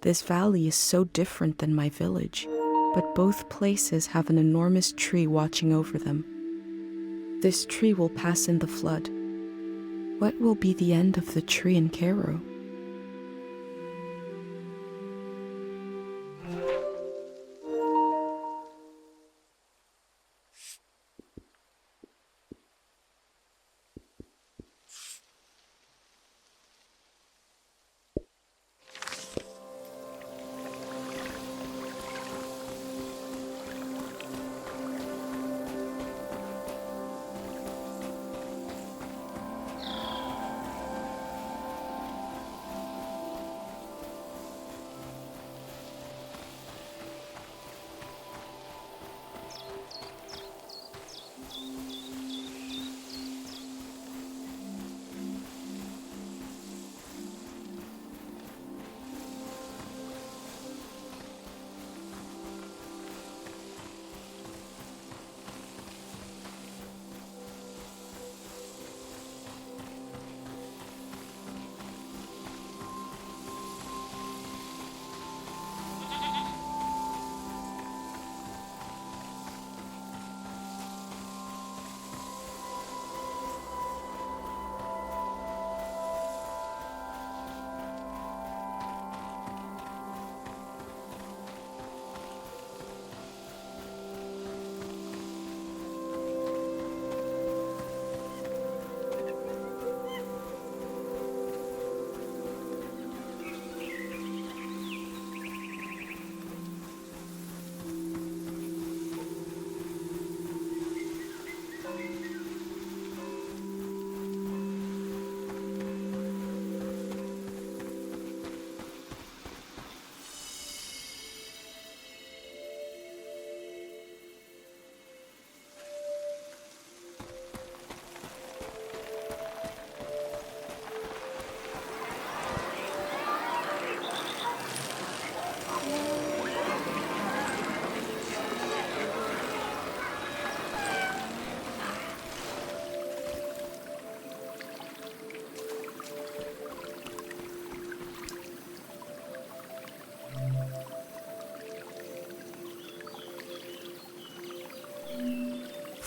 This valley is so different than my village, but both places have an enormous tree watching over them. This tree will pass in the flood. What will be the end of the tree in Cairo?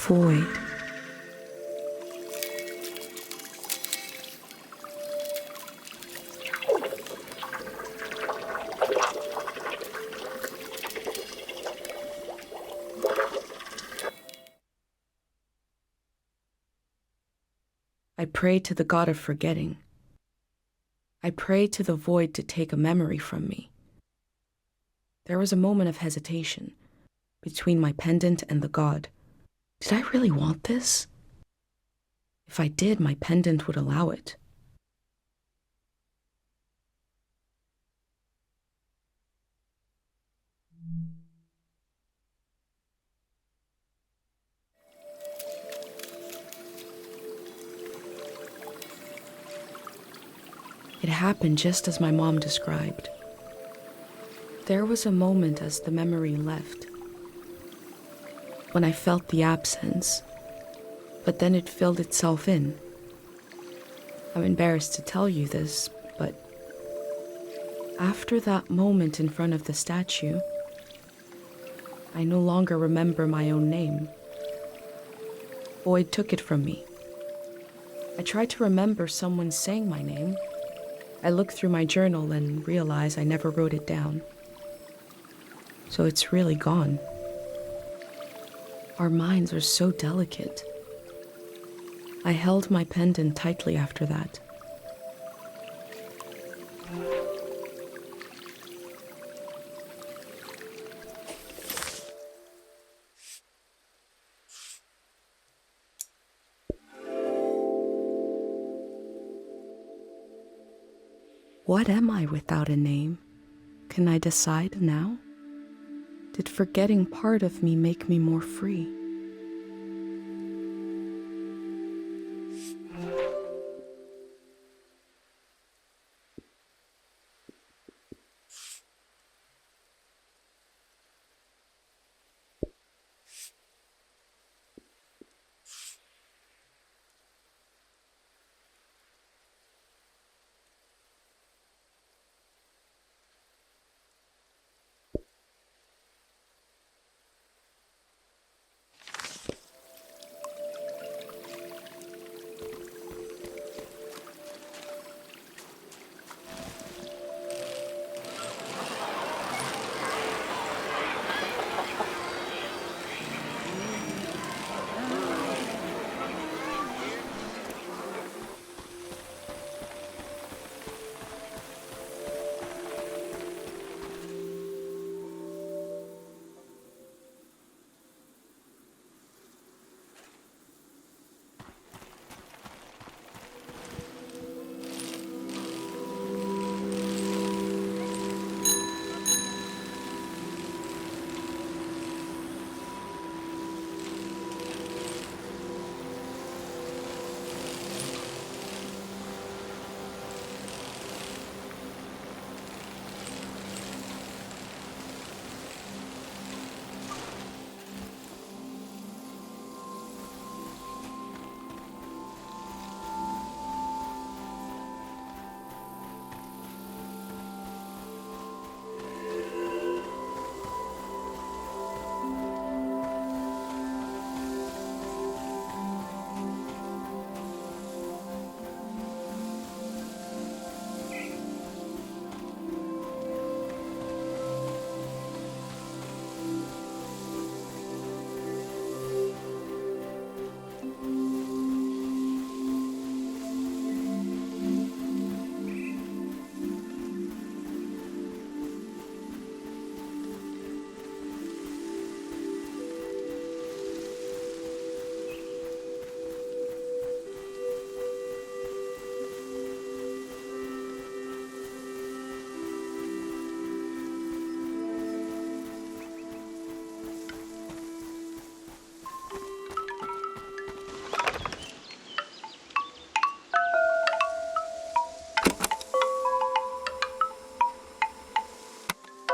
Void. pray to the god of forgetting. I pray to the void to take a memory from me. There was a moment of hesitation between my pendant and the god. Did I really want this? If I did, my pendant would allow it. It happened just as my mom described. There was a moment as the memory left, when I felt the absence, but then it filled itself in. I'm embarrassed to tell you this, but after that moment in front of the statue, I no longer remember my own name. Void took it from me. I tried to remember someone saying my name. I looked through my journal and realized I never wrote it down. So it's really gone. Our minds are so delicate. I held my pendant tightly after that. What am I without a name? Can I decide now? Did forgetting part of me make me more free?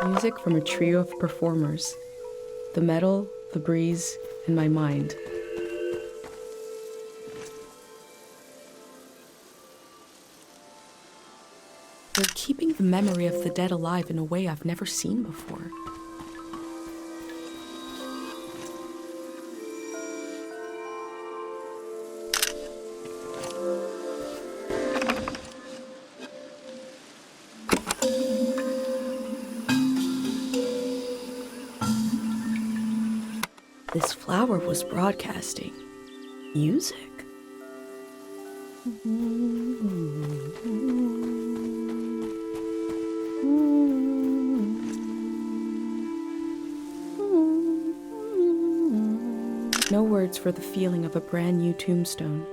Music from a trio of performers, the metal, the breeze, and my mind. They're keeping the memory of the dead alive in a way I've never seen before. This flower was broadcasting music. No words for the feeling of a brand new tombstone.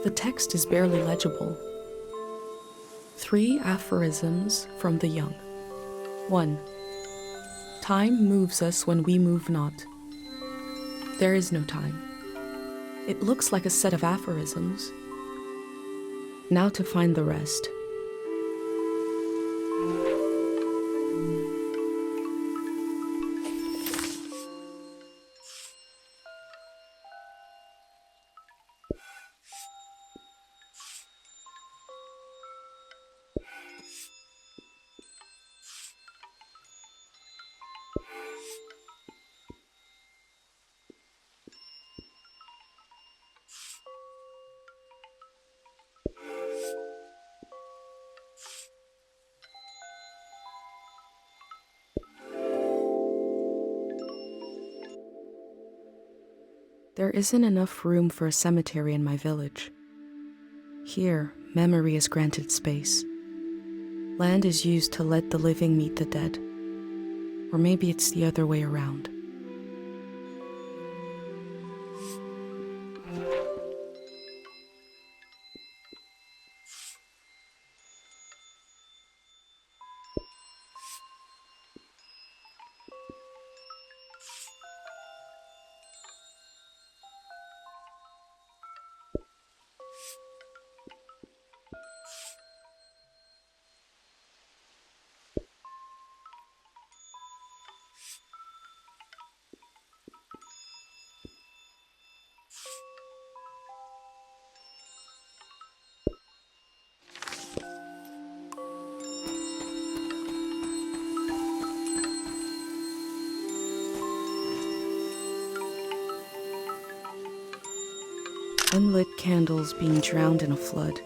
The text is barely legible. 3 aphorisms from the young. 1. Time moves us when we move not. There is no time. It looks like a set of aphorisms. Now to find the rest. There isn't enough room for a cemetery in my village. Here, memory is granted space. Land is used to let the living meet the dead. Or maybe it's the other way around. Unlit candles being drowned in a flood,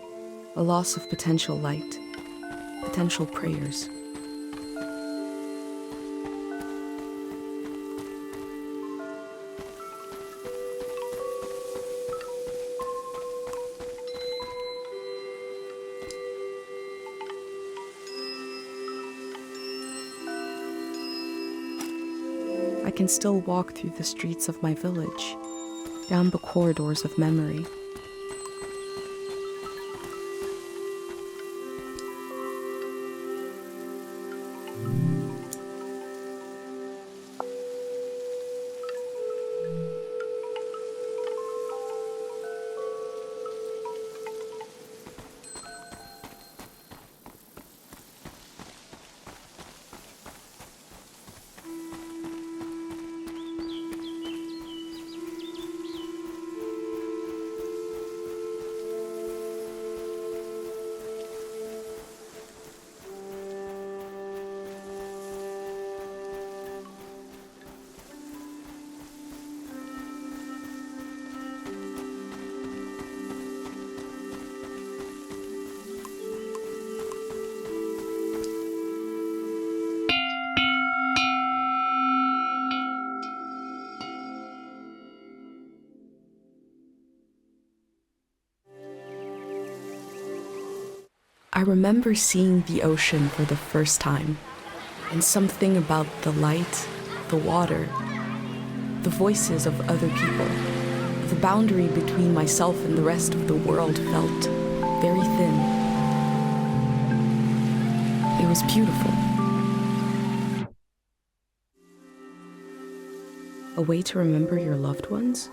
a loss of potential light, potential prayers. I can still walk through the streets of my village, down the corridors of memory. I remember seeing the ocean for the first time, and something about the light, the water, the voices of other people, the boundary between myself and the rest of the world felt very thin. It was beautiful. A way to remember your loved ones?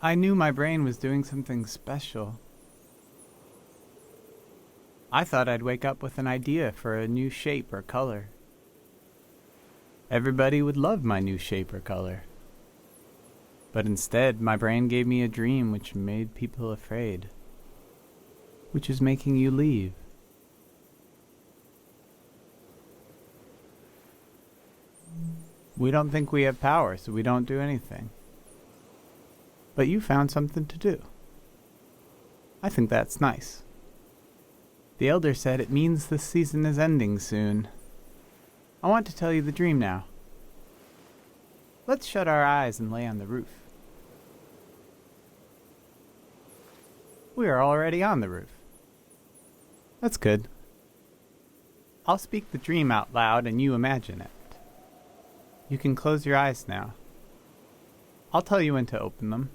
I knew my brain was doing something special. I thought I'd wake up with an idea for a new shape or color. Everybody would love my new shape or color. But instead, my brain gave me a dream which made people afraid, which is making you leave. We don't think we have power, so we don't do anything. But you found something to do. I think that's nice. The elder said it means this season is ending soon. I want to tell you the dream now. Let's shut our eyes and lay on the roof. We are already on the roof. That's good. I'll speak the dream out loud and you imagine it. You can close your eyes now. I'll tell you when to open them.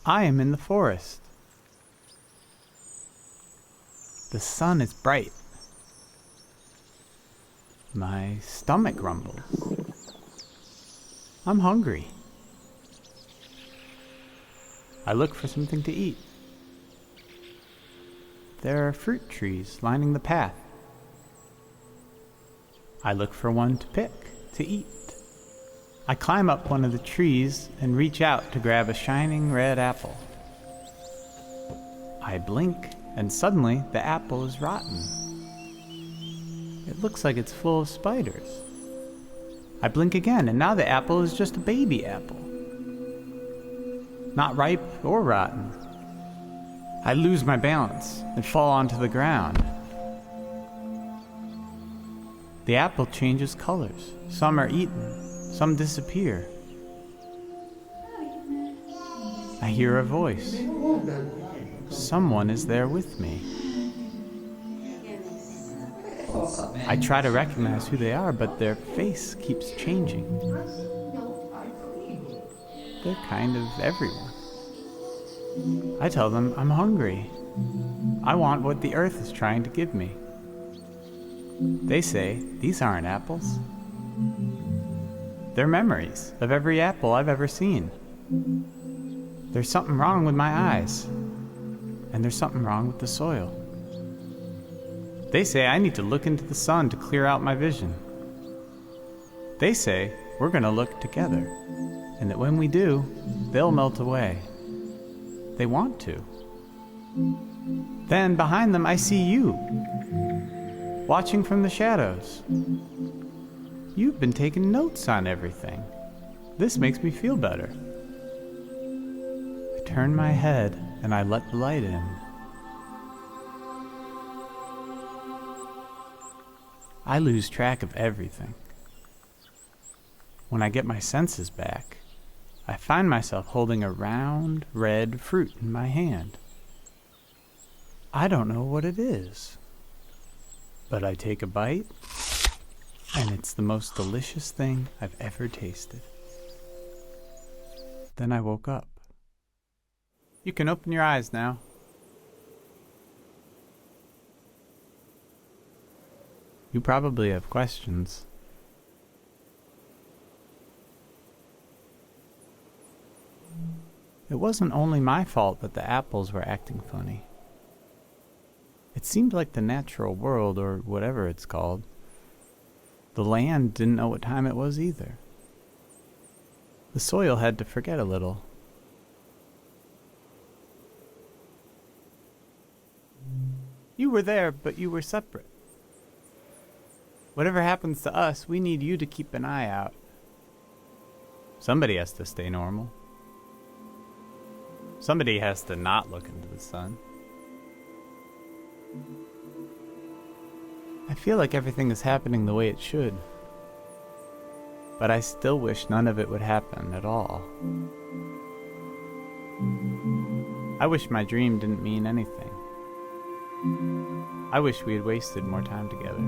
I am in the forest. The sun is bright. My stomach rumbles. I'm hungry. I look for something to eat. There are fruit trees lining the path. I look for one to pick, to eat. I climb up one of the trees and reach out to grab a shining red apple. I blink, and suddenly the apple is rotten. It looks like it's full of spiders. I blink again, and now the apple is just a baby apple. Not ripe or rotten. I lose my balance and fall onto the ground. The apple changes colors. Some are eaten. Some disappear. I hear a voice. Someone is there with me. I try to recognize who they are, but their face keeps changing. They're kind of everyone. I tell them I'm hungry. I want what the earth is trying to give me. They say these aren't apples. They're memories of every apple I've ever seen. There's something wrong with my eyes, and there's something wrong with the soil. They say I need to look into the sun to clear out my vision. They say we're going to look together, and that when we do, they'll melt away. They want to. Then behind them I see you, watching from the shadows. You've been taking notes on everything. This makes me feel better. I turn my head and I let the light in. I lose track of everything. When I get my senses back, I find myself holding a round, red fruit in my hand. I don't know what it is, but I take a bite, and it's the most delicious thing I've ever tasted. Then I woke up. You can open your eyes now. You probably have questions. It wasn't only my fault that the apples were acting funny. It seemed like the natural world, or whatever it's called, the land didn't know what time it was either. The soil had to forget a little. You were there, but you were separate. Whatever happens to us, we need you to keep an eye out. Somebody has to stay normal. Somebody has to not look into the sun. I feel like everything is happening the way it should. But I still wish none of it would happen at all. I wish my dream didn't mean anything. I wish we had wasted more time together.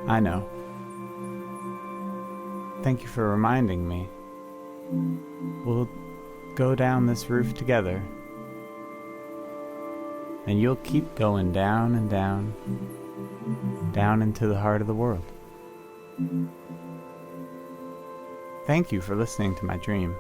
I know. Thank you for reminding me. We'll go down this roof together. And you'll keep going down and down, down into the heart of the world. Thank you for listening to my dream.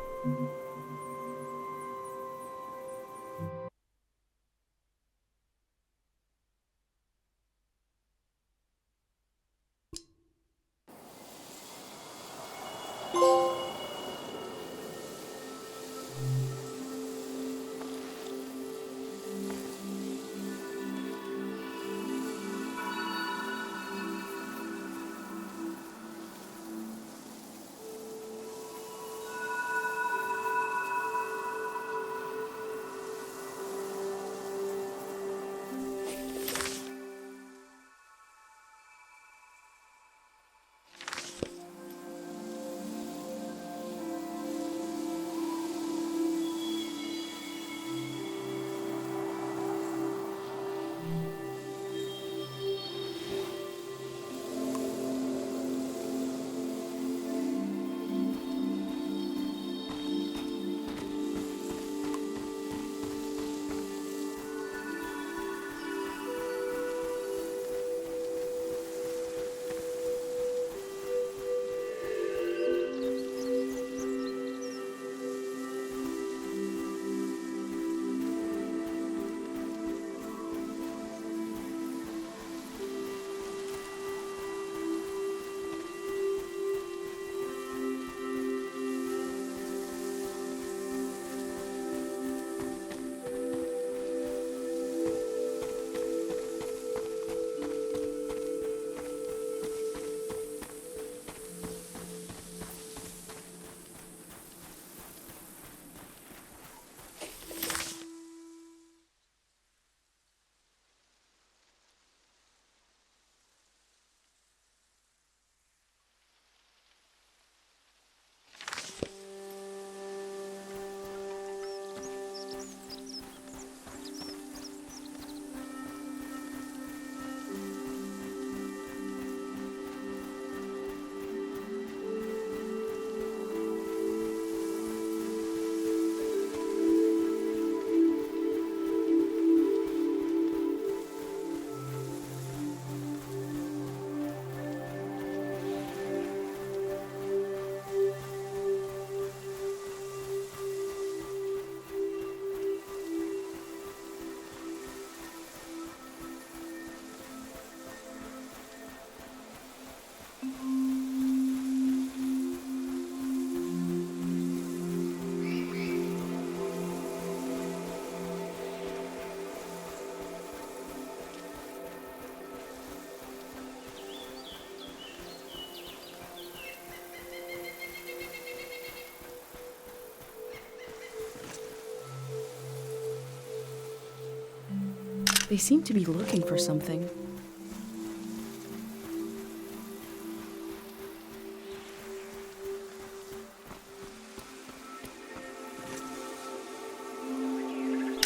They seem to be looking for something.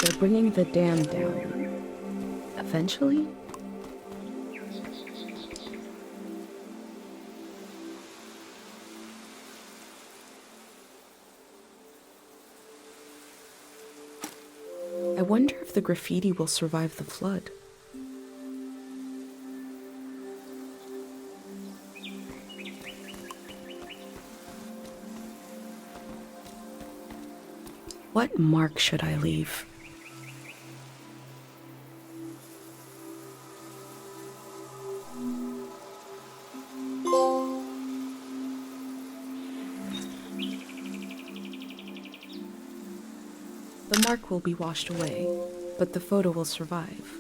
They're bringing the dam down. Eventually? I wonder if the graffiti will survive the flood. What mark should I leave? The mark will be washed away, but the photo will survive.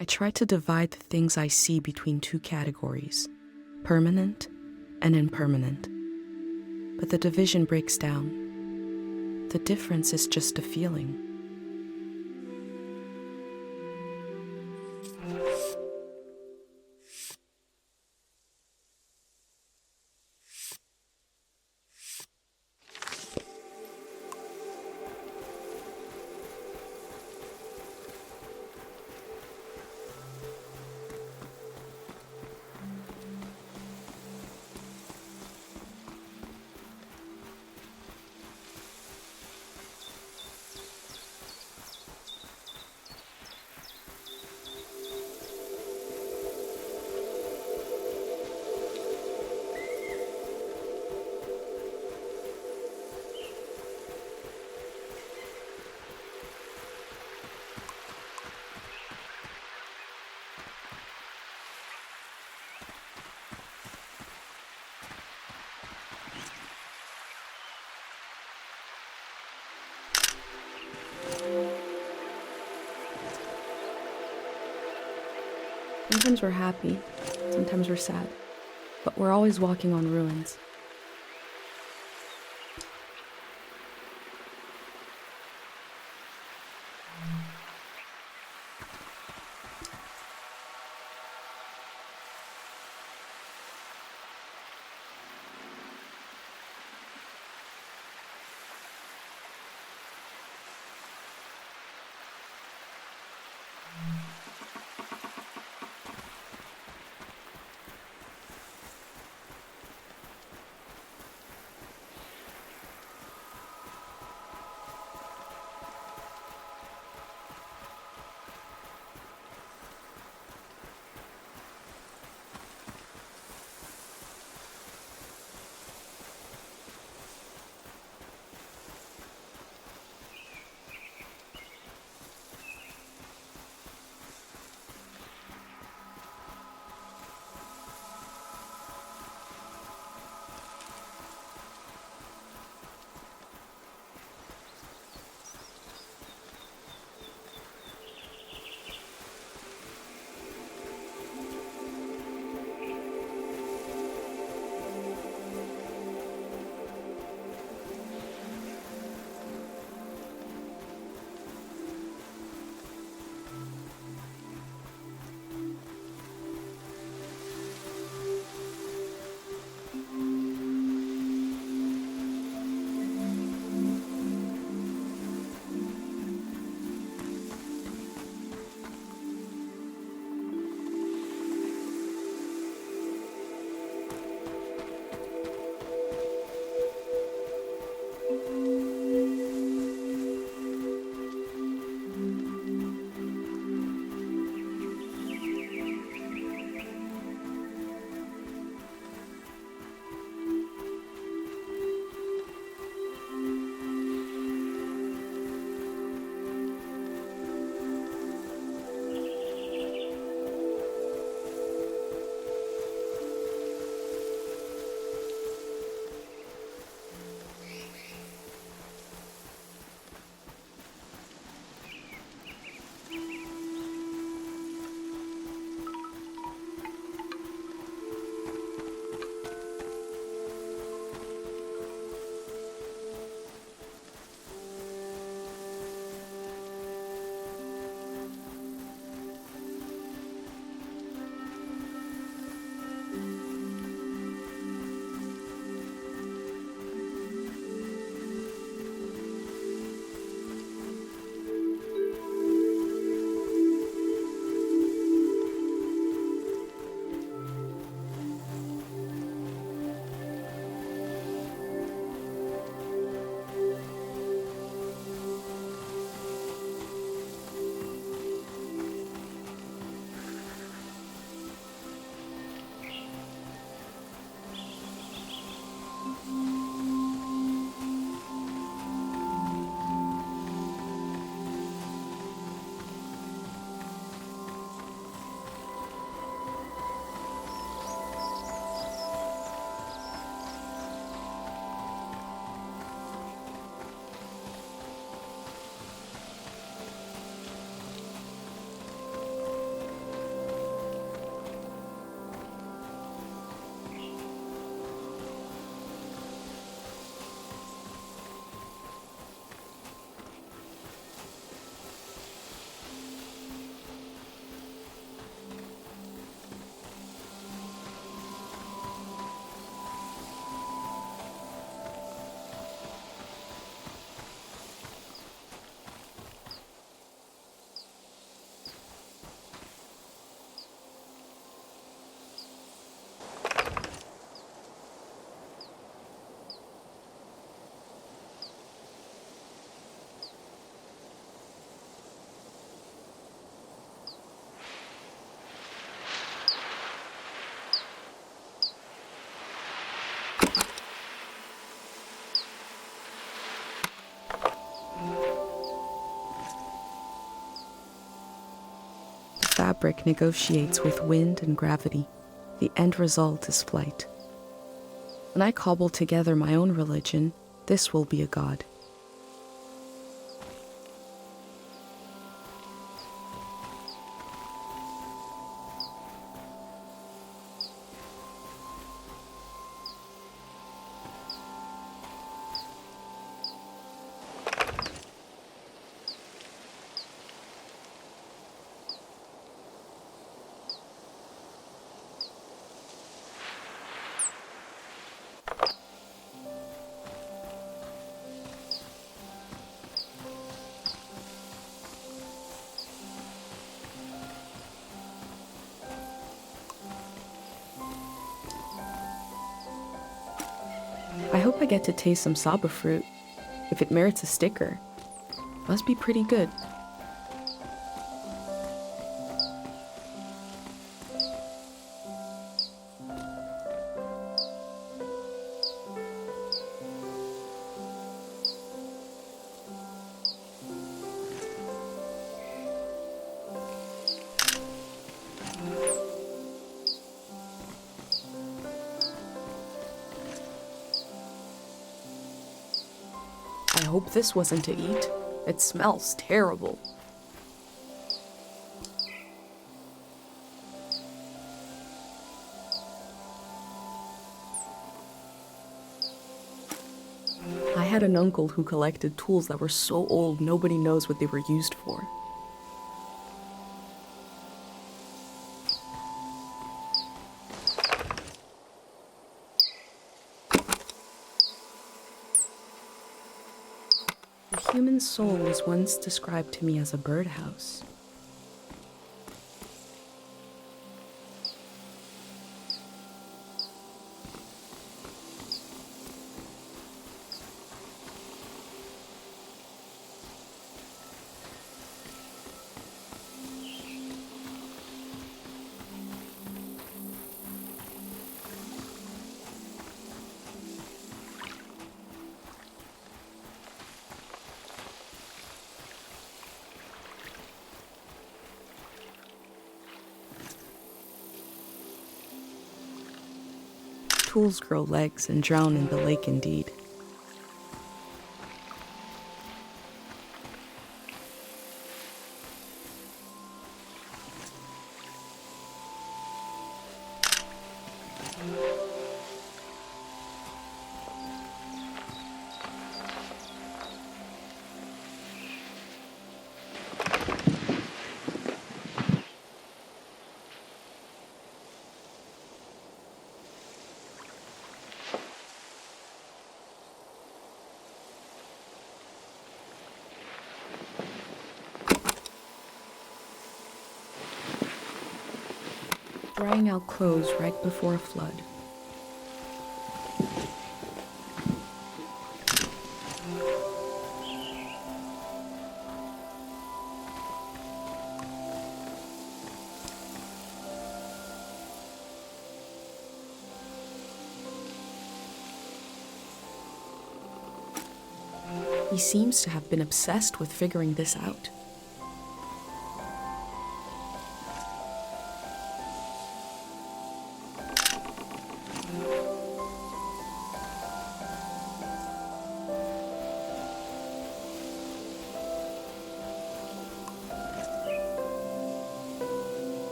I try to divide the things I see between two categories, permanent and impermanent. But the division breaks down. The difference is just a feeling. Sometimes we're happy, sometimes we're sad, but we're always walking on ruins. fabric negotiates with wind and gravity. The end result is flight. When I cobble together my own religion, this will be a god. I hope I get to taste some saba fruit. If it merits a sticker, must be pretty good. I hope this wasn't to eat. It smells terrible. I had an uncle who collected tools that were so old nobody knows what they were used for. The human soul was once described to me as a birdhouse. Tools grow legs and drown in the lake indeed. Drying out clothes right before a flood. He seems to have been obsessed with figuring this out.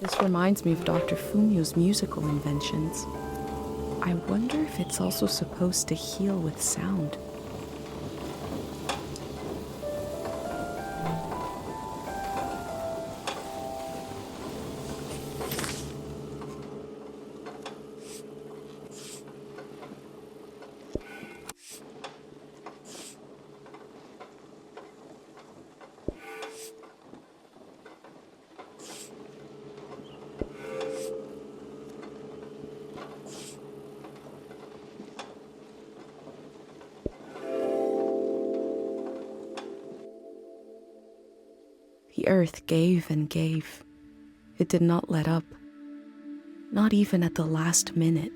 This reminds me of Dr. Fumio's musical inventions. I wonder if it's also supposed to heal with sound. The earth gave and gave. It did not let up. Not even at the last minute.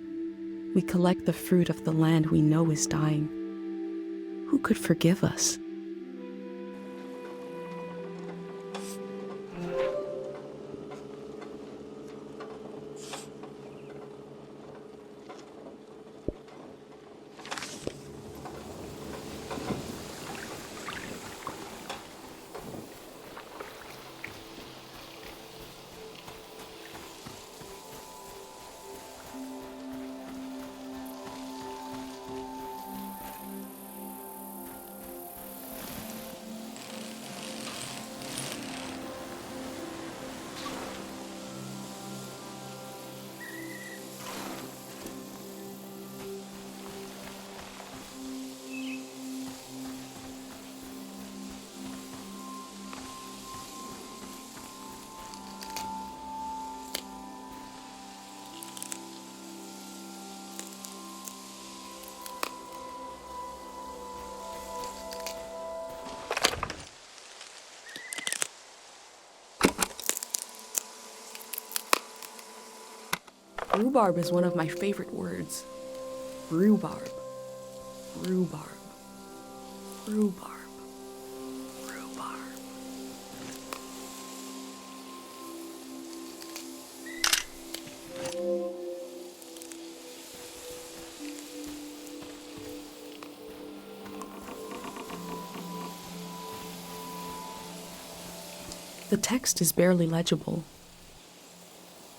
We collect the fruit of the land we know is dying. Who could forgive us? Rhubarb is one of my favorite words. Rhubarb. Rhubarb. Rhubarb. Rhubarb. The text is barely legible.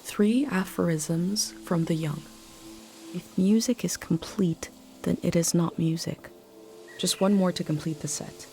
3 aphorisms from the young. If music is complete, then it is not music. Just one more to complete the set.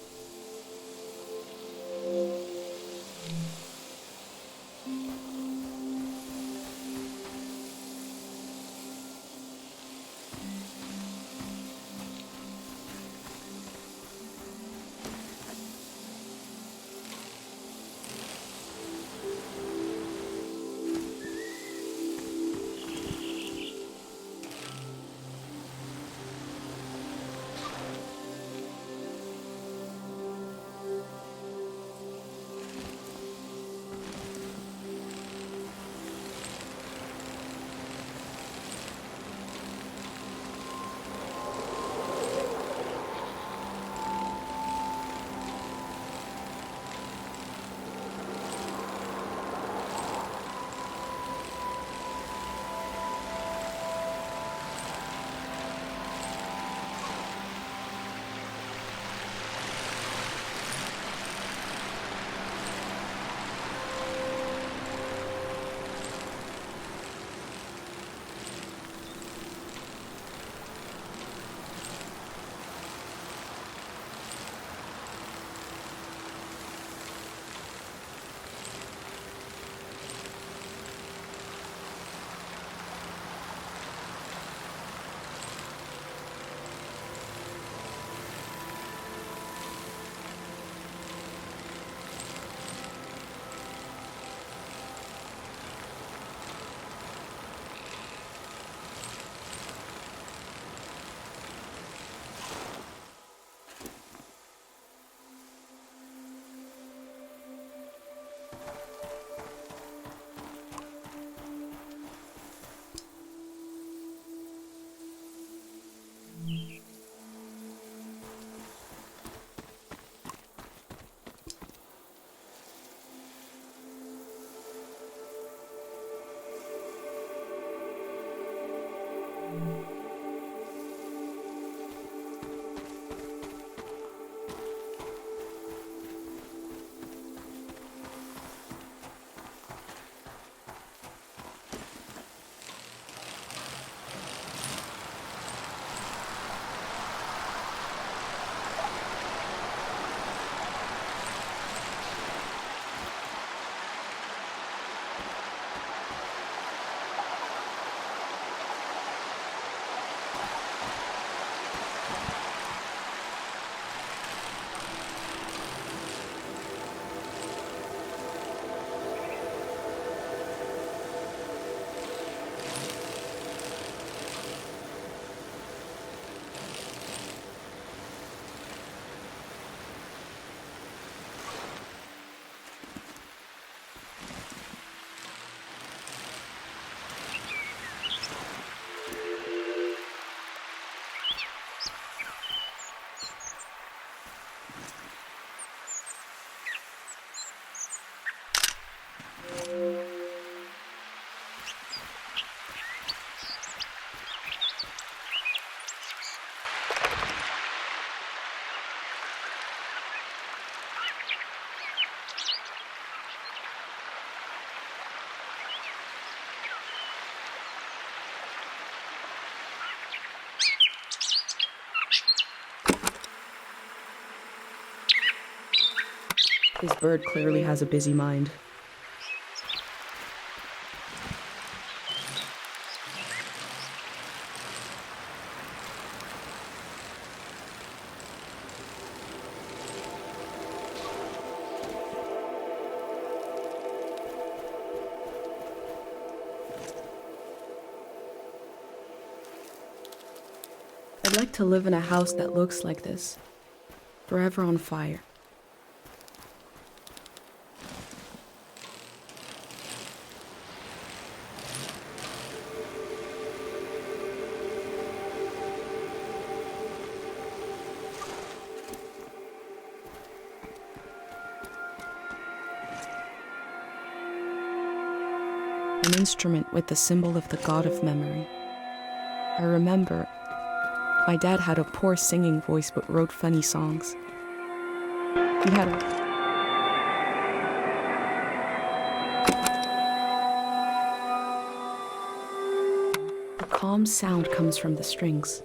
This bird clearly has a busy mind. I'd like to live in a house that looks like this, forever on fire. An instrument with the symbol of the god of memory. I remember my dad had a poor singing voice but wrote funny songs. He had a calm sound comes from the strings.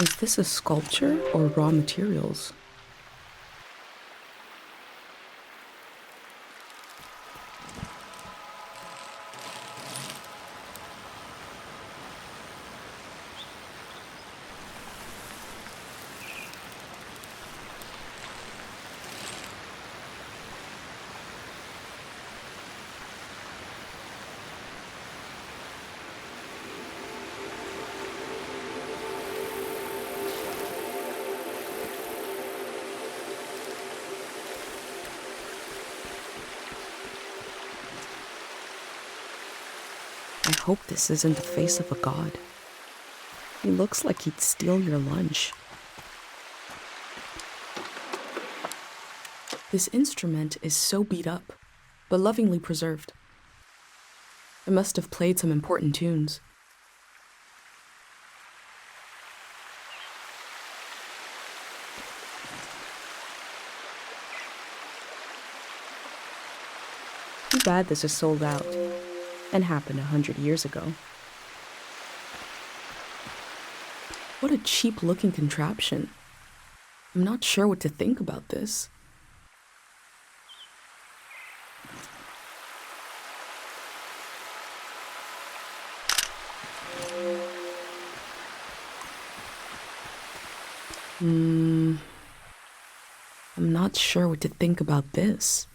Is this a sculpture or raw materials? I hope this isn't the face of a god. He looks like he'd steal your lunch. This instrument is so beat up, but lovingly preserved. It must have played some important tunes. Too bad this is sold out and happened 100 years ago. What a cheap-looking contraption. I'm not sure what to think about this. I'm not sure what to think about this.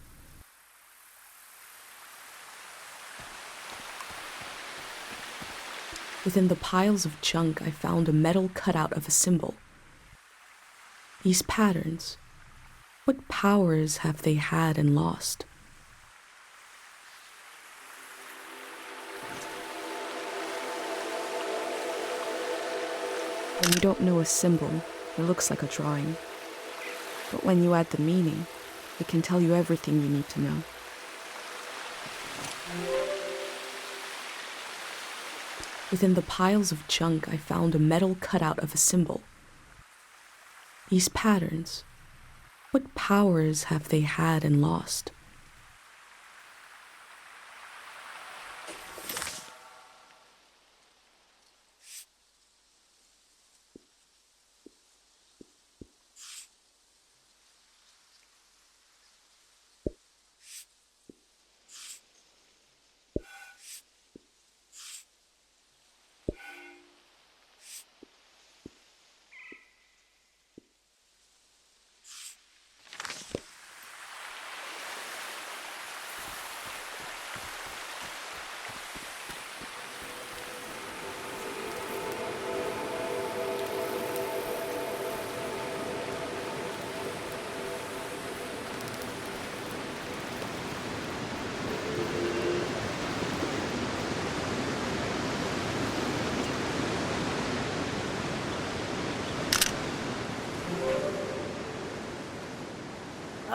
Within the piles of junk, I found a metal cutout of a symbol. These patterns, what powers have they had and lost? When you don't know a symbol, it looks like a drawing. But when you add the meaning, it can tell you everything you need to know. Within the piles of junk, I found a metal cutout of a symbol. These patterns, what powers have they had and lost?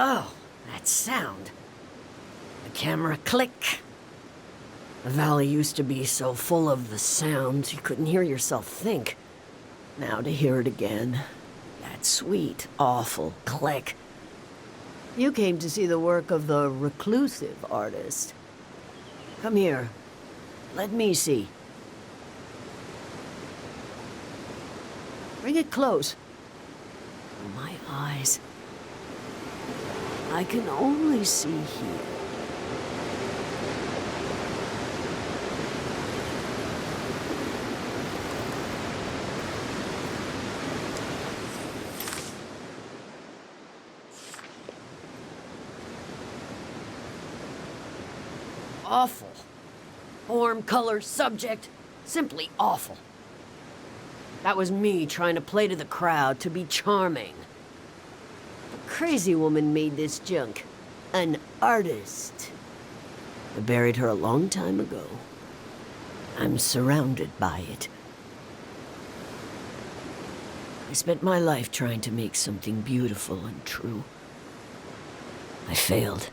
Oh, that sound. The camera click. The valley used to be so full of the sounds you couldn't hear yourself think. Now to hear it again. That sweet, awful click. You came to see the work of the reclusive artist. Come here. Let me see. Bring it close. Oh, my eyes. I can only see here. Awful. Form, color, subject, simply awful. That was me trying to play to the crowd, to be charming. A crazy woman made this junk. An artist. I buried her a long time ago. I'm surrounded by it. I spent my life trying to make something beautiful and true. I failed.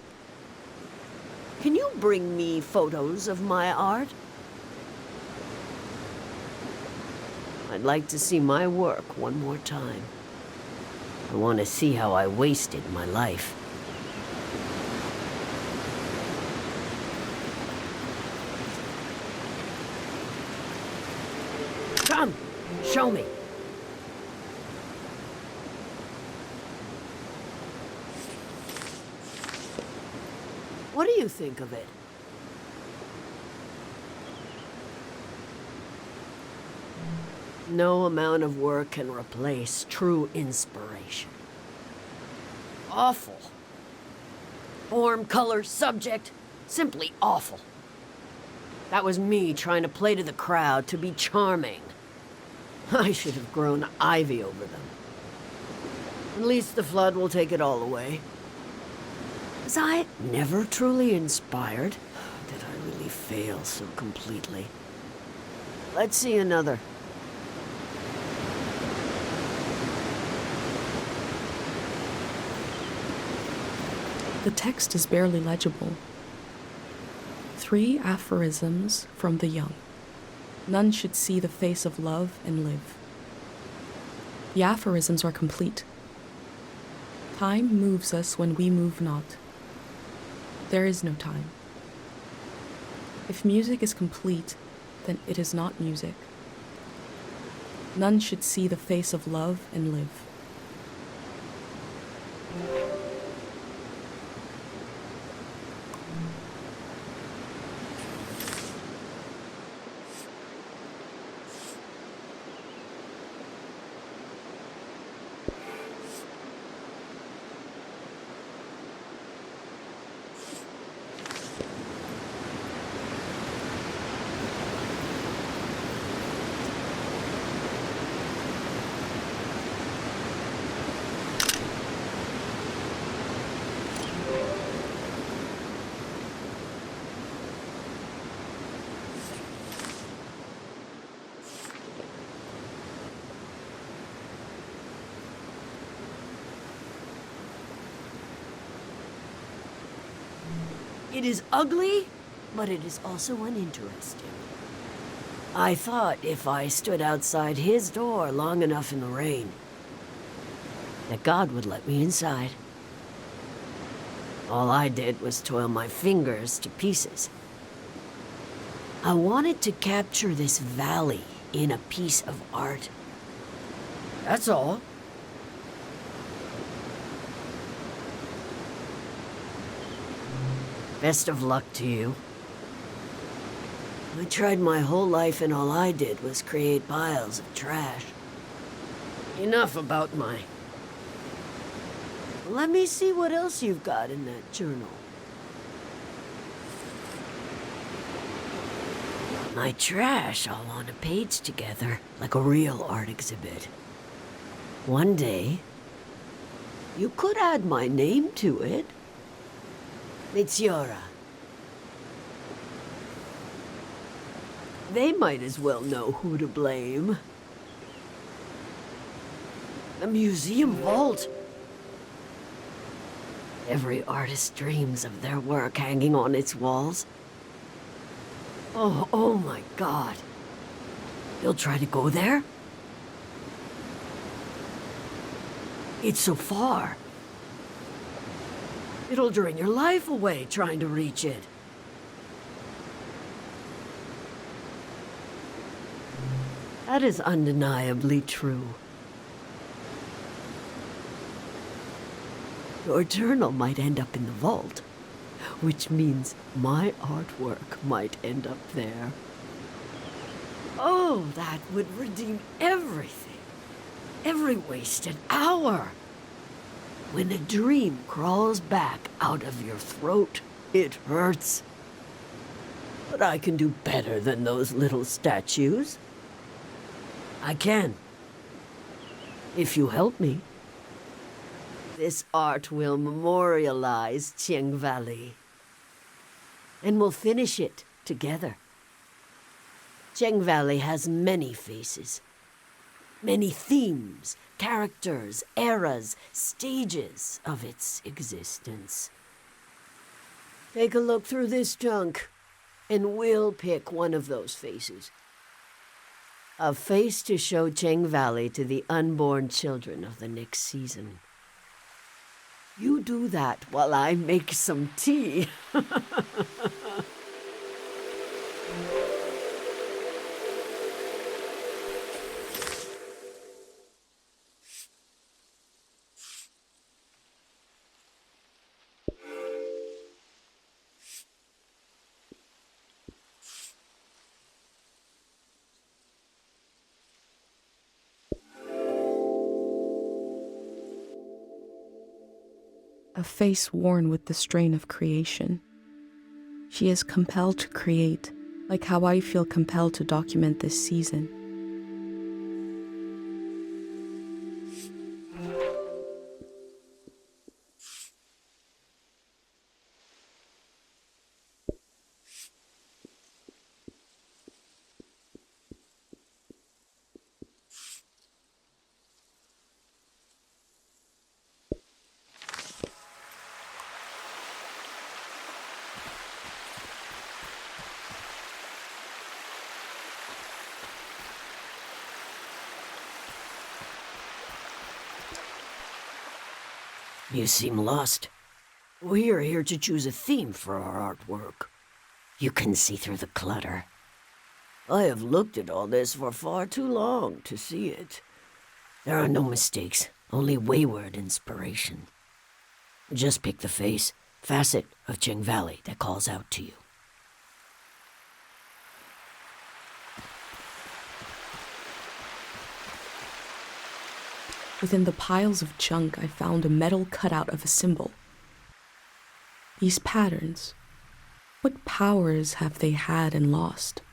Can you bring me photos of my art? I'd like to see my work one more time. I want to see how I wasted my life. Come, show me. What do you think of it? No amount of work can replace true inspiration. Awful. Form, color, subject, simply awful. That was me trying to play to the crowd, to be charming. I should have grown ivy over them. At least the flood will take it all away. Was I never truly inspired? Did I really fail so completely? Let's see another. The text is barely legible. 3 aphorisms from the young. None should see the face of love and live. The aphorisms are complete. Time moves us when we move not. There is no time. If music is complete, then it is not music. None should see the face of love and live. It is ugly, but it is also uninteresting. I thought if I stood outside his door long enough in the rain, that God would let me inside. All I did was toil my fingers to pieces. I wanted to capture this valley in a piece of art. That's all. Best of luck to you. I tried my whole life and all I did was create piles of trash. Enough about my... Let me see what else you've got in that journal. My trash all on a page together, like a real art exhibit. One day, you could add my name to it. Mitziora. They might as well know who to blame. The museum vault. Every artist dreams of their work hanging on its walls. Oh my God. You'll try to go there? It's so far. It'll drain your life away trying to reach it. That is undeniably true. Your journal might end up in the vault, which means my artwork might end up there. Oh, that would redeem everything. Every wasted hour. When a dream crawls back out of your throat, it hurts. But I can do better than those little statues. I can. If you help me. This art will memorialize Cheng Valley. And we'll finish it together. Cheng Valley has many faces. Many themes, characters, eras, stages of its existence. Take a look through this junk, and we'll pick one of those faces. A face to show Cheng Valley to the unborn children of the next season. You do that while I make some tea. A face worn with the strain of creation. She is compelled to create, like how I feel compelled to document this season. You seem lost. We are here to choose a theme for our artwork. You can see through the clutter. I have looked at all this for far too long to see it. There are no mistakes, only wayward inspiration. Just pick the face, facet of Cheng Valley that calls out to you. Within the piles of junk, I found a metal cutout of a symbol. These patterns, what powers have they had and lost?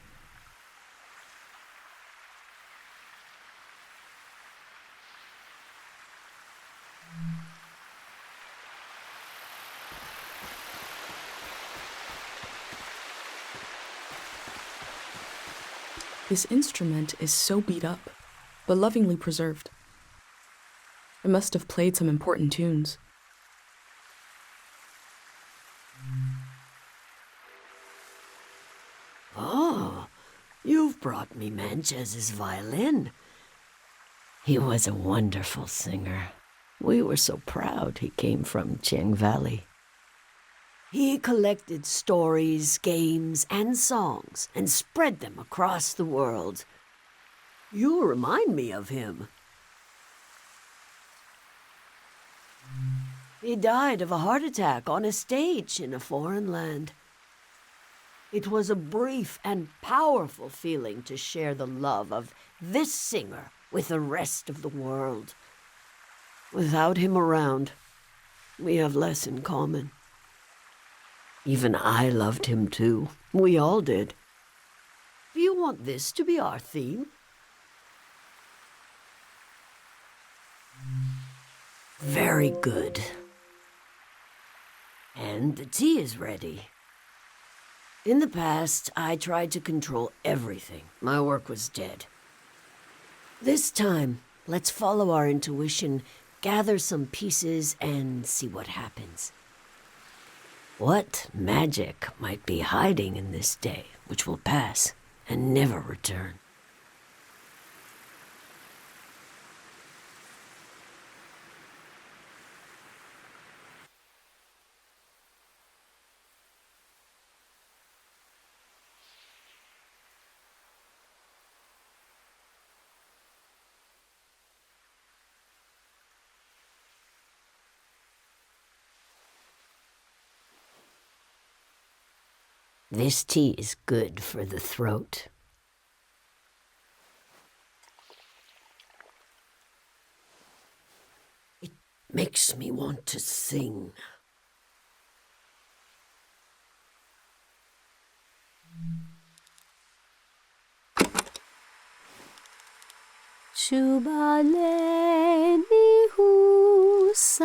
This instrument is so beat up, but lovingly preserved. It must have played some important tunes. brought me Manchez's violin. He was a wonderful singer. We were so proud he came from Cheng Valley. He collected stories, games, and songs and spread them across the world. You remind me of him. He died of a heart attack on a stage in a foreign land. It was a brief and powerful feeling to share the love of this singer with the rest of the world. Without him around, we have less in common. Even I loved him too. We all did. Do you want this to be our theme? Very good. And the tea is ready. In the past, I tried to control everything. My work was dead. This time, let's follow our intuition, gather some pieces, and see what happens. What magic might be hiding in this day, which will pass and never return? This tea is good for the throat. It makes me want to sing. Chubaleni husanota.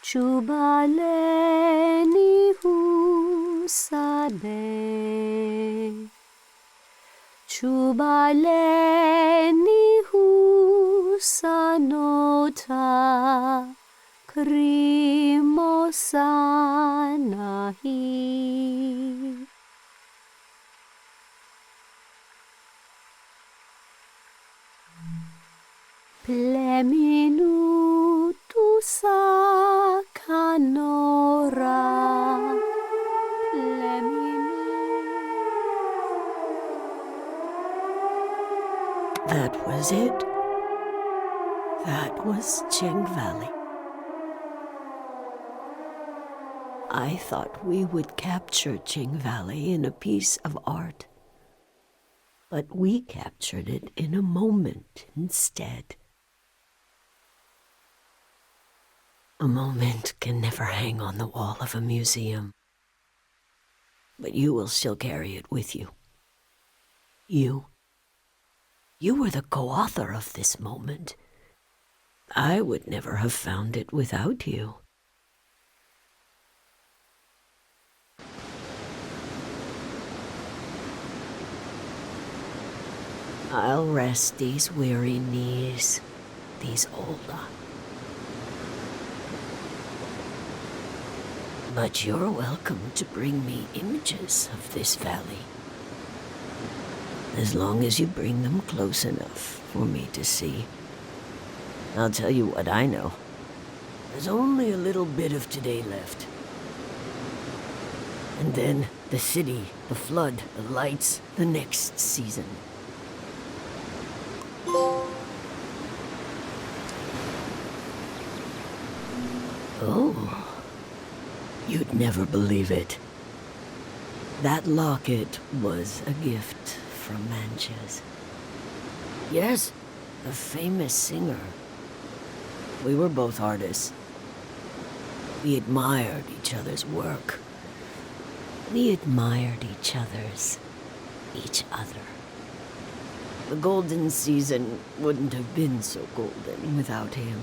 Chubaleni husane. Chubaleni husanota. Krimosanahi. Pleminutu sakanora. That was it. That was Cheng Valley. I thought we would capture Cheng Valley in a piece of art. But we captured it in a moment instead. A moment can never hang on the wall of a museum. But you will still carry it with you. You were the co-author of this moment. I would never have found it without you. I'll rest these weary knees, these old eyes. But you're welcome to bring me images of this valley. As long as you bring them close enough for me to see. I'll tell you what I know. There's only a little bit of today left. And then the city, the flood, the lights, the next season. Oh, you'd never believe it. That locket was a gift from Manchez. Yes, a famous singer. We were both artists. We admired each other's work. We admired each other. The golden season wouldn't have been so golden without him.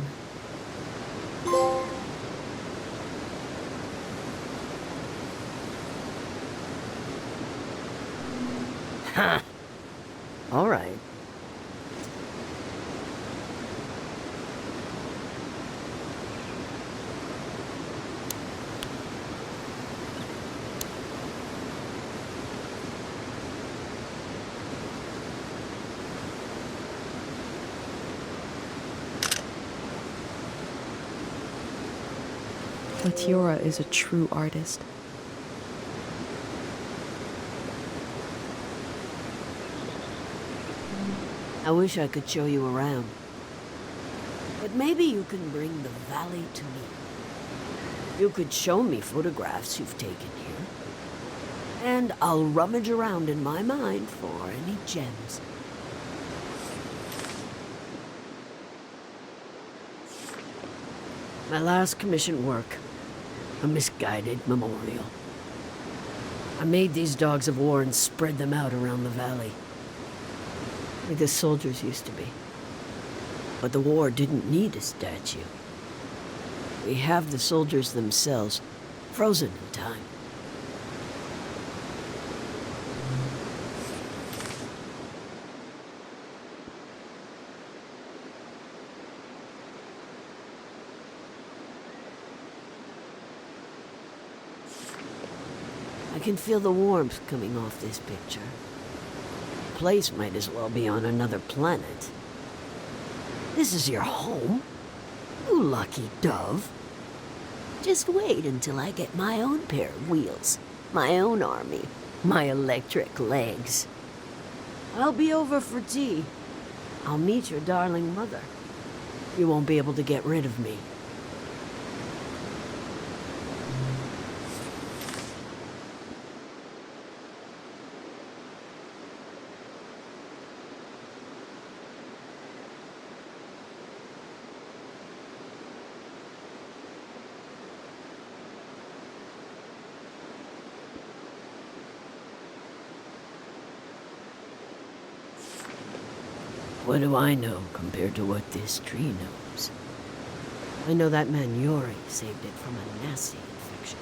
Ha! All right. Latiora is a true artist. I wish I could show you around. But maybe you can bring the valley to me. You could show me photographs you've taken here. And I'll rummage around in my mind for any gems. My last commissioned work, a misguided memorial. I made these dogs of war and spread them out around the valley, like the soldiers used to be. But the war didn't need a statue. We have the soldiers themselves, frozen in time. I can feel the warmth coming off this picture. The place might as well be on another planet. This is your home? You lucky dove. Just wait until I get my own pair of wheels, my own army, my electric legs. I'll be over for tea. I'll meet your darling mother. You won't be able to get rid of me. What do I know compared to what this tree knows? I know that man Yori saved it from a nasty infection.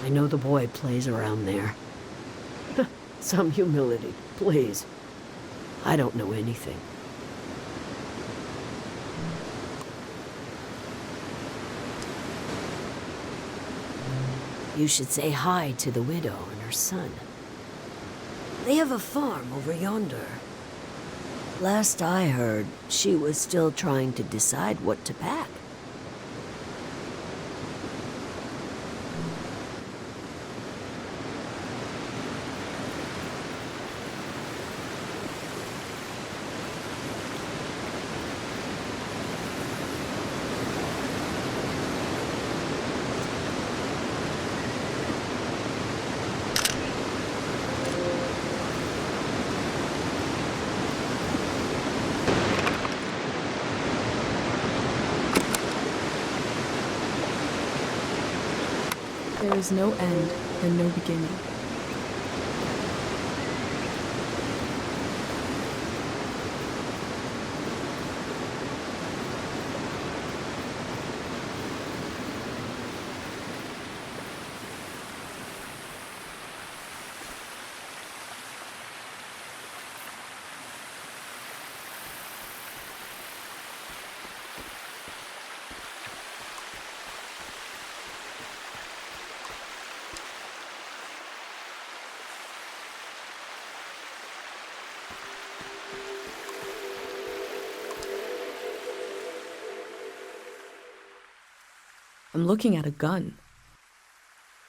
I know the boy plays around there. Some humility, please. I don't know anything. You should say hi to the widow and her son. They have a farm over yonder. Last I heard, she was still trying to decide what to pack. There is no end and no beginning. I'm looking at a gun.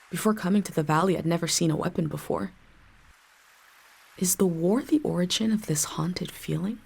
Before coming to the valley, I'd never seen a weapon before. Is the war the origin of this haunted feeling?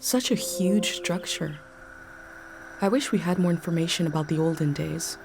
Such a huge structure. I wish we had more information about the olden days.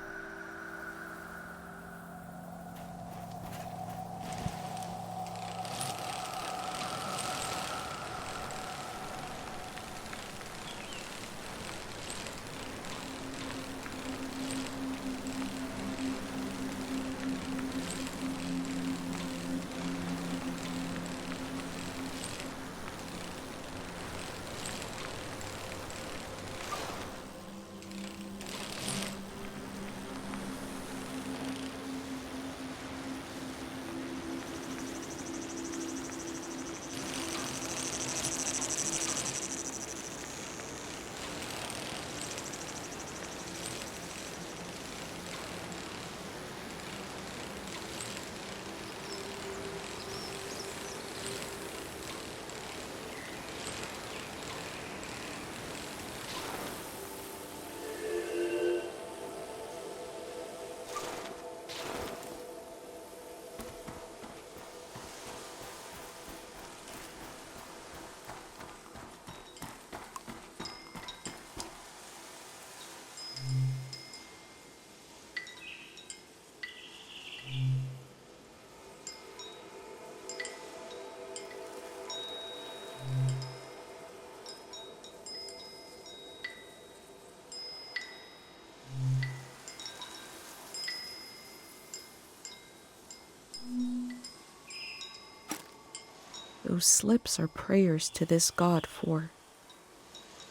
Those slips are prayers to this god for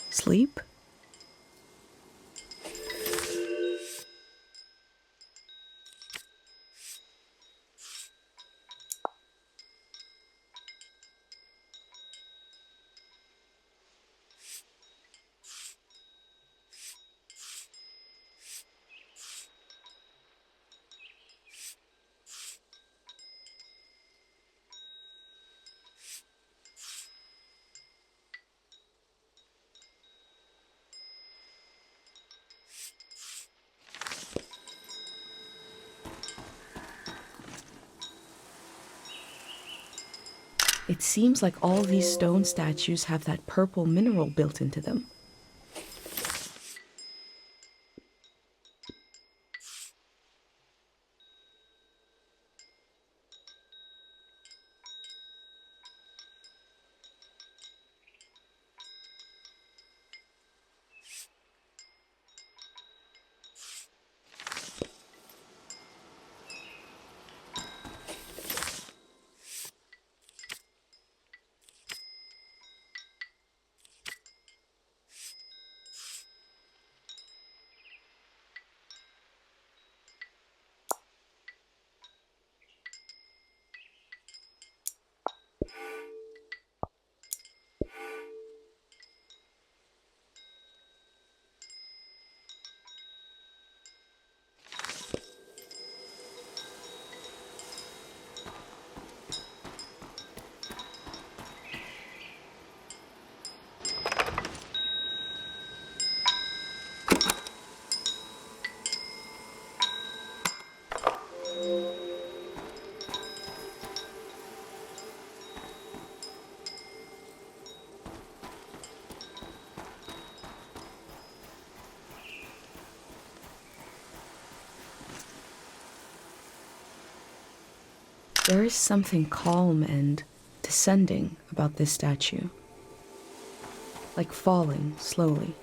sleep? It seems like all these stone statues have that purple mineral built into them. There is something calm and descending about this statue, like falling slowly.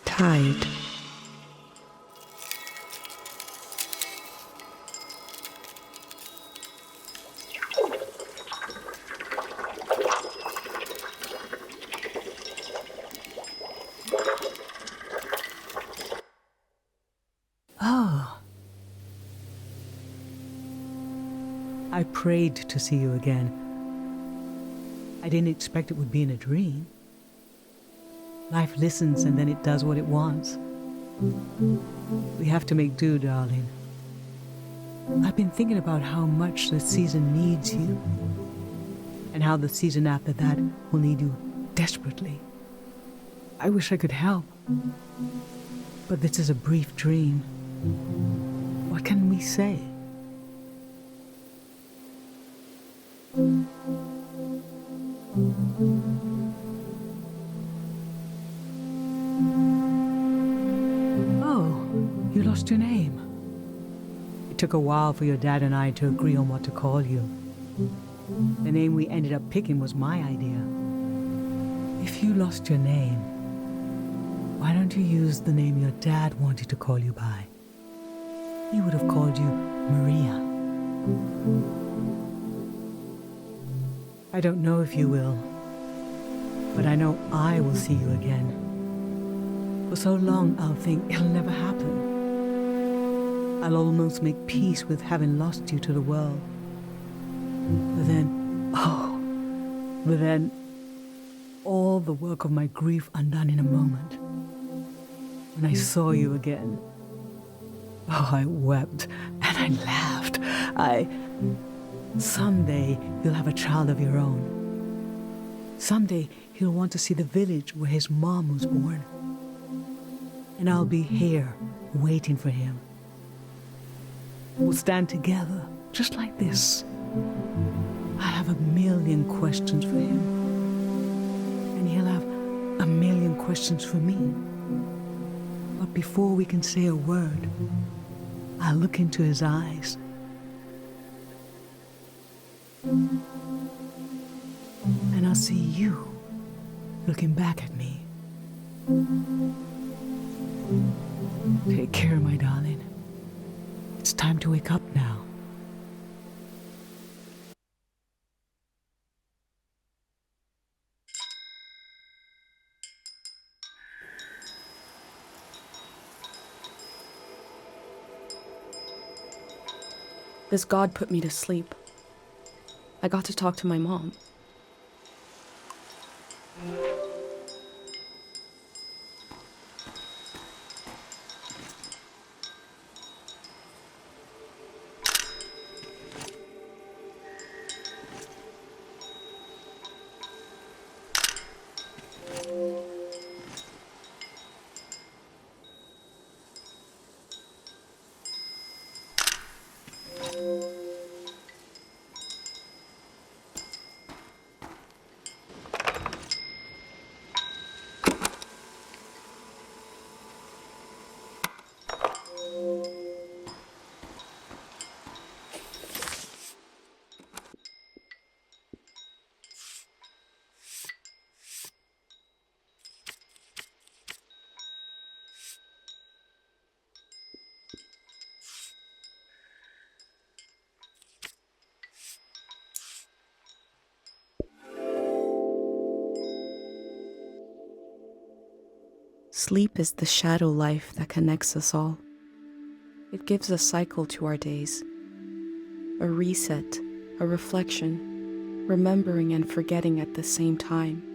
Tide. Oh. I prayed to see you again. I didn't expect it would be in a dream. Life listens and then it does what it wants. We have to make do, darling. I've been thinking about how much the season needs you, and how the season after that will need you desperately. I wish I could help, but this is a brief dream. What can we say? Oh, you lost your name. It took a while for your dad and I to agree on what to call you. The name we ended up picking was my idea. If you lost your name, why don't you use the name your dad wanted to call you by? He would have called you Maria. I don't know if you will, but I know I will see you again. For so long, I'll think it'll never happen. I'll almost make peace with having lost you to the world. But then, all the work of my grief undone in a moment. When I saw you again, I wept and I laughed. Someday you'll have a child of your own. Someday he'll want to see the village where his mom was born. And I'll be here, waiting for him. We'll stand together, just like this. I have a million questions for him. And he'll have a million questions for me. But before we can say a word, I'll look into his eyes. And I'll see you looking back at me. Take care, my darling. It's time to wake up now. This god put me to sleep. I got to talk to my mom. Sleep is the shadow life that connects us all. It gives a cycle to our days, a reset, a reflection, remembering and forgetting at the same time.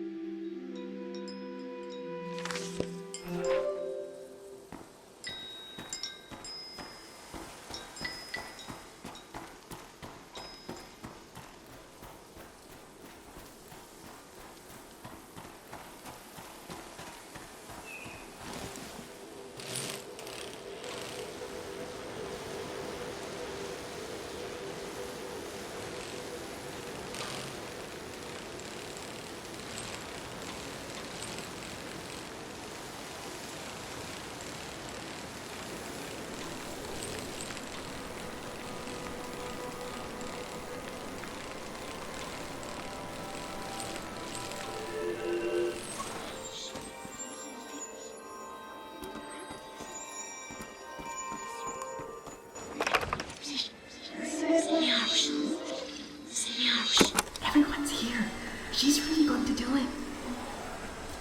Everyone's here. She's really going to do it.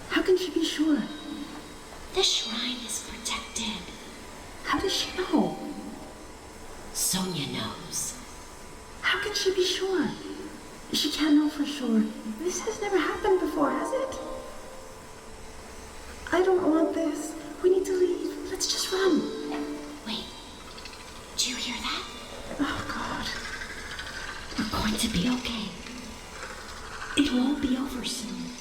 How can she be sure? The shrine is protected. How does she know? Sonia knows. How can she be sure? She can't know for sure. This has never happened before, has it? I don't want this. We need to leave. Let's just run. Wait. Do you hear that? Oh, God. We're going to be okay. It'll all be over soon.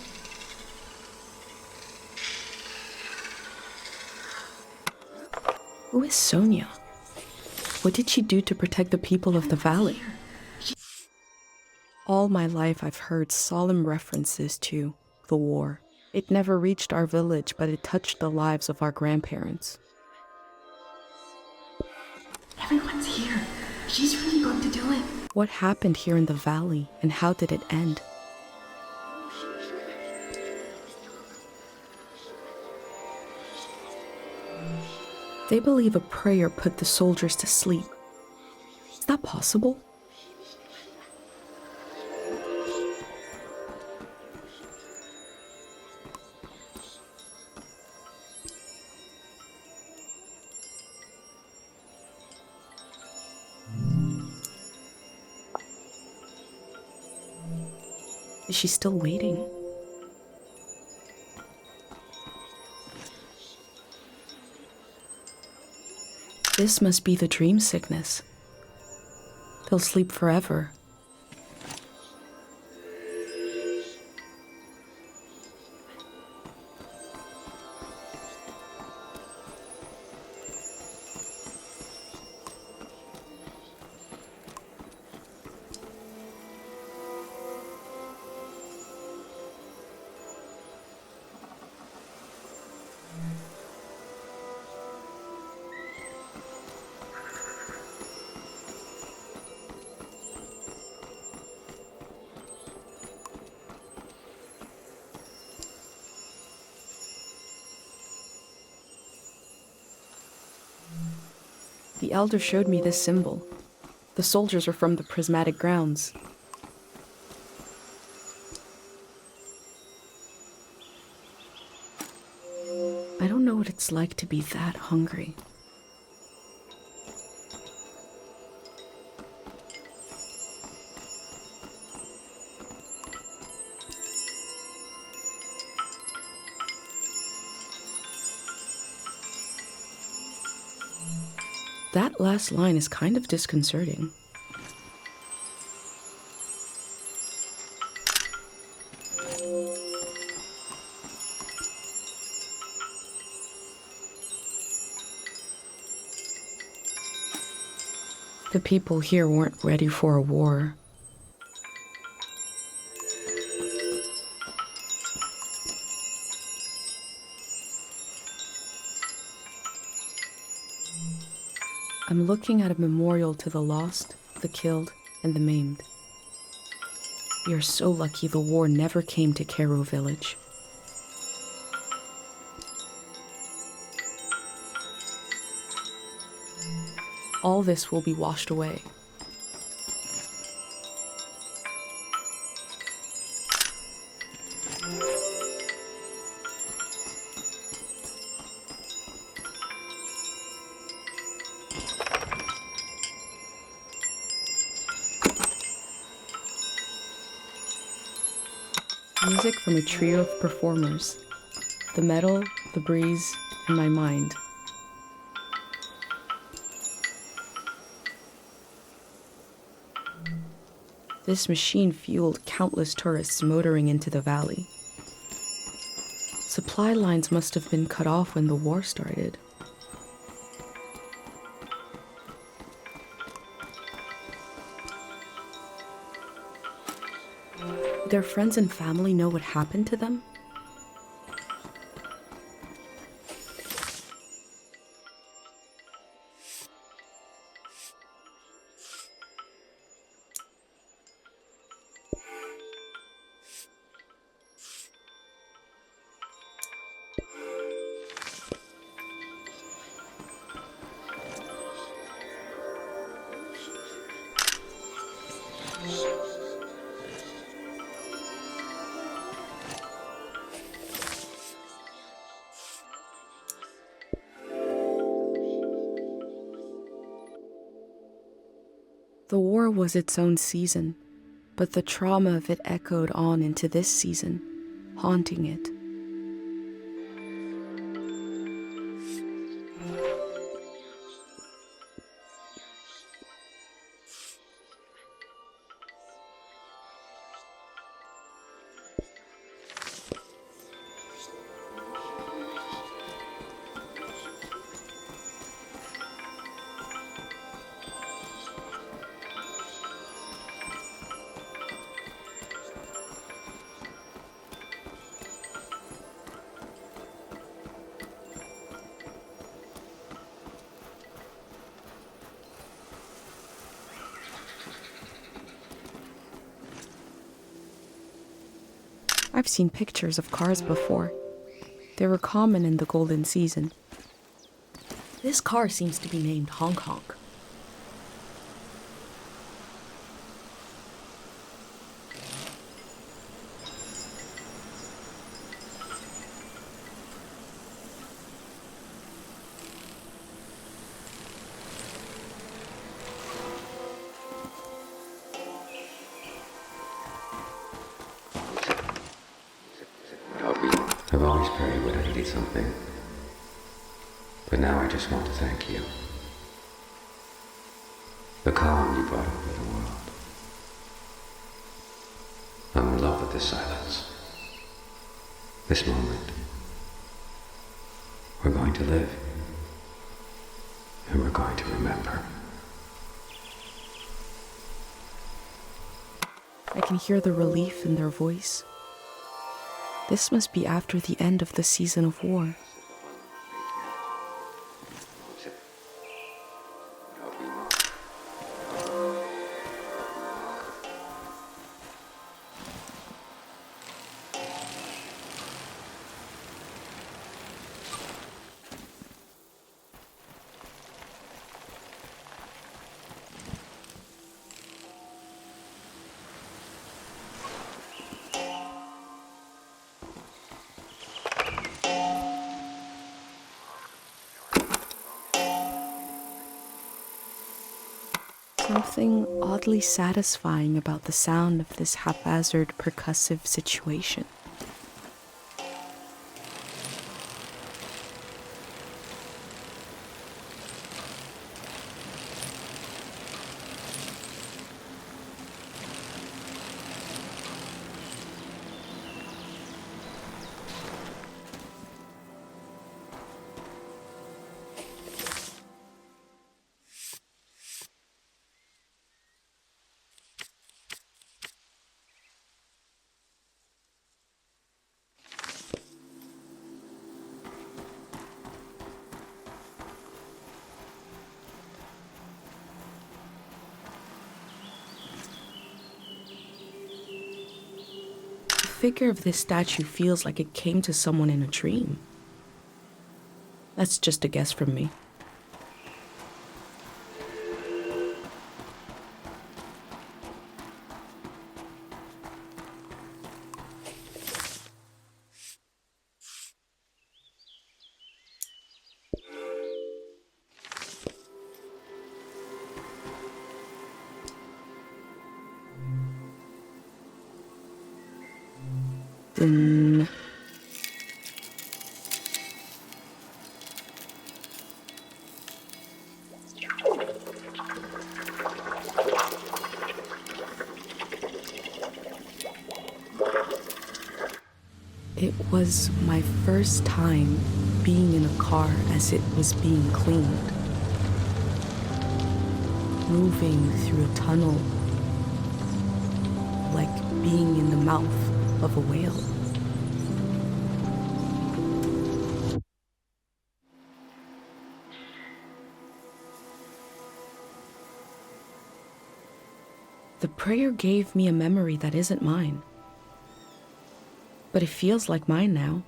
Who is Sonia? What did she do to protect the people of the valley? All my life I've heard solemn references to the war. It never reached our village, but it touched the lives of our grandparents. Everyone's here. She's really going to do it. What happened here in the valley, and how did it end? They believe a prayer put the soldiers to sleep. Is that possible? Is she still waiting? This must be the dream sickness. They'll sleep forever. The elder showed me this symbol. The soldiers were from the prismatic grounds. I don't know what it's like to be that hungry. That last line is kind of disconcerting. The people here weren't ready for a war. I'm looking at a memorial to the lost, the killed, and the maimed. We are so lucky the war never came to Cairo village. All this will be washed away. Music from a trio of performers. The metal, the breeze, and my mind. This machine fueled countless tourists motoring into the valley. Supply lines must have been cut off when the war started. Their friends and family know what happened to them? The war was its own season, but the trauma of it echoed on into this season, haunting it. I've seen pictures of cars before. They were common in the golden season. This car seems to be named Honk Honk. I've always prayed when I needed something. But now I just want to thank you. The calm you brought over the world. I'm in love with this silence. This moment. We're going to live. And we're going to remember. I can hear the relief in their voice. This must be after the end of the season of war. Something oddly satisfying about the sound of this haphazard percussive situation. The figure of this statue feels like it came to someone in a dream. That's just a guess from me. Then it was my first time being in a car as it was being cleaned. Moving through a tunnel, like being in the mouth of a whale. The prayer gave me a memory that isn't mine. But it feels like mine now.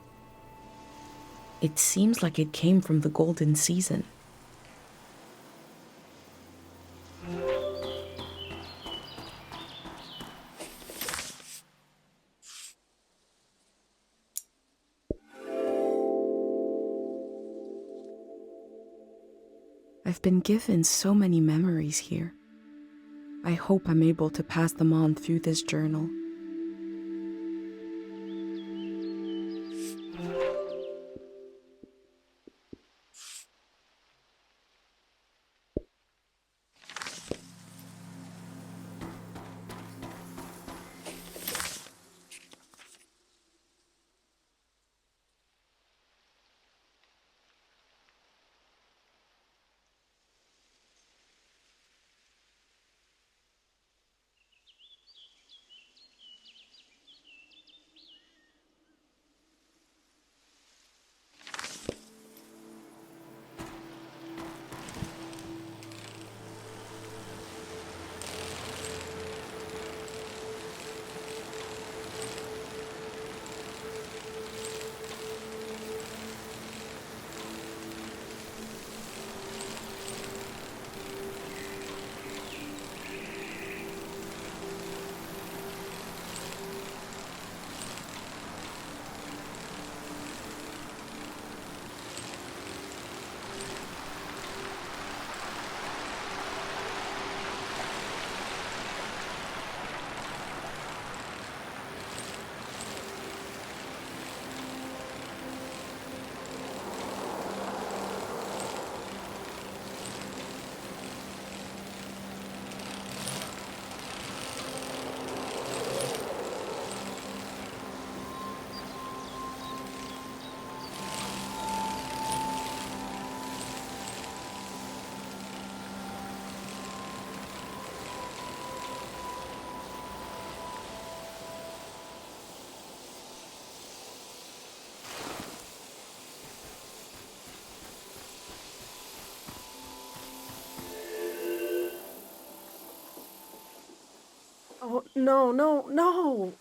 It seems like it came from the golden season. I've been given so many memories here. I hope I'm able to pass them on through this journal. Oh, no, no, no!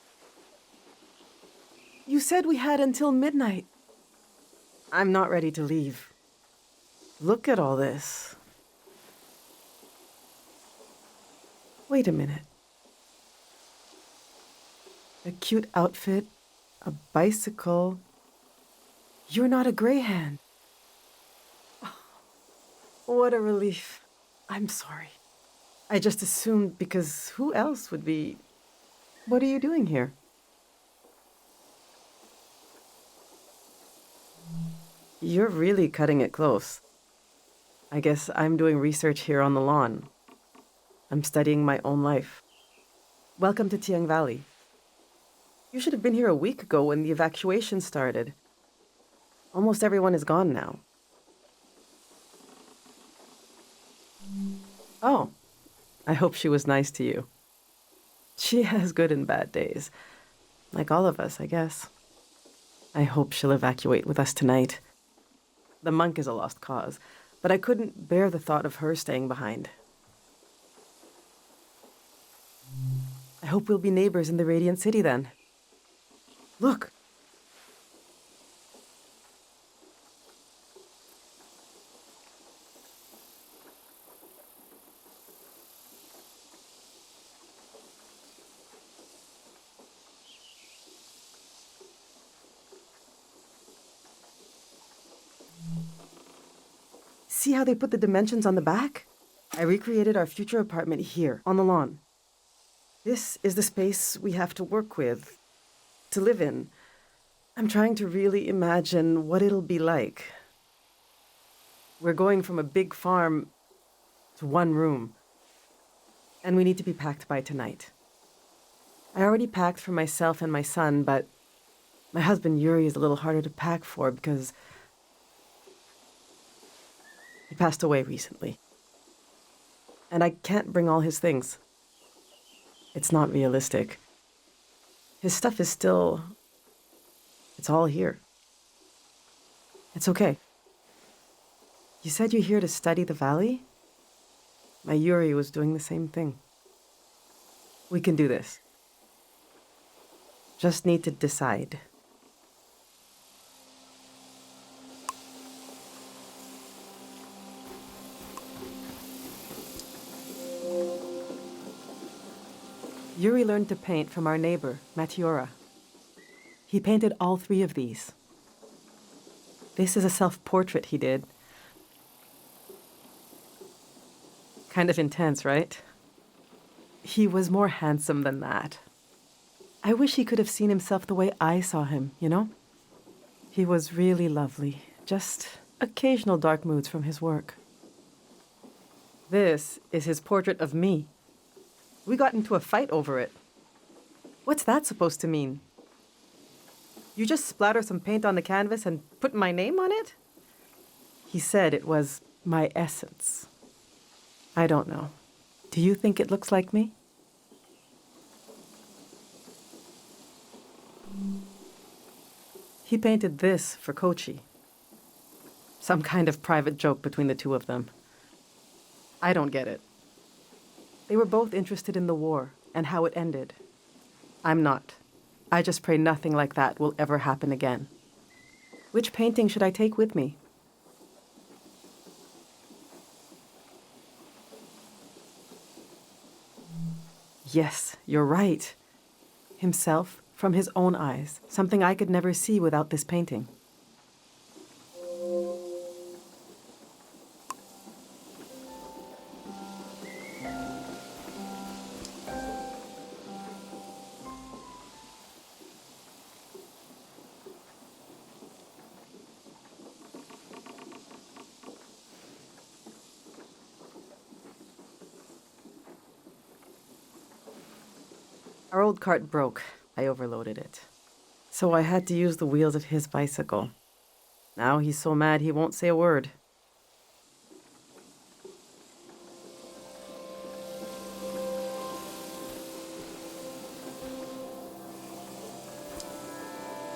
You said we had until midnight. I'm not ready to leave. Look at all this. Wait a minute. A cute outfit, a bicycle. You're not a greyhound. What a relief. I'm sorry. I just assumed because who else would be... What are you doing here? You're really cutting it close. I guess I'm doing research here on the lawn. I'm studying my own life. Welcome to Tiang Valley. You should have been here a week ago when the evacuation started. Almost everyone is gone now. Oh, I hope she was nice to you. She has good and bad days. Like all of us, I guess. I hope she'll evacuate with us tonight. The monk is a lost cause, but I couldn't bear the thought of her staying behind. I hope we'll be neighbors in the Radiant City then. Look! See how they put the dimensions on the back? I recreated our future apartment here, on the lawn. This is the space we have to work with, to live in. I'm trying to really imagine what it'll be like. We're going from a big farm to one room, and we need to be packed by tonight. I already packed for myself and my son, but my husband Yuri is a little harder to pack for because he passed away recently. And I can't bring all his things. It's not realistic. His stuff is still... It's all here. It's okay. You said you're here to study the valley? My Yuri was doing the same thing. We can do this. Just need to decide. Yuri learned to paint from our neighbor, Matiora. He painted all 3 of these. This is a self-portrait he did. Kind of intense, right? He was more handsome than that. I wish he could have seen himself the way I saw him, you know? He was really lovely, just occasional dark moods from his work. This is his portrait of me. We got into a fight over it. What's that supposed to mean? You just splatter some paint on the canvas and put my name on it? He said it was my essence. I don't know. Do you think it looks like me? He painted this for Kochi. Some kind of private joke between the two of them. I don't get it. They were both interested in the war and how it ended. I'm not. I just pray nothing like that will ever happen again. Which painting should I take with me? Yes, you're right. Himself from his own eyes, something I could never see without this painting. Our old cart broke. I overloaded it. So I had to use the wheels of his bicycle. Now he's so mad he won't say a word.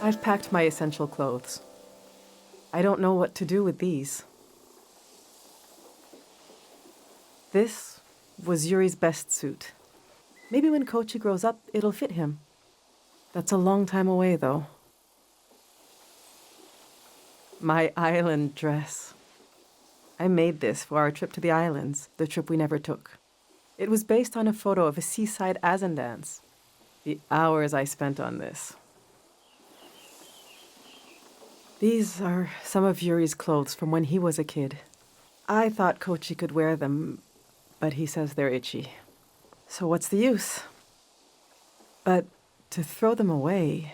I've packed my essential clothes. I don't know what to do with these. This was Yuri's best suit. Maybe when Kochi grows up, it'll fit him. That's a long time away, though. My island dress. I made this for our trip to the islands, the trip we never took. It was based on a photo of a seaside Azan dance. The hours I spent on this. These are some of Yuri's clothes from when he was a kid. I thought Kochi could wear them, but he says they're itchy. So what's the use? But to throw them away,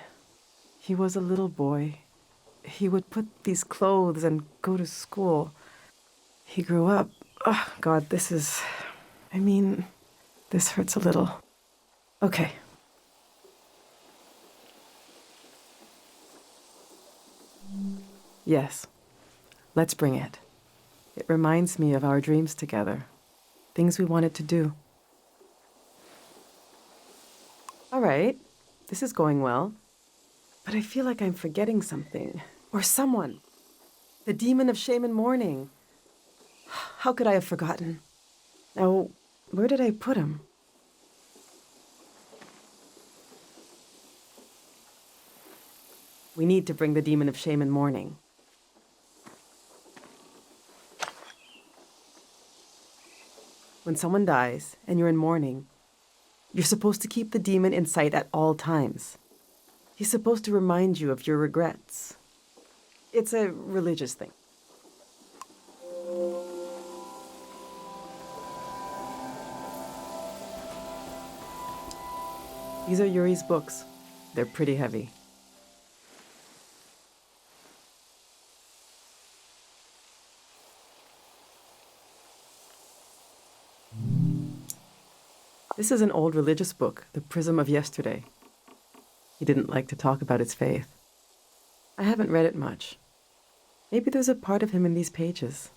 he was a little boy. He would put these clothes and go to school. He grew up. Oh, God, this hurts a little. Okay. Yes, let's bring it. It reminds me of our dreams together, things we wanted to do. All right, this is going well, but I feel like I'm forgetting something, or someone. The demon of shame and mourning. How could I have forgotten? Now, where did I put him? We need to bring the demon of shame and mourning. When someone dies and you're in mourning, you're supposed to keep the demon in sight at all times. He's supposed to remind you of your regrets. It's a religious thing. These are Yuri's books. They're pretty heavy. This is an old religious book, The Prism of Yesterday. He didn't like to talk about his faith. I haven't read it much. Maybe there's a part of him in these pages.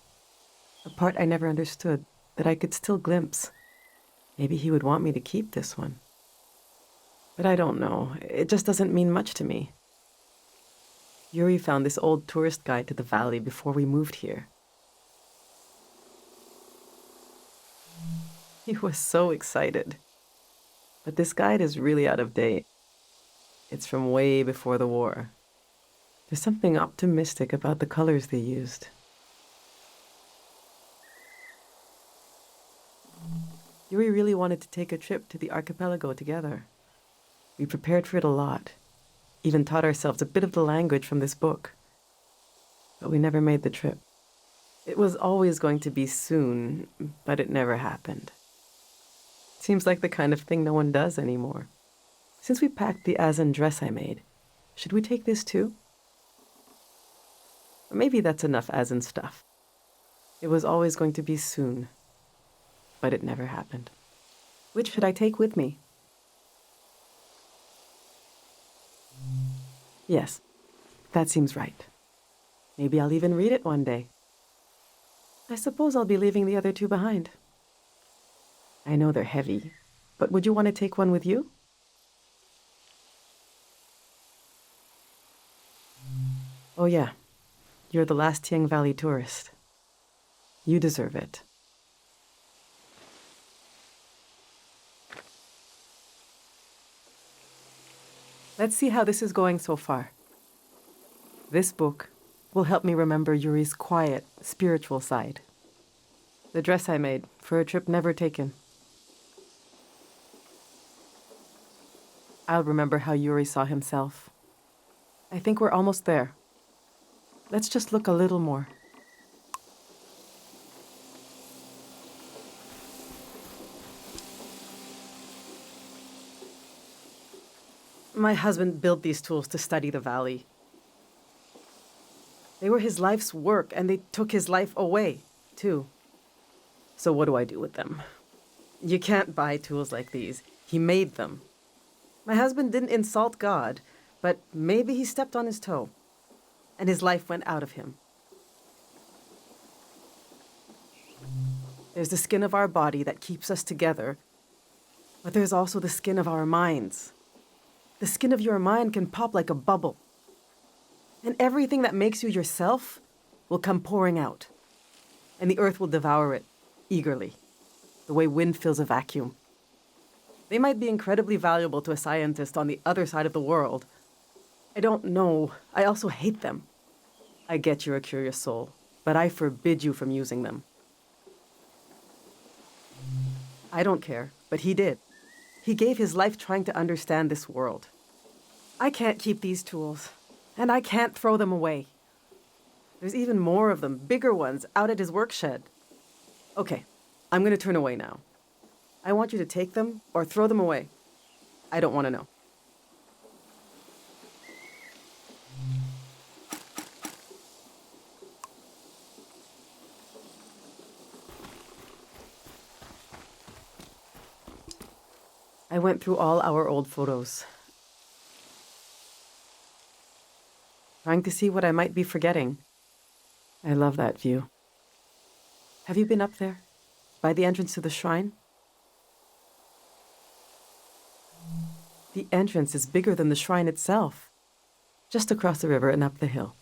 A part I never understood, that I could still glimpse. Maybe he would want me to keep this one. But I don't know. It just doesn't mean much to me. Yuri found this old tourist guide to the valley before we moved here. He was so excited. But this guide is really out of date. It's from way before the war. There's something optimistic about the colors they used. Yuri really wanted to take a trip to the archipelago together. We prepared for it a lot, even taught ourselves a bit of the language from this book. But we never made the trip. It was always going to be soon, but it never happened. Seems like the kind of thing no one does anymore. Since we packed the Azan dress I made, should we take this too? Or maybe that's enough Azan stuff. It was always going to be soon, but it never happened. Which should I take with me? Yes, that seems right. Maybe I'll even read it one day. I suppose I'll be leaving the other two behind. I know they're heavy, but would you want to take one with you? Oh yeah, you're the last Tiang Valley tourist. You deserve it. Let's see how this is going so far. This book will help me remember Yuri's quiet, spiritual side. The dress I made for a trip never taken. I'll remember how Yuri saw himself. I think we're almost there. Let's just look a little more. My husband built these tools to study the valley. They were his life's work, and they took his life away, too. So what do I do with them? You can't buy tools like these. He made them. My husband didn't insult God, but maybe he stepped on his toe, and his life went out of him. There's the skin of our body that keeps us together, but there's also the skin of our minds. The skin of your mind can pop like a bubble, and everything that makes you yourself will come pouring out, and the earth will devour it eagerly, the way wind fills a vacuum. They might be incredibly valuable to a scientist on the other side of the world. I don't know. I also hate them. I get you're a curious soul, but I forbid you from using them. I don't care, but he did. He gave his life trying to understand this world. I can't keep these tools, and I can't throw them away. There's even more of them, bigger ones, out at his work shed. Okay, I'm gonna turn away now. I want you to take them or throw them away. I don't want to know. I went through all our old photos, trying to see what I might be forgetting. I love that view. Have you been up there, by the entrance to the shrine? The entrance is bigger than the shrine itself, just across the river and up the hill.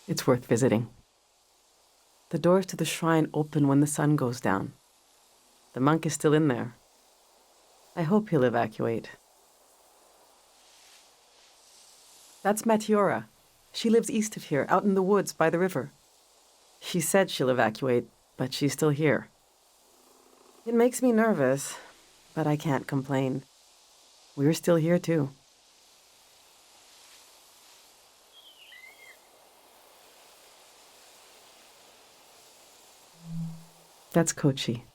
It's worth visiting. The doors to the shrine open when the sun goes down. The monk is still in there. I hope he'll evacuate. That's Matiora. She lives east of here, out in the woods by the river. She said she'll evacuate, but she's still here. It makes me nervous, but I can't complain. We're still here, too. That's Kochi.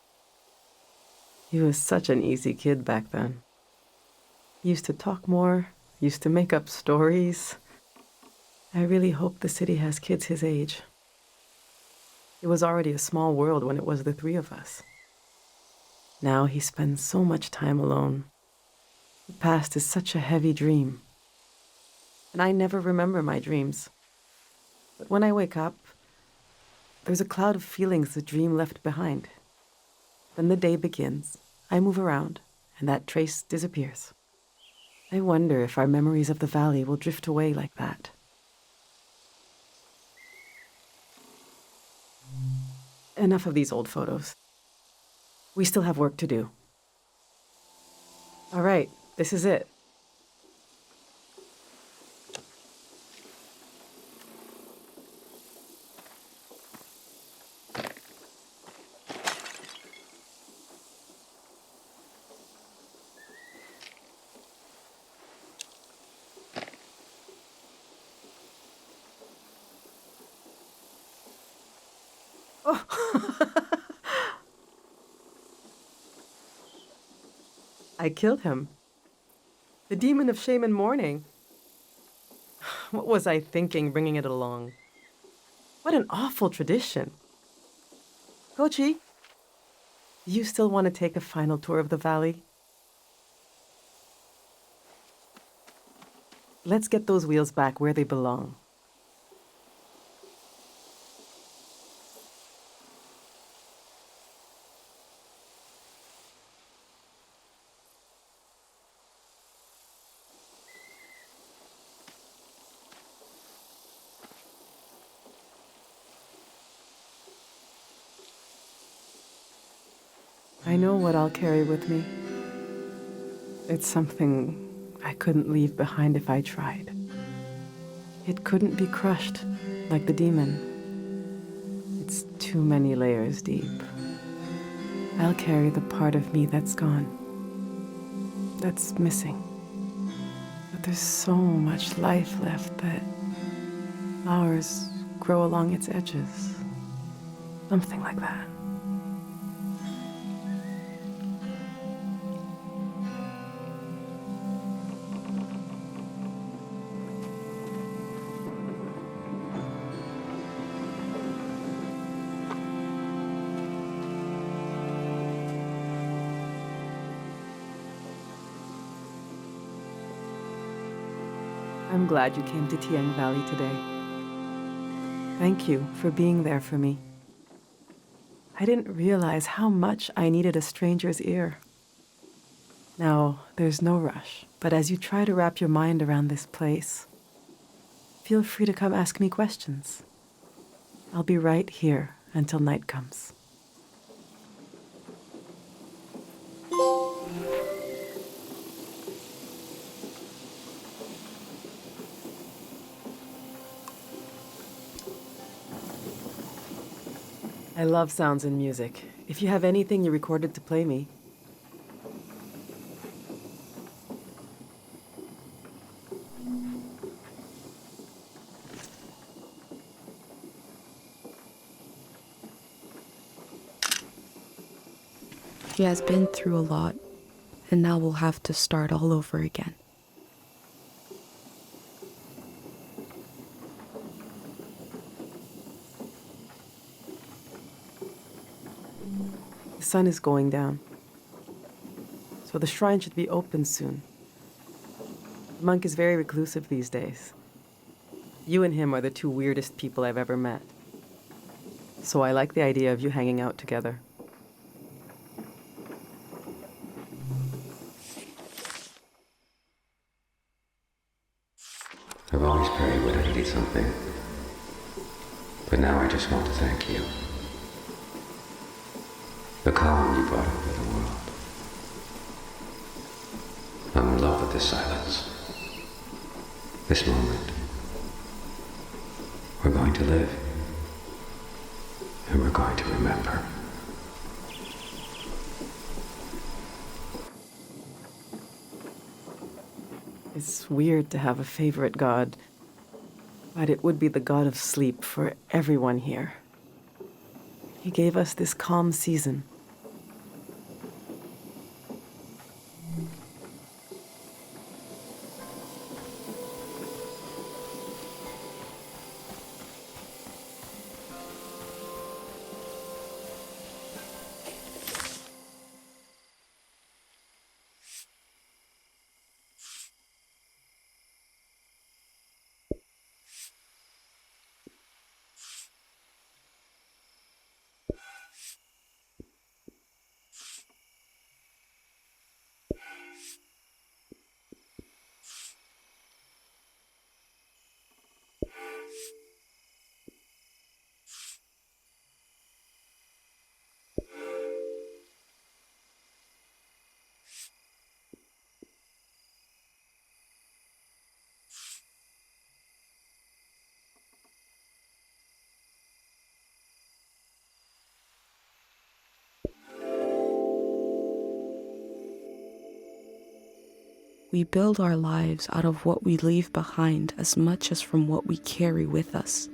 He was such an easy kid back then. He used to talk more, used to make up stories. I really hope the city has kids his age. It was already a small world when it was the three of us. Now he spends so much time alone. The past is such a heavy dream. And I never remember my dreams. But when I wake up, there's a cloud of feelings the dream left behind. Then the day begins, I move around, and that trace disappears. I wonder if our memories of the valley will drift away like that. Enough of these old photos. We still have work to do. All right, this is it. I killed him. The demon of shame and mourning. What was I thinking bringing it along? What an awful tradition. Kochi, do you still want to take a final tour of the valley? Let's get those wheels back where they belong. I know what I'll carry with me. It's something I couldn't leave behind if I tried. It couldn't be crushed like the demon. It's too many layers deep. I'll carry the part of me that's gone, that's missing. But there's so much life left that flowers grow along its edges. Something like that. I'm glad you came to Tiang Valley today. Thank you for being there for me. I didn't realize how much I needed a stranger's ear. Now, there's no rush, but as you try to wrap your mind around this place, feel free to come ask me questions. I'll be right here until night comes. I love sounds and music. If you have anything you recorded to play me. He has been through a lot, and now we'll have to start all over again. The sun is going down, so the shrine should be open soon. The monk is very reclusive these days. You and him are the two weirdest people I've ever met. So I like the idea of you hanging out together. I've always prayed when I needed something. But now I just want to thank you. The calm you brought over the world. I'm in love with this silence. This moment. We're going to live. And we're going to remember. It's weird to have a favorite god, but it would be the god of sleep for everyone here. He gave us this calm season. We build our lives out of what we leave behind as much as from what we carry with us.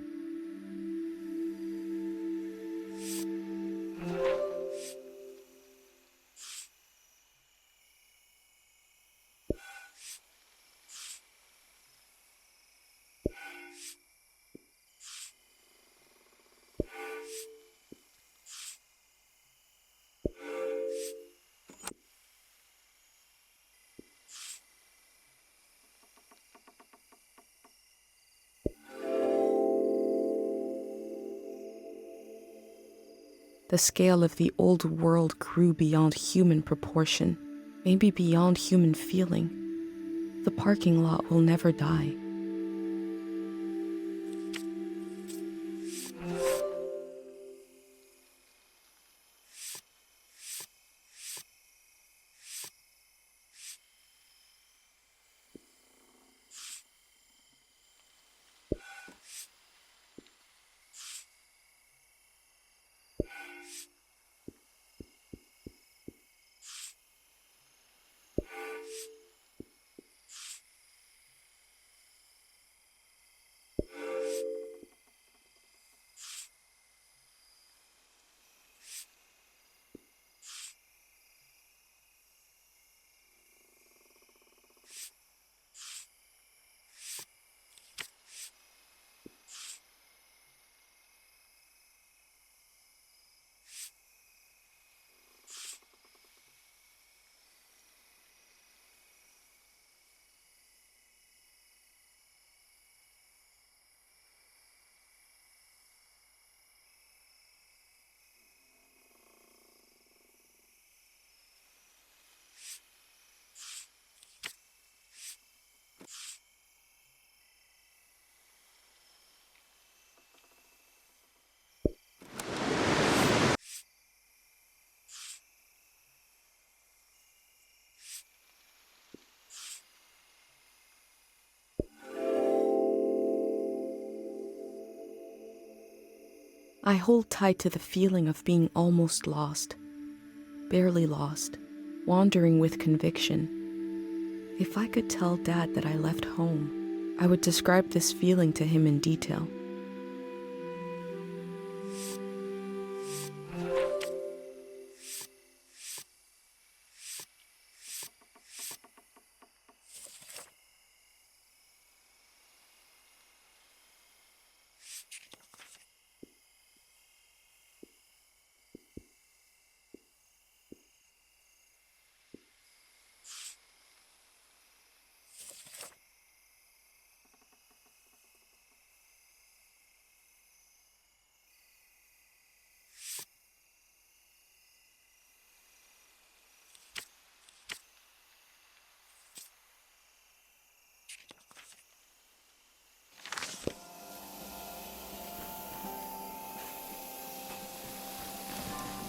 The scale of the old world grew beyond human proportion, maybe beyond human feeling. The parking lot will never die. I hold tight to the feeling of being almost lost, barely lost, wandering with conviction. If I could tell Dad that I left home, I would describe this feeling to him in detail.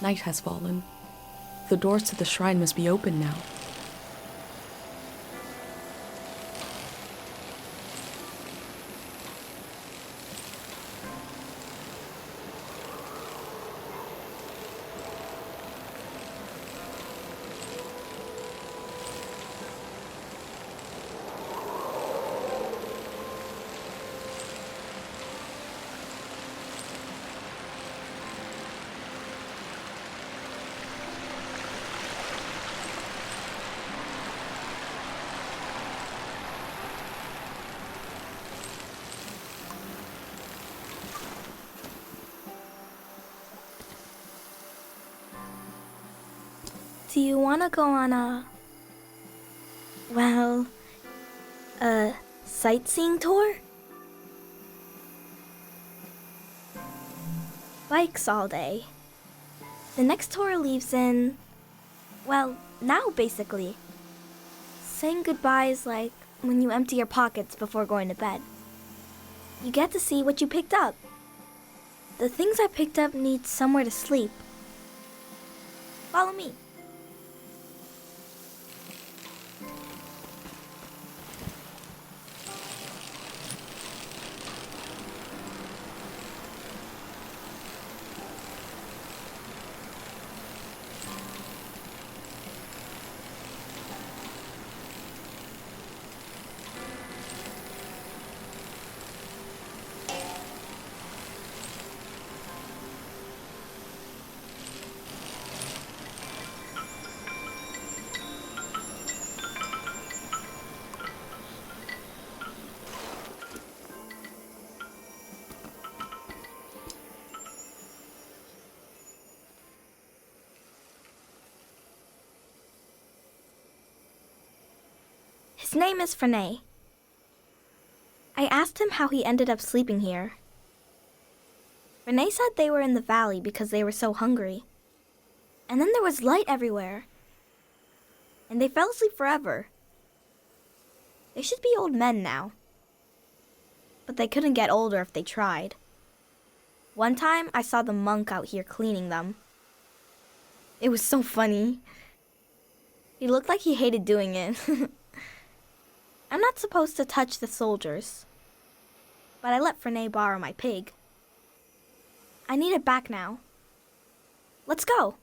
Night has fallen. The doors to the shrine must be open now. Do you want to go on a sightseeing tour? Bikes all day. The next tour leaves in, now basically. Saying goodbye is like when you empty your pockets before going to bed. You get to see what you picked up. The things I picked up need somewhere to sleep. Follow me. His name is Frenay. I asked him how he ended up sleeping here. Frenay said they were in the valley because they were so hungry. And then there was light everywhere. And they fell asleep forever. They should be old men now. But they couldn't get older if they tried. One time I saw the monk out here cleaning them. It was so funny. He looked like he hated doing it. I'm not supposed to touch the soldiers, but I let Frenay borrow my pig. I need it back now. Let's go.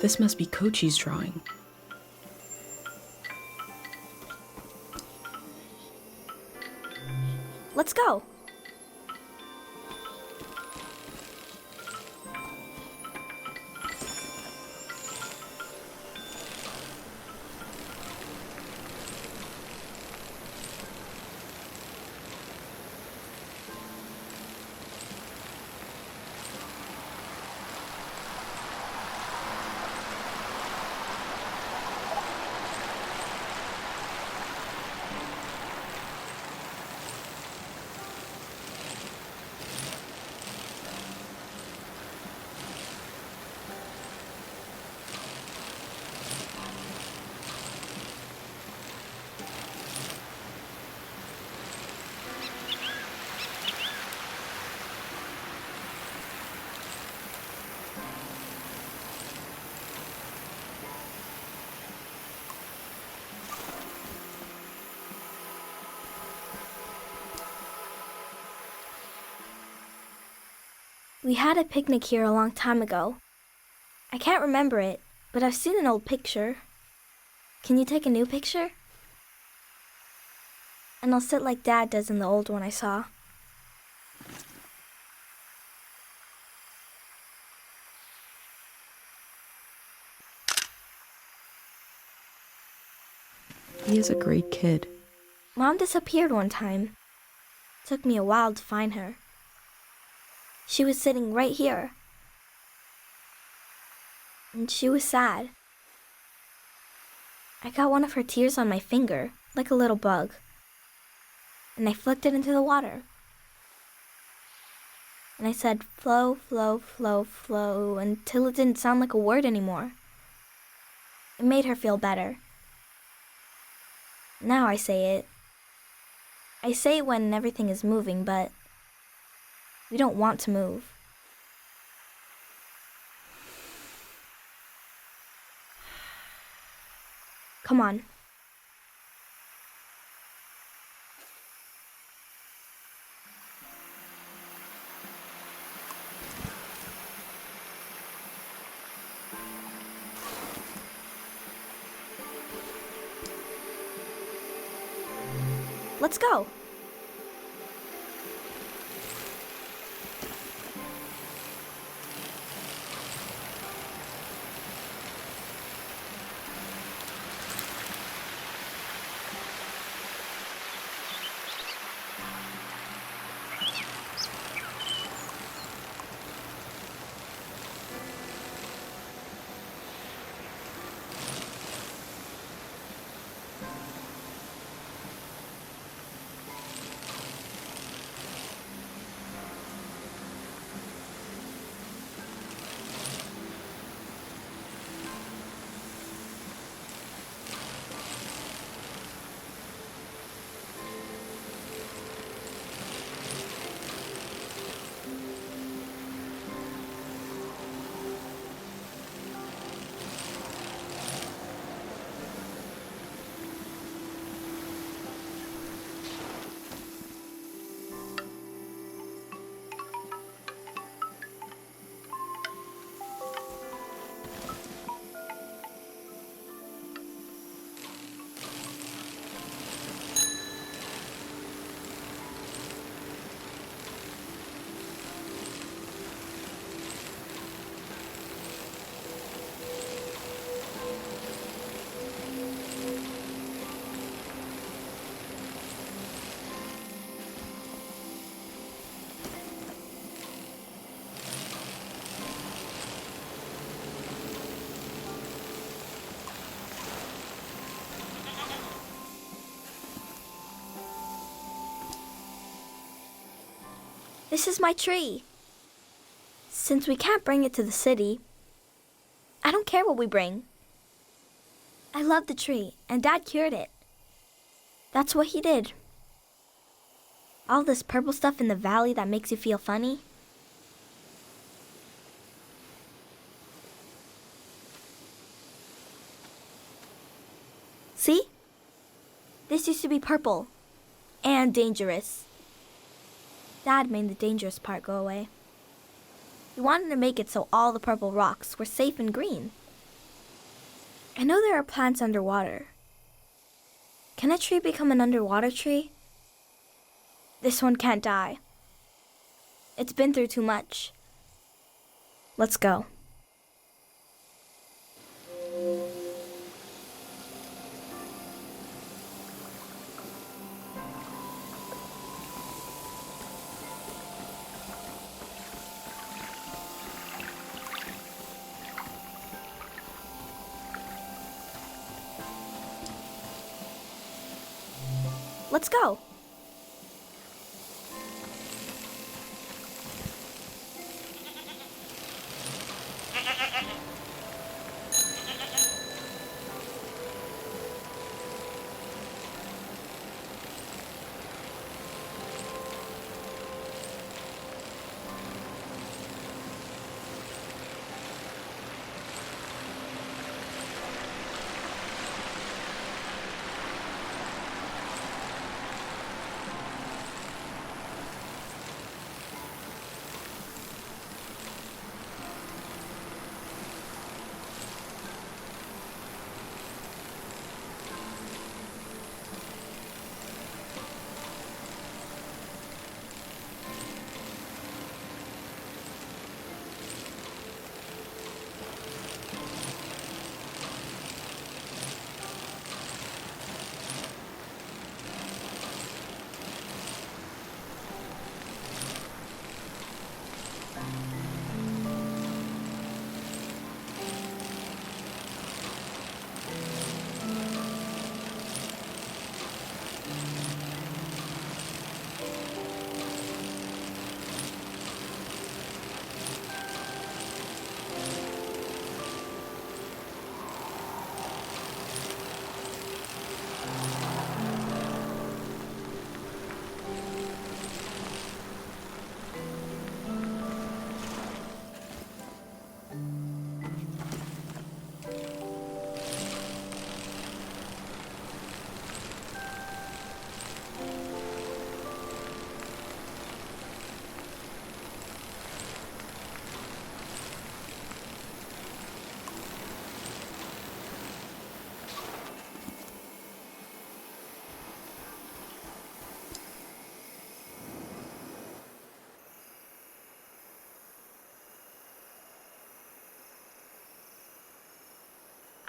This must be Kochi's drawing. Let's go. We had a picnic here a long time ago. I can't remember it, but I've seen an old picture. Can you take a new picture? And I'll sit like Dad does in the old one I saw. He is a great kid. Mom disappeared one time. Took me a while to find her. She was sitting right here. And she was sad. I got one of her tears on my finger, like a little bug. And I flicked it into the water. And I said, flow, flow, flow, flow, until it didn't sound like a word anymore. It made her feel better. Now I say it. I say it when everything is moving, but we don't want to move. Come on. Let's go. This is my tree. Since we can't bring it to the city, I don't care what we bring. I love the tree, and Dad cured it. That's what he did. All this purple stuff in the valley that makes you feel funny. See? This used to be purple and dangerous. Dad made the dangerous part go away. He wanted to make it so all the purple rocks were safe and green. I know there are plants underwater. Can a tree become an underwater tree? This one can't die. It's been through too much. Let's go. Let's go.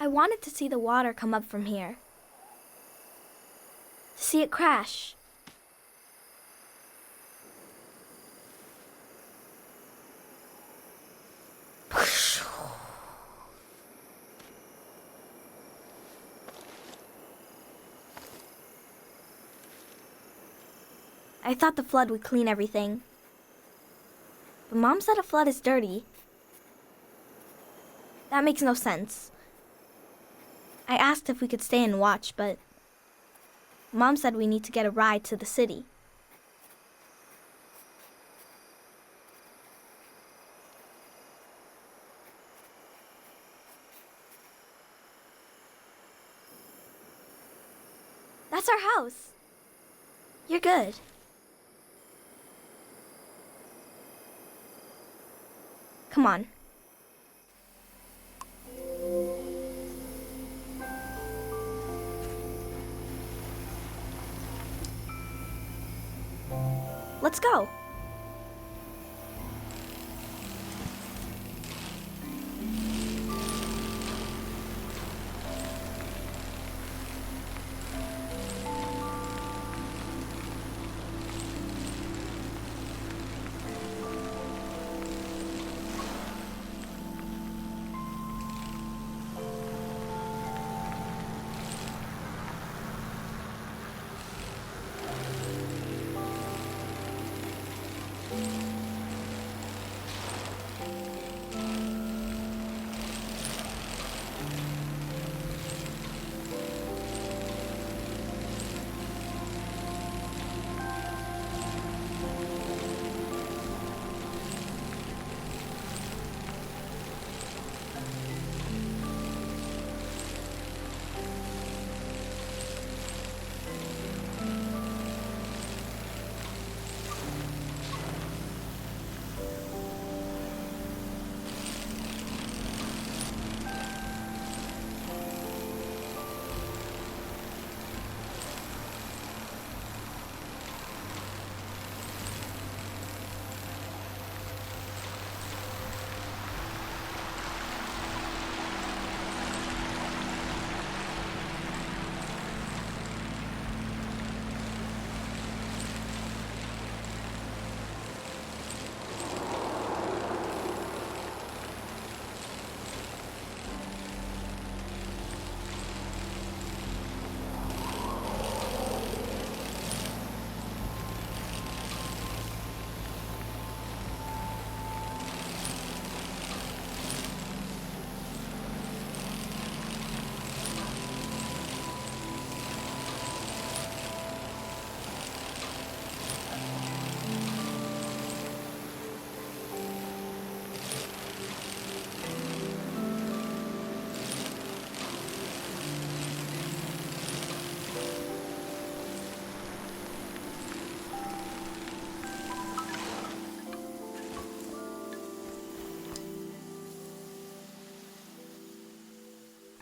I wanted to see the water come up from here. To see it crash. I thought the flood would clean everything. But Mom said a flood is dirty. That makes no sense. I asked if we could stay and watch, but Mom said we need to get a ride to the city. That's our house. You're good. Come on. Let's go.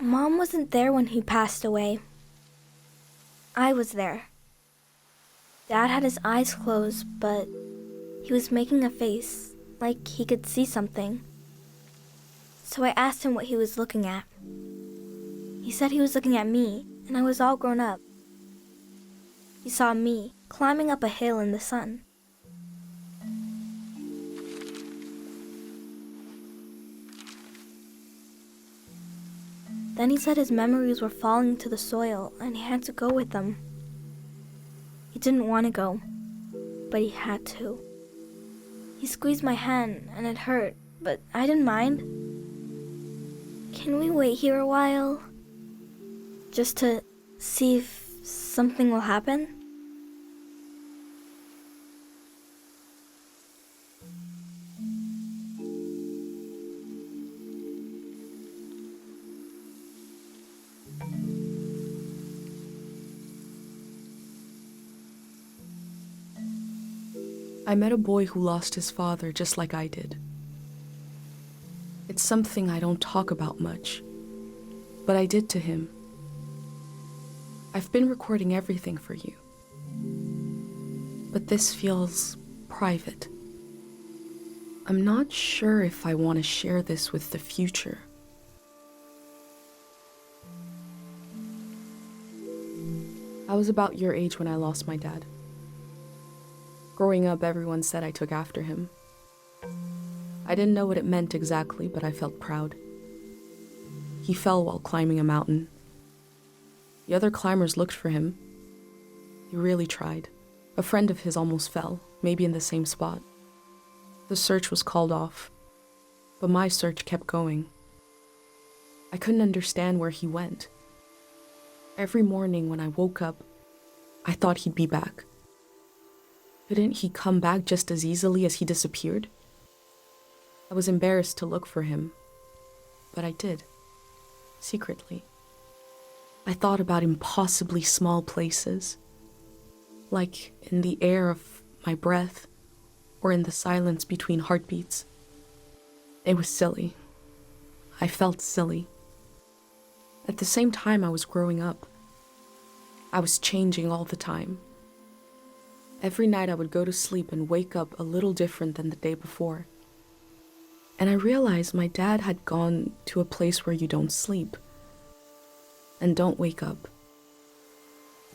Mom wasn't there when he passed away. I was there. Dad had his eyes closed, but he was making a face, like he could see something. So I asked him what he was looking at. He said he was looking at me, and I was all grown up. He saw me climbing up a hill in the sun. Then he said his memories were falling to the soil and he had to go with them. He didn't want to go, but he had to. He squeezed my hand and it hurt, but I didn't mind. Can we wait here a while? Just to see if something will happen? I met a boy who lost his father just like I did. It's something I don't talk about much, but I did to him. I've been recording everything for you, but this feels private. I'm not sure if I want to share this with the future. I was about your age when I lost my dad. Growing up, everyone said I took after him. I didn't know what it meant exactly, but I felt proud. He fell while climbing a mountain. The other climbers looked for him. He really tried. A friend of his almost fell, maybe in the same spot. The search was called off, but my search kept going. I couldn't understand where he went. Every morning when I woke up, I thought he'd be back. Couldn't he come back just as easily as he disappeared? I was embarrassed to look for him, but I did, secretly. I thought about impossibly small places, like in the air of my breath or in the silence between heartbeats. It was silly. I felt silly. At the same time, I was growing up. I was changing all the time. Every night I would go to sleep and wake up a little different than the day before. And I realized my dad had gone to a place where you don't sleep and don't wake up,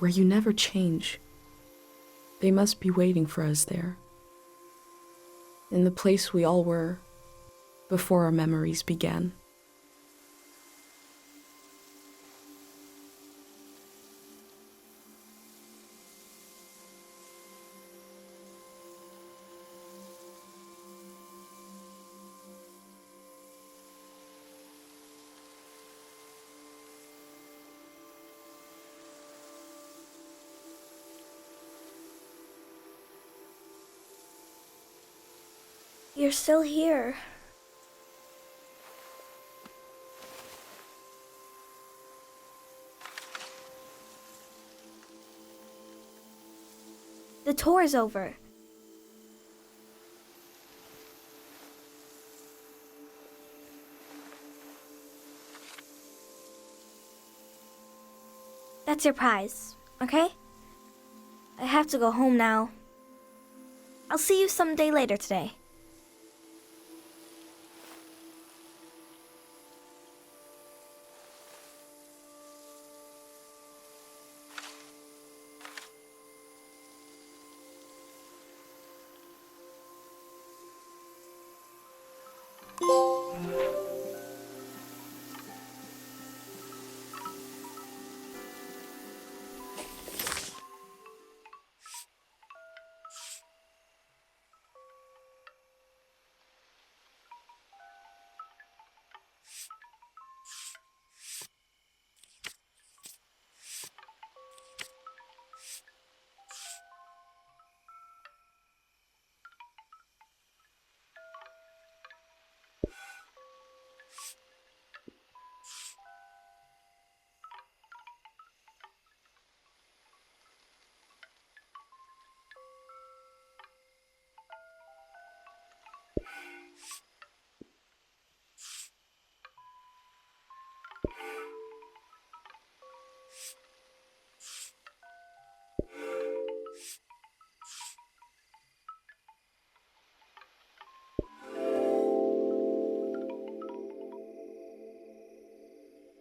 where you never change. They must be waiting for us there, in the place we all were before our memories began. You're still here. The tour is over. That's your prize, okay? I have to go home now. I'll see you someday later today.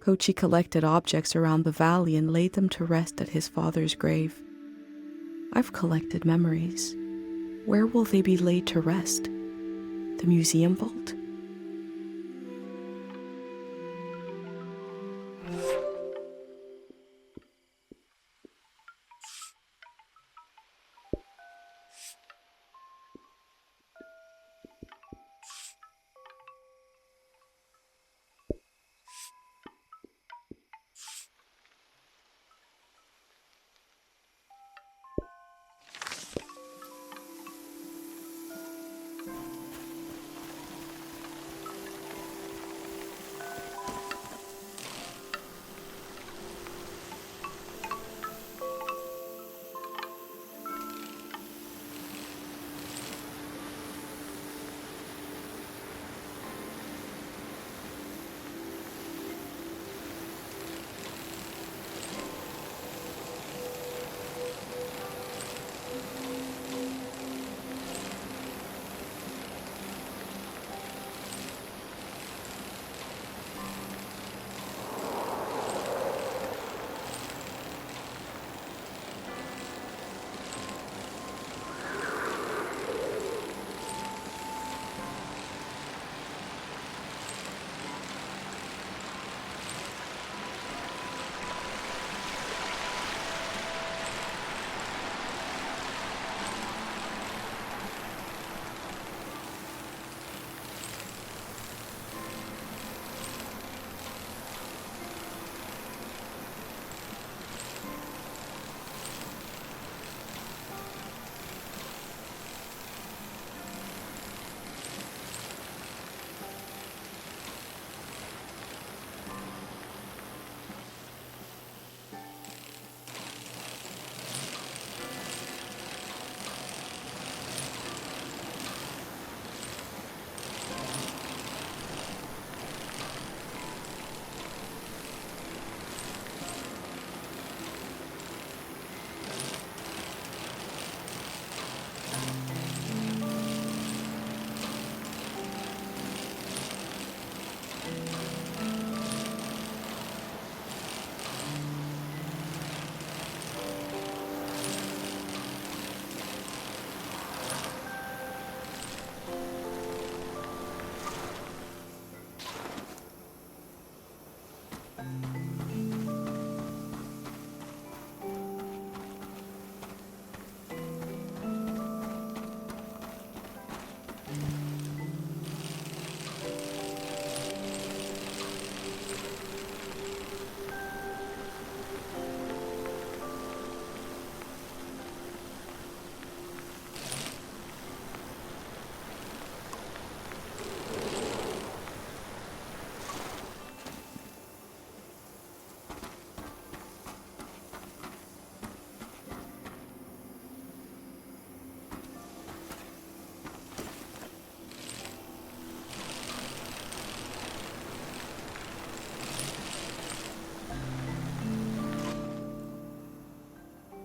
Kochi collected objects around the valley and laid them to rest at his father's grave. I've collected memories. Where will they be laid to rest? The museum vault?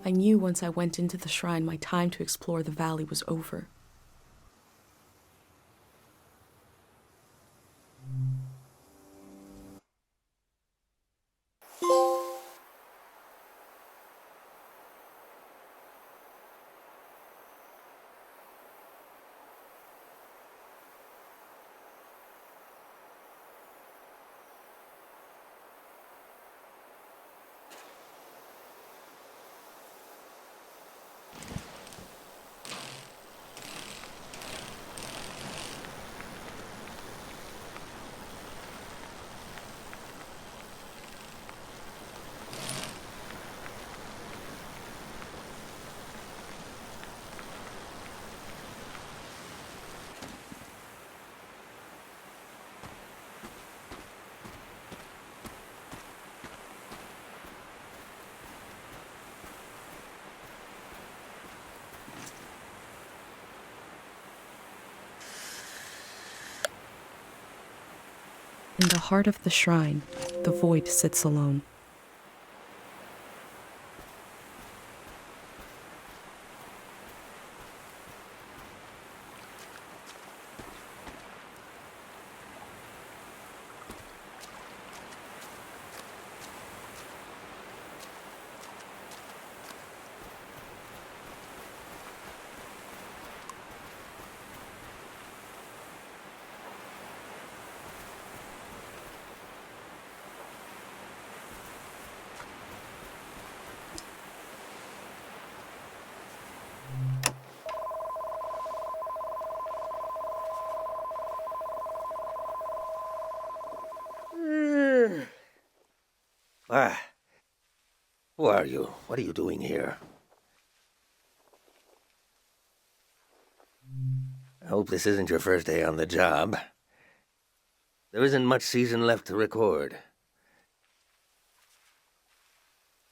I knew once I went into the shrine, my time to explore the valley was over. In the heart of the shrine, the void sits alone. Who are you? What are you doing here? I hope this isn't your first day on the job. There isn't much season left to record.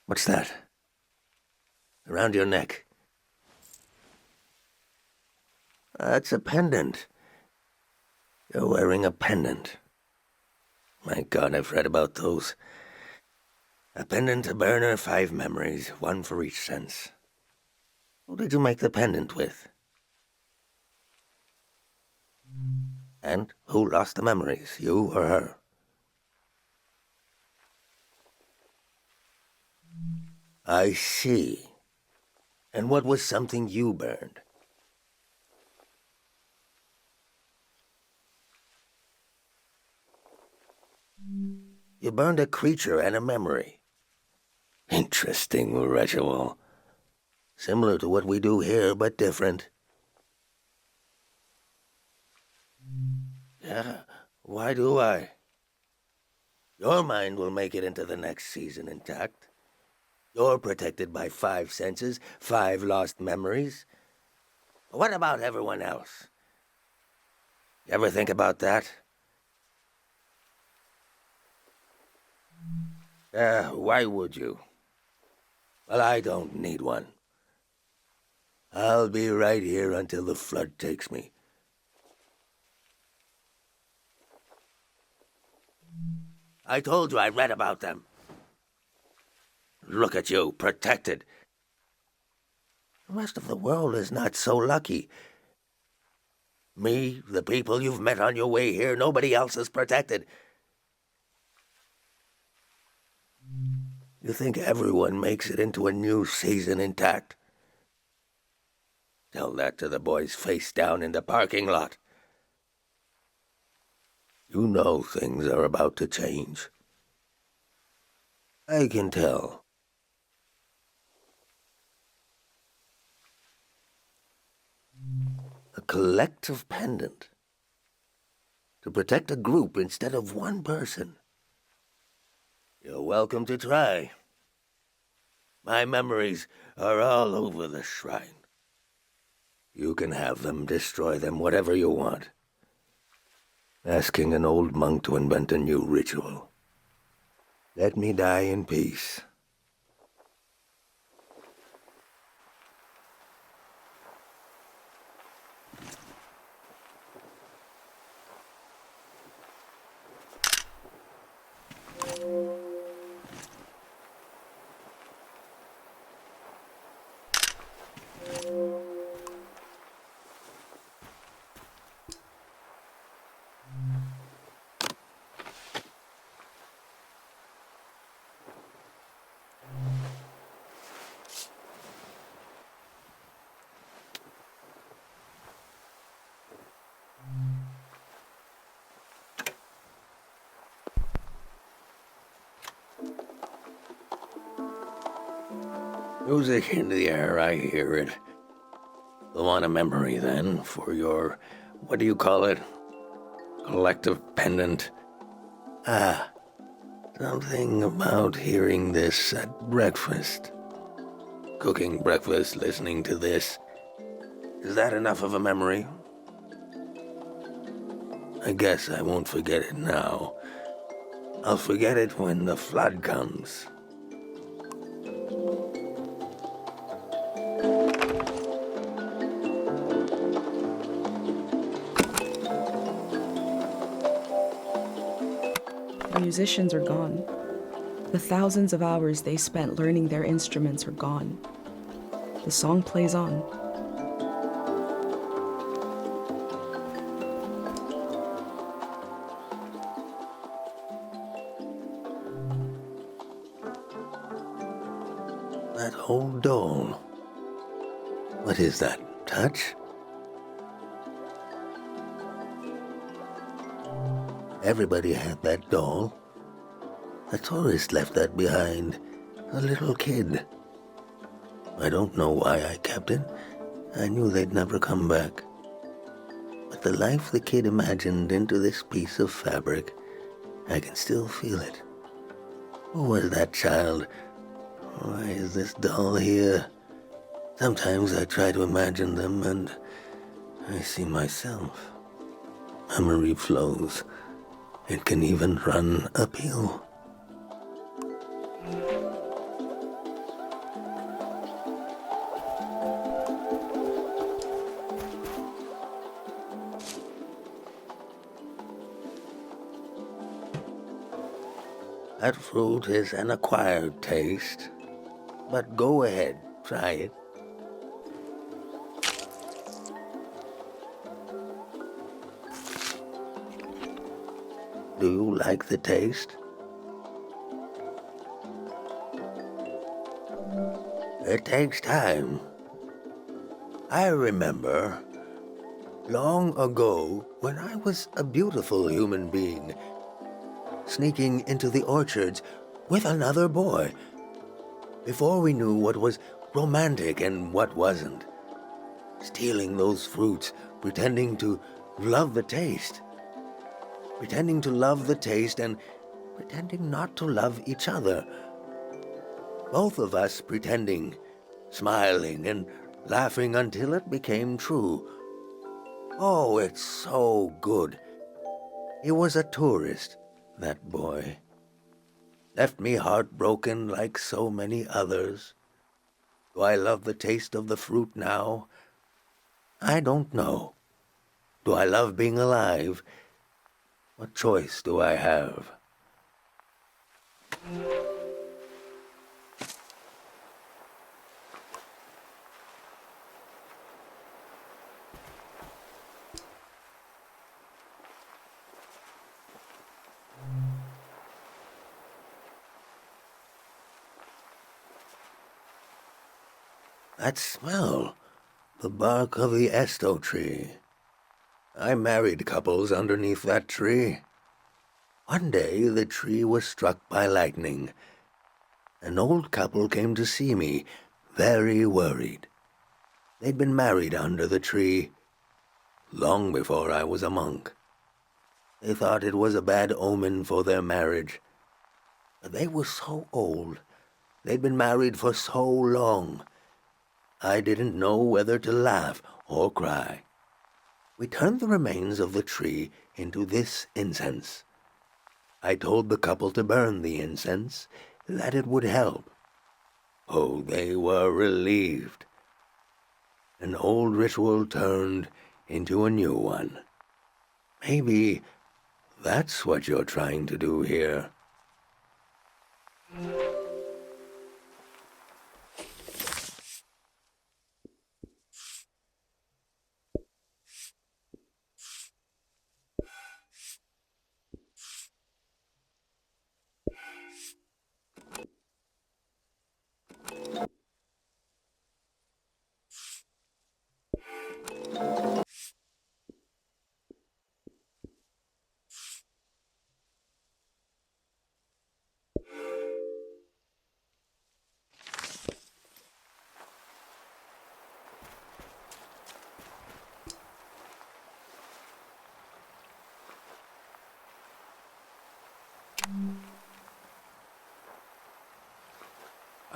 What's that? Around your neck. That's a pendant. You're wearing a pendant. My God, I've read about those. A pendant, a burner, 5 memories, 1 for each sense. Who did you make the pendant with? And who lost the memories, you or her? I see. And what was something you burned? You burned a creature and a memory. Interesting ritual. Similar to what we do here, but different. Yeah, why do I? Your mind will make it into the next season intact. You're protected by 5 senses, 5 lost memories. What about everyone else? You ever think about that? Why would you? Well, I don't need one. I'll be right here until the flood takes me. I told you I read about them. Look at you, protected. The rest of the world is not so lucky. Me, the people you've met on your way here, nobody else is protected. You think everyone makes it into a new season intact? Tell that to the boys face down in the parking lot. You know things are about to change. I can tell. A collective pendant. To protect a group instead of one person. You're welcome to try. My memories are all over the shrine. You can have them, destroy them, whatever you want. Asking an old monk to invent a new ritual. Let me die in peace. Music in the air, I hear it. You want a memory, then, for your, what do you call it? Collective pendant? Ah, something about hearing this at breakfast. Cooking breakfast, listening to this. Is that enough of a memory? I guess I won't forget it now. I'll forget it when the flood comes. The musicians are gone. The thousands of hours they spent learning their instruments are gone. The song plays on. That old doll. What is that? Touch? Everybody had that doll. A tourist left that behind. A little kid. I don't know why I kept it. I knew they'd never come back. But the life the kid imagined into this piece of fabric, I can still feel it. Who was that child? Why is this doll here? Sometimes I try to imagine them and I see myself. Memory flows. It can even run uphill. That fruit is an acquired taste, but go ahead, try it. Do you like the taste? It takes time. I remember long ago when I was a beautiful human being, sneaking into the orchards with another boy, before we knew what was romantic and what wasn't. Stealing those fruits, pretending to love the taste. Pretending to love the taste and pretending not to love each other. Both of us pretending, smiling and laughing until it became true. Oh, it's so good. He was a tourist, that boy. Left me heartbroken like so many others. Do I love the taste of the fruit now? I don't know. Do I love being alive? What choice do I have? That smell, the bark of the esto tree. I married couples underneath that tree. One day the tree was struck by lightning. An old couple came to see me, very worried. They'd been married under the tree long before I was a monk. They thought it was a bad omen for their marriage. But they were so old. They'd been married for so long. I didn't know whether to laugh or cry. We turned the remains of the tree into this incense. I told the couple to burn the incense, that it would help. Oh, they were relieved. An old ritual turned into a new one. Maybe that's what you're trying to do here.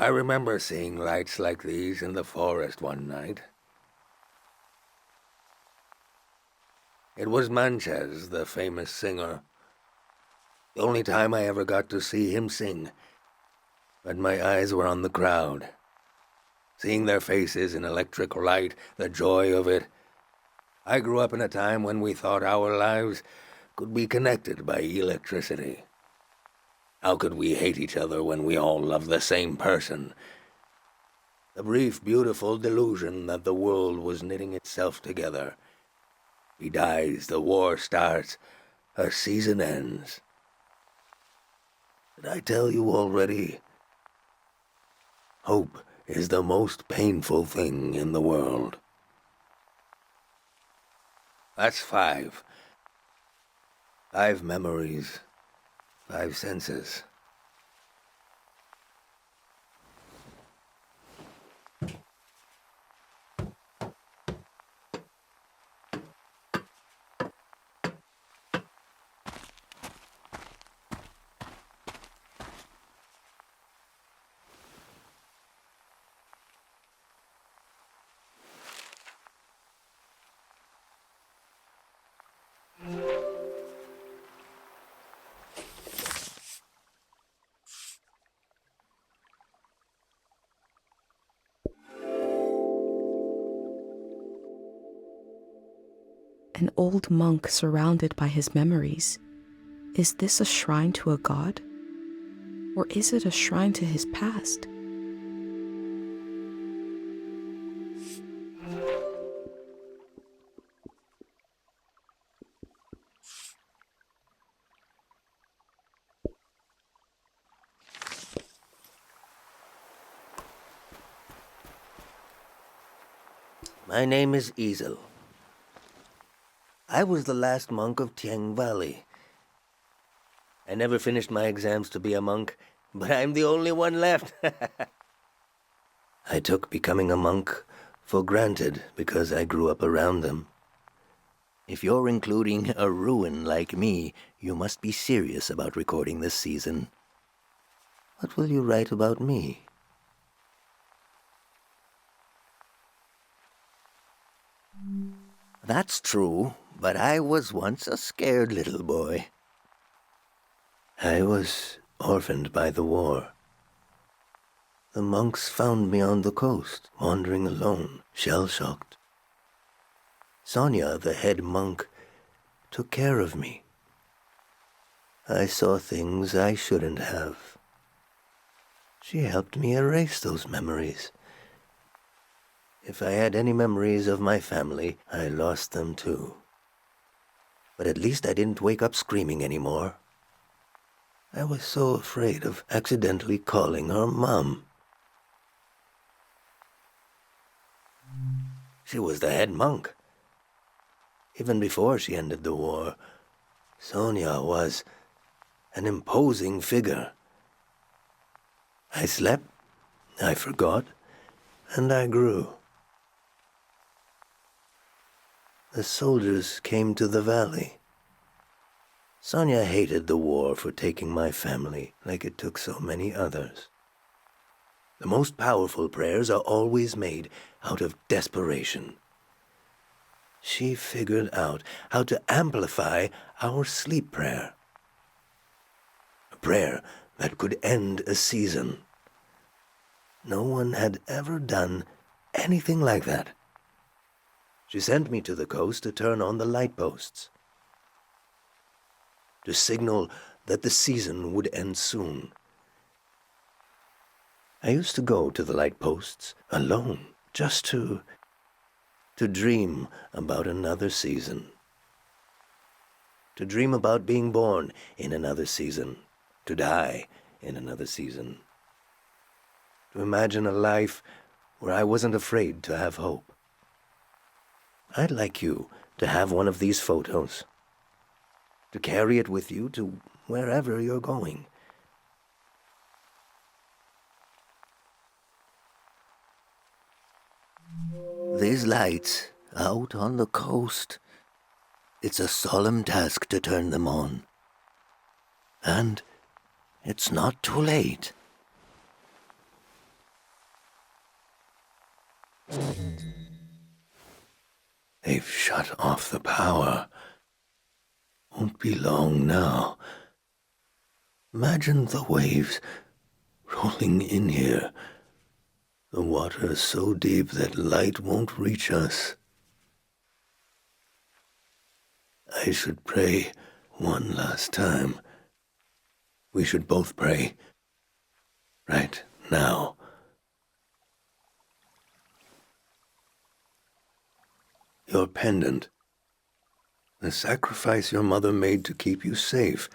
I remember seeing lights like these in the forest one night. It was Manches, the famous singer. The only time I ever got to see him sing. But my eyes were on the crowd. Seeing their faces in electric light, the joy of it. I grew up in a time when we thought our lives could be connected by electricity. How could we hate each other when we all love the same person? The brief, beautiful delusion that the world was knitting itself together. He dies, the war starts, a season ends. Did I tell you already? Hope is the most painful thing in the world. That's 5. 5 memories, 5 senses. An old monk surrounded by his memories. Is this a shrine to a god? Or is it a shrine to his past? My name is Easel. I was the last monk of Tieng Valley. I never finished my exams to be a monk, but I'm the only one left. I took becoming a monk for granted because I grew up around them. If you're including a ruin like me, you must be serious about recording this season. What will you write about me? That's true, but I was once a scared little boy. I was orphaned by the war. The monks found me on the coast, wandering alone, shell-shocked. Sonia, the head monk, took care of me. I saw things I shouldn't have. She helped me erase those memories. If I had any memories of my family, I lost them too. But at least I didn't wake up screaming anymore. I was so afraid of accidentally calling her Mom. She was the head monk. Even before she ended the war, Sonia was an imposing figure. I slept, I forgot, and I grew. The soldiers came to the valley. Sonia hated the war for taking my family like it took so many others. The most powerful prayers are always made out of desperation. She figured out how to amplify our sleep prayer. A prayer that could end a season. No one had ever done anything like that. She sent me to the coast to turn on the light posts, to signal that the season would end soon. I used to go to the light posts alone, just to dream about another season. To dream about being born in another season, to die in another season. To imagine a life where I wasn't afraid to have hope. I'd like you to have one of these photos, to carry it with you to wherever you're going. These lights out on the coast, it's a solemn task to turn them on. And it's not too late. They've shut off the power. Won't be long now. Imagine the waves rolling in here. The water so deep that light won't reach us. I should pray one last time. We should both pray. Right now. Your pendant. The sacrifice your mother made to keep you safe.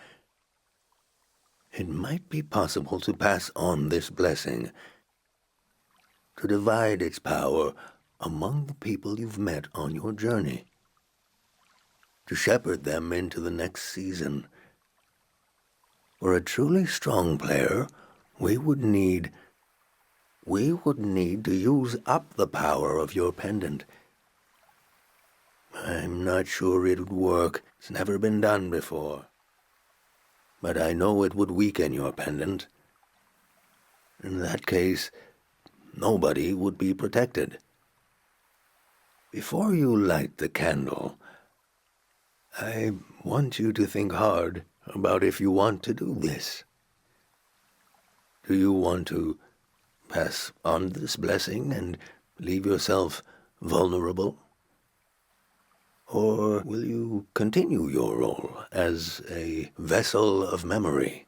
It might be possible to pass on this blessing, to divide its power among the people you've met on your journey, to shepherd them into the next season. For a truly strong player, we would need to use up the power of your pendant. I'm not sure it would work. It's never been done before. But I know it would weaken your pendant. In that case, nobody would be protected. Before you light the candle, I want you to think hard about if you want to do this. Do you want to pass on this blessing and leave yourself vulnerable? Or will you continue your role as a vessel of memory?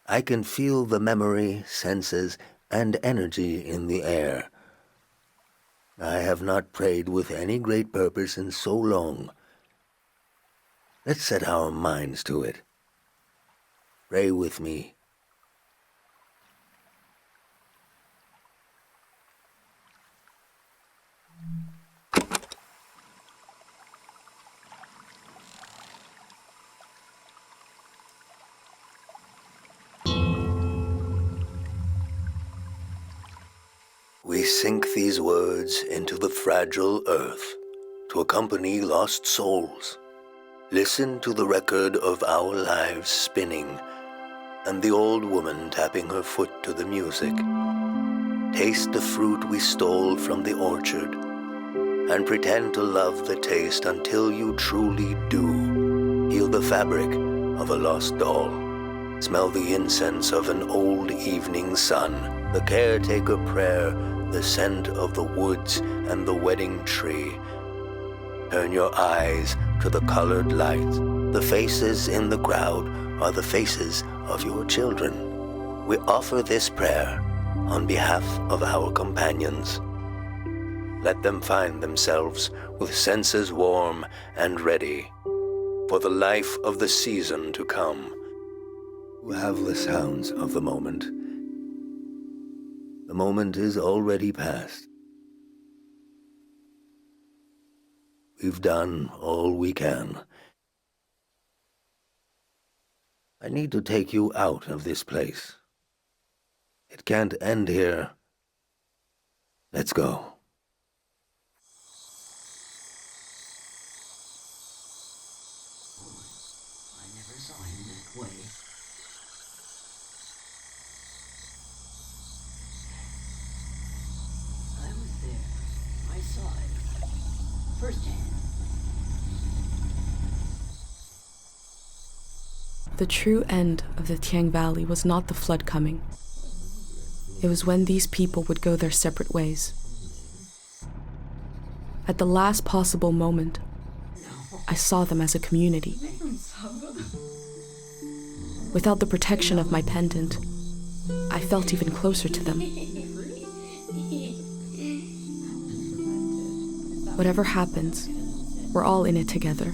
I can feel the memory, senses, and energy in the air. I have not prayed with any great purpose in so long. Let's set our minds to it. Pray with me. We sink these words into the fragile earth to accompany lost souls. Listen to the record of our lives spinning and the old woman tapping her foot to the music. Taste the fruit we stole from the orchard and pretend to love the taste until you truly do. Feel the fabric of a lost doll. Smell the incense of an old evening sun, the caretaker prayer, the scent of the woods and the wedding tree. Turn your eyes to the colored lights. The faces in the crowd are the faces of your children. We offer this prayer on behalf of our companions. Let them find themselves with senses warm and ready for the life of the season to come. You have the sounds of the moment. The moment is already past. We've done all we can. I need to take you out of this place. It can't end here. Let's go. I never saw him that way. I was there. I saw it. Firsthand. The true end of the Tiang Valley was not the flood coming. It was when these people would go their separate ways. At the last possible moment, I saw them as a community. Without the protection of my pendant, I felt even closer to them. Whatever happens, we're all in it together.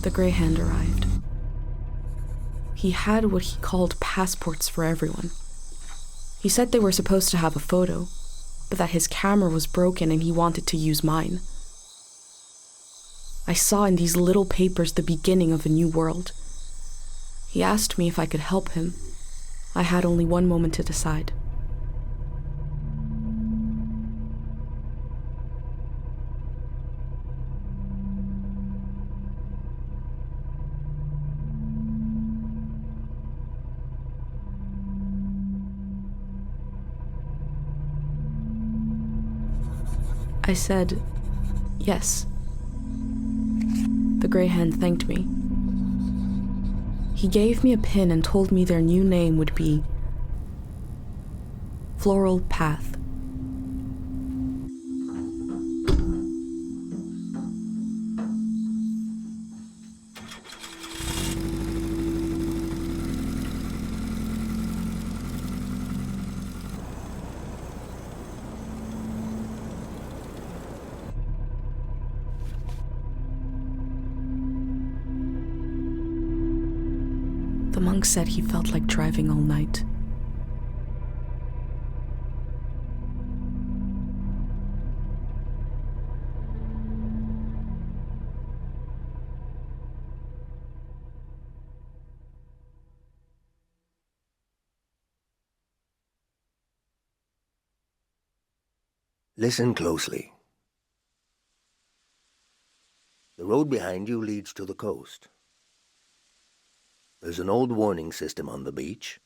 The Grey Hand arrived. He had what he called passports for everyone. He said they were supposed to have a photo, but that his camera was broken and he wanted to use mine. I saw in these little papers the beginning of a new world. He asked me if I could help him. I had only one moment to decide. I said, yes. The Grey Hand thanked me. He gave me a pin and told me their new name would be Floral Path. The monk said he felt like driving all night. Listen closely. The road behind you leads to the coast. There's an old warning system on the beach.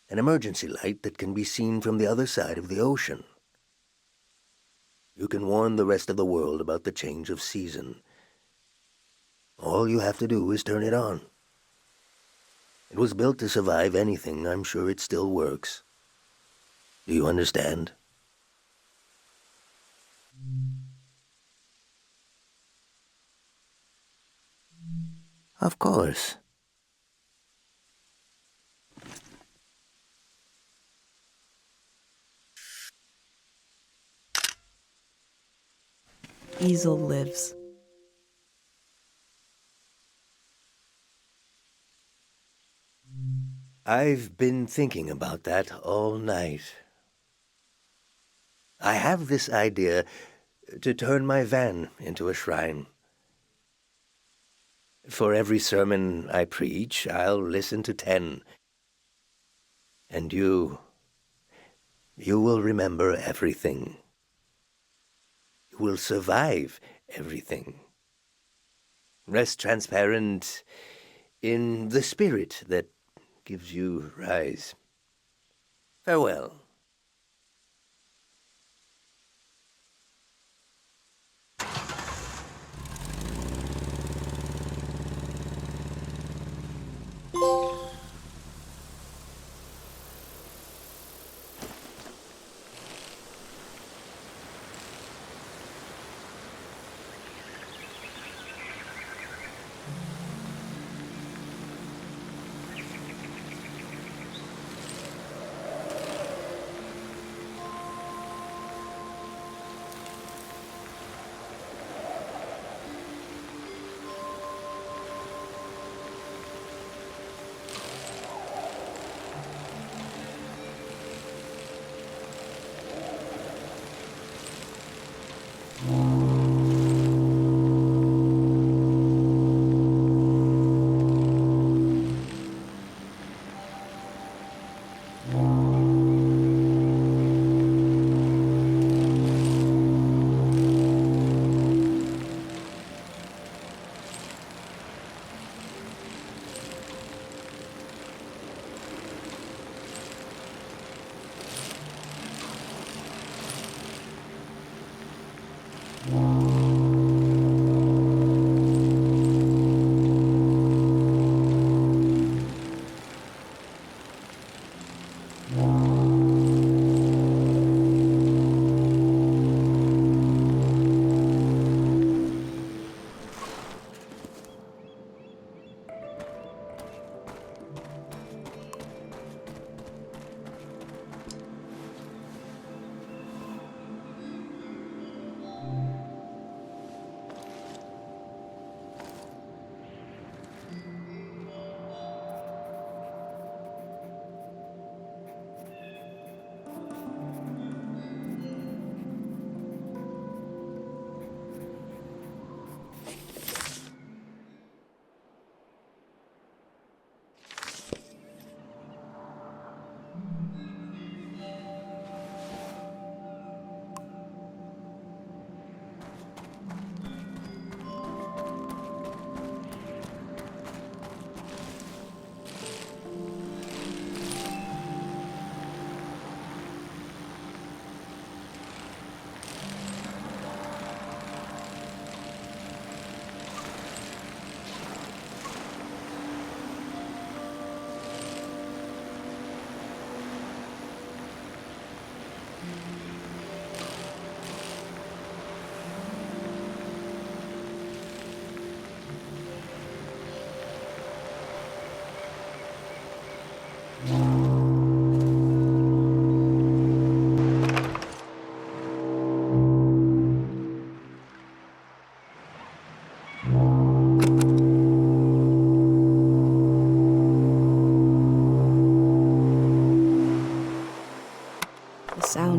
An emergency light that can be seen from the other side of the ocean. You can warn the rest of the world about the change of season. All you have to do is turn it on. It was built to survive anything. I'm sure it still works. Do you understand? Of course. Easel lives. I've been thinking about that all night. I have this idea to turn my van into a shrine. For every sermon I preach, I'll listen to 10. And you will remember everything. You will survive everything. Rest transparent in the spirit that gives you rise. Farewell.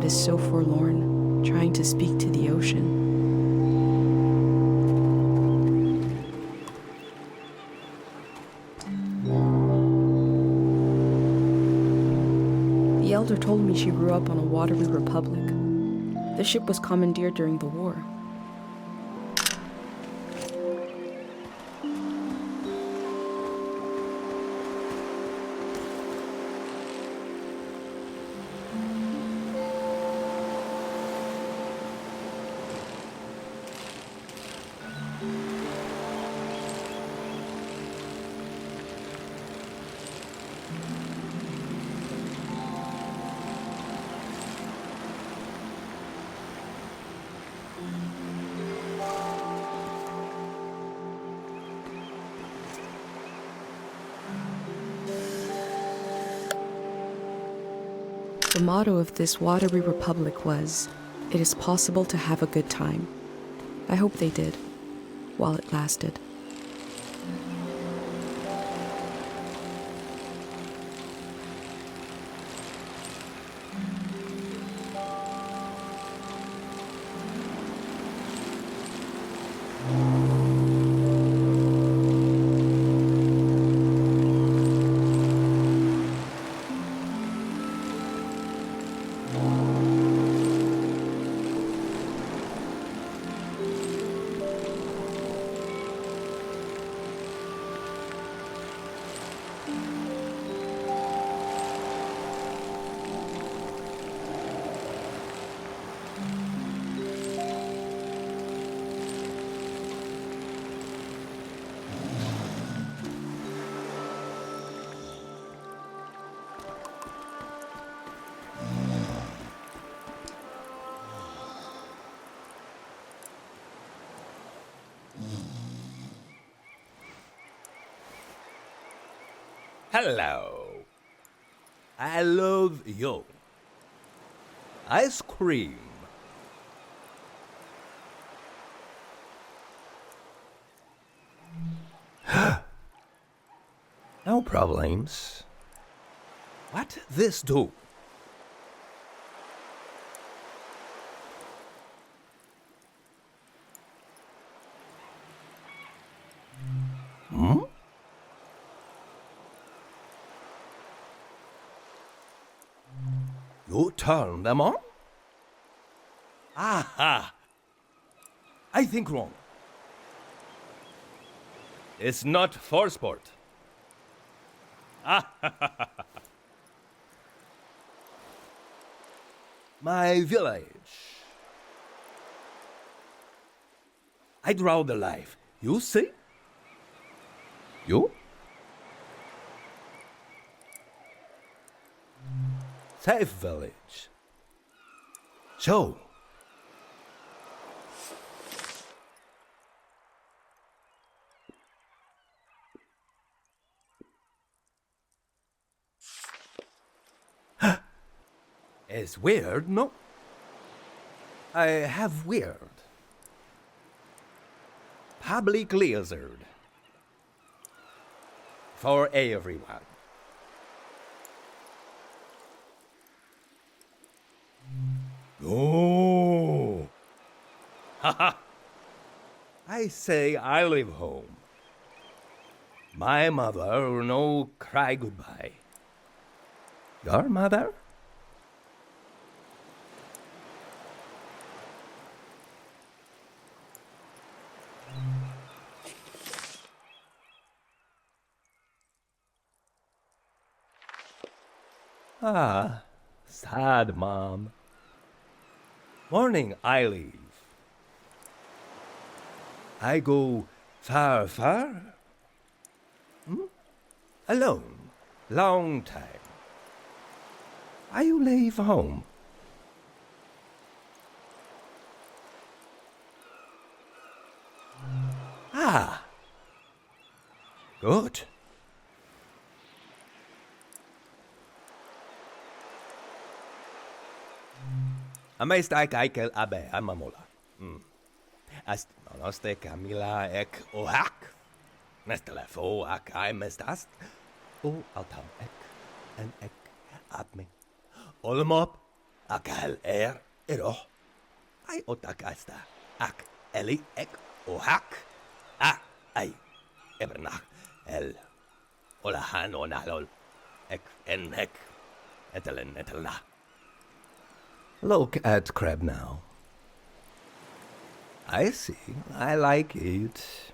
sound is so forlorn, trying to speak to the ocean. The elder told me she grew up on a watery republic. The ship was commandeered during the war. The motto of this watery republic was, "It is possible to have a good time." I hope they did, while it lasted. Hello. I love you. Ice cream. No problems. What this do? Hmm? You turn them on? Aha! I think wrong. It's not for sport. My village. I draw the life. You see? You? Safe village. So. It's weird, no? I have weird. Public lizard. For everyone. Oh! Haha! I say I live home. My mother no cry goodbye. Your mother? Ah, sad mom. Morning I leave. I go far, far? Hmm? Alone, long time. I leave home. Ah, good. Amesták aikel abe amamola. Azt nonoste Camila ek ohak. Nestelefo ak aimestast. O altam ek en ek adme. Olmop Akal ero. Ay otakasta. Ak eli ek ohak. Ay ebernach el olahan onalol. Ek en hek. Etelna. Look at Crab now. I see. I like it.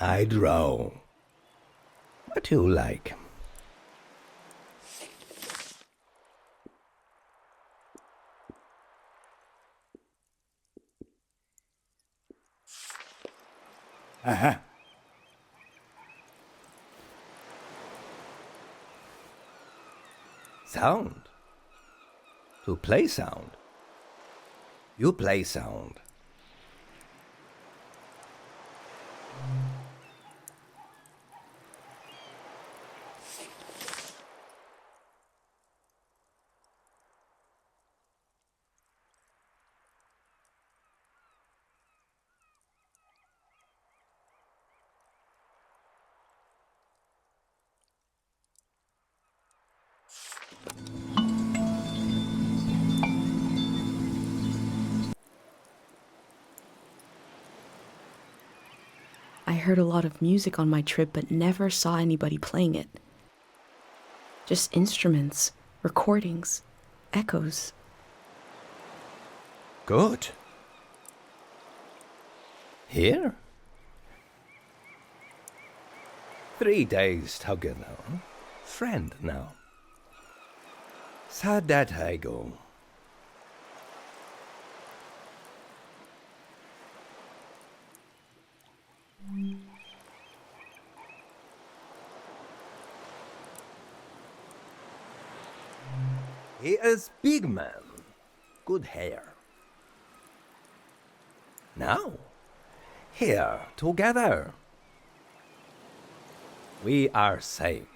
I draw. What you like? Uh-huh. Sound. To play sound. You play sound. I heard a lot of music on my trip, but never saw anybody playing it. Just instruments, recordings, echoes. Good. Here? 3 days together. Friend now. Sad that I go. He is big man. Good hair. Now, here together. We are same.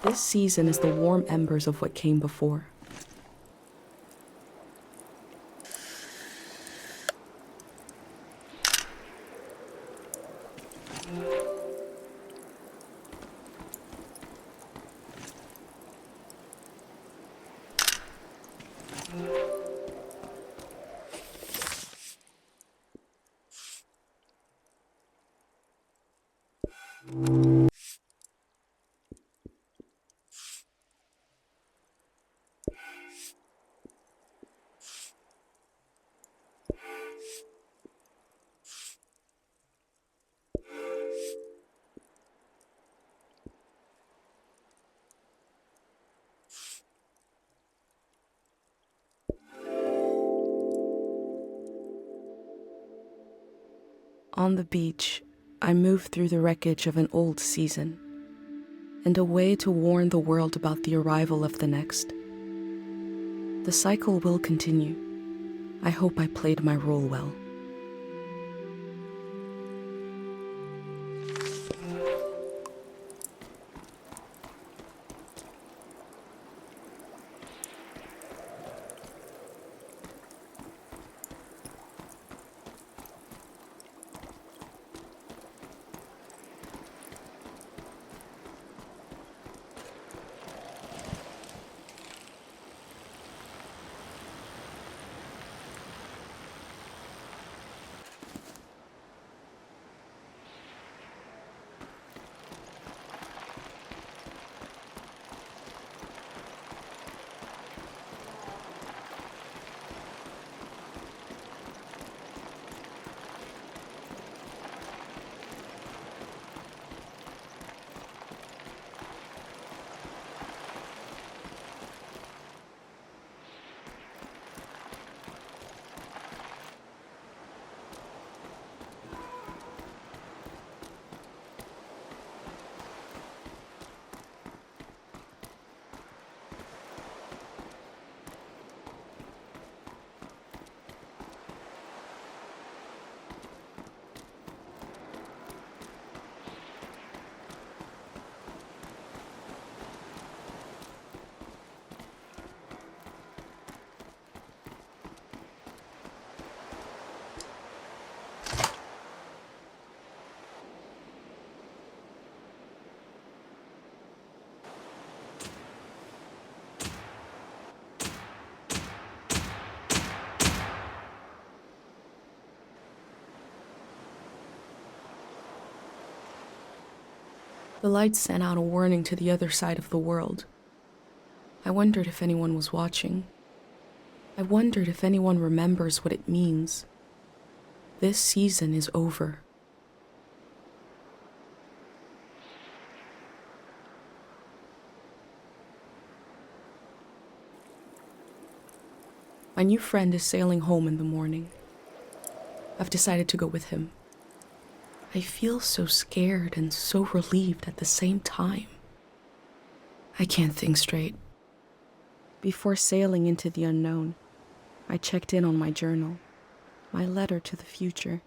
This season is the warm embers of what came before. On the beach, I move through the wreckage of an old season, and a way to warn the world about the arrival of the next. The cycle will continue. I hope I played my role well. The lights sent out a warning to the other side of the world. I wondered if anyone was watching. I wondered if anyone remembers what it means. This season is over. My new friend is sailing home in the morning. I've decided to go with him. I feel so scared and so relieved at the same time. I can't think straight. Before sailing into the unknown, I checked in on my journal, my letter to the future.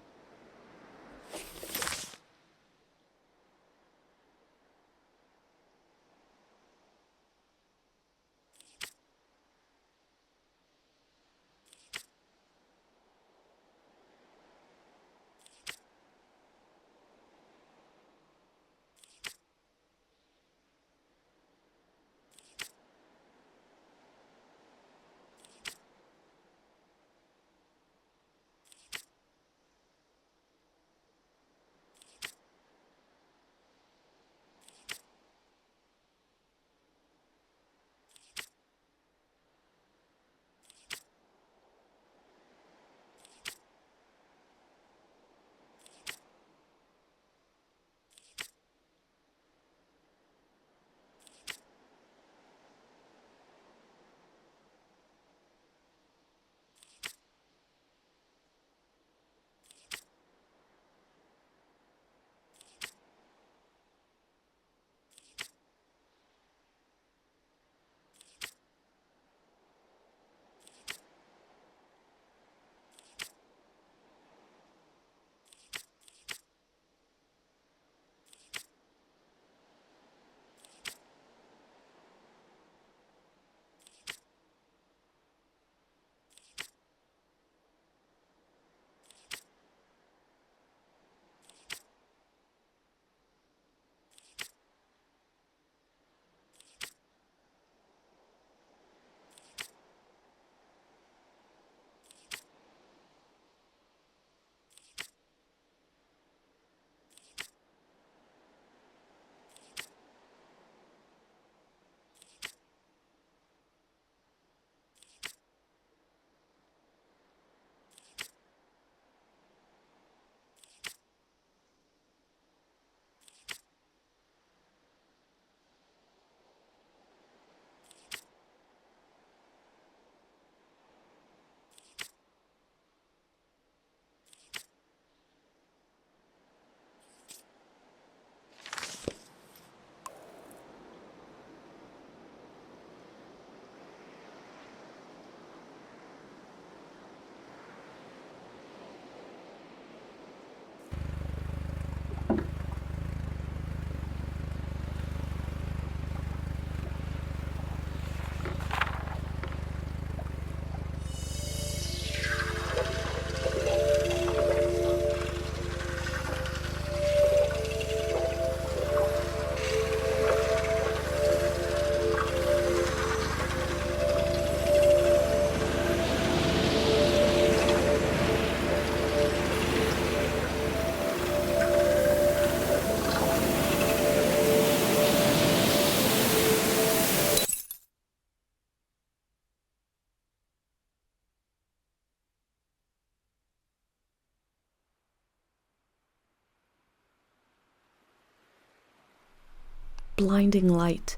Blinding light,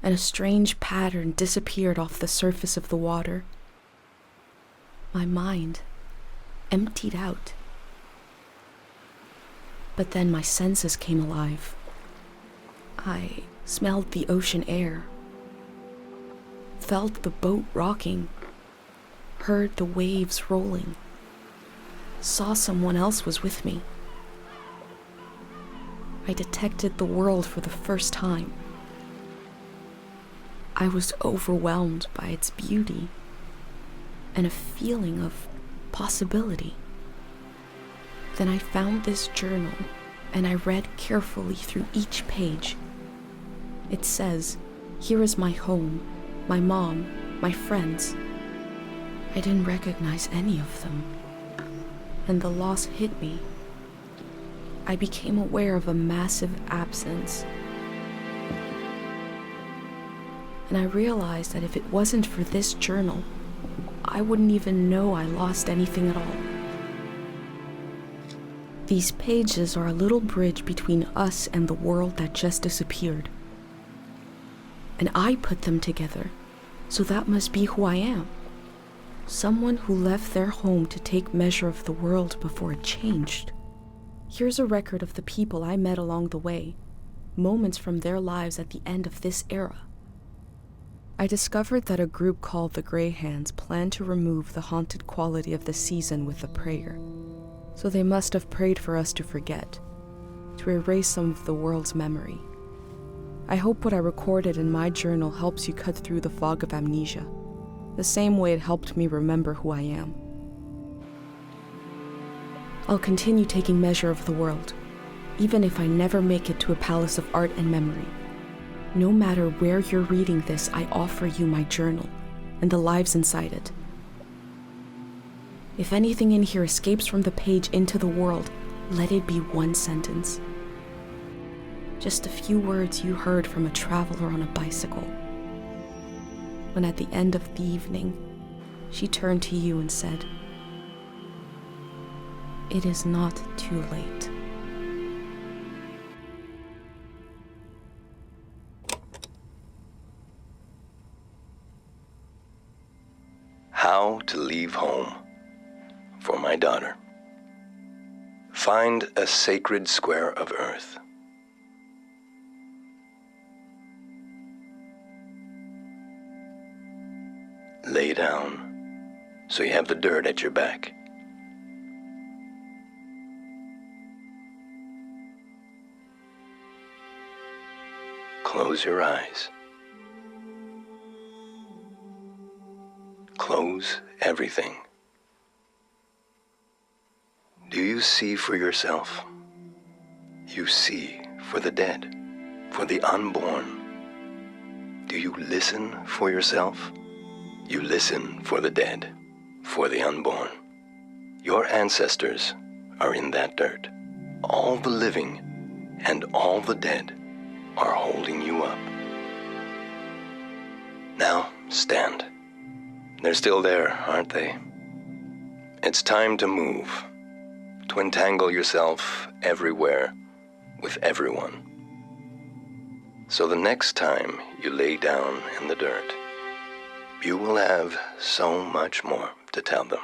and a strange pattern disappeared off the surface of the water. My mind emptied out. But then my senses came alive. I smelled the ocean air, felt the boat rocking, heard the waves rolling, saw someone else was with me. I detected the world for the first time. I was overwhelmed by its beauty and a feeling of possibility. Then I found this journal and I read carefully through each page. It says, "Here is my home, my mom, my friends." I didn't recognize any of them, and the loss hit me. I became aware of a massive absence. And I realized that if it wasn't for this journal, I wouldn't even know I lost anything at all. These pages are a little bridge between us and the world that just disappeared. And I put them together, so that must be who I am. Someone who left their home to take measure of the world before it changed. Here's a record of the people I met along the way, moments from their lives at the end of this era. I discovered that a group called the Grey Hands planned to remove the haunted quality of the season with a prayer. So they must have prayed for us to forget, to erase some of the world's memory. I hope what I recorded in my journal helps you cut through the fog of amnesia, the same way it helped me remember who I am. I'll continue taking measure of the world, even if I never make it to a palace of art and memory. No matter where you're reading this, I offer you my journal and the lives inside it. If anything in here escapes from the page into the world, let it be one sentence. Just a few words you heard from a traveler on a bicycle. When at the end of the evening, she turned to you and said, "It is not too late." How to leave home for my daughter. Find a sacred square of earth. Lay down so you have the dirt at your back. Close your eyes. Close everything. Do you see for yourself? You see for the dead, for the unborn. Do you listen for yourself? You listen for the dead, for the unborn. Your ancestors are in that dirt. All the living and all the dead are holding you up. Now, stand. They're still there, aren't they? It's time to move, to entangle yourself everywhere with everyone. So the next time you lay down in the dirt, you will have so much more to tell them.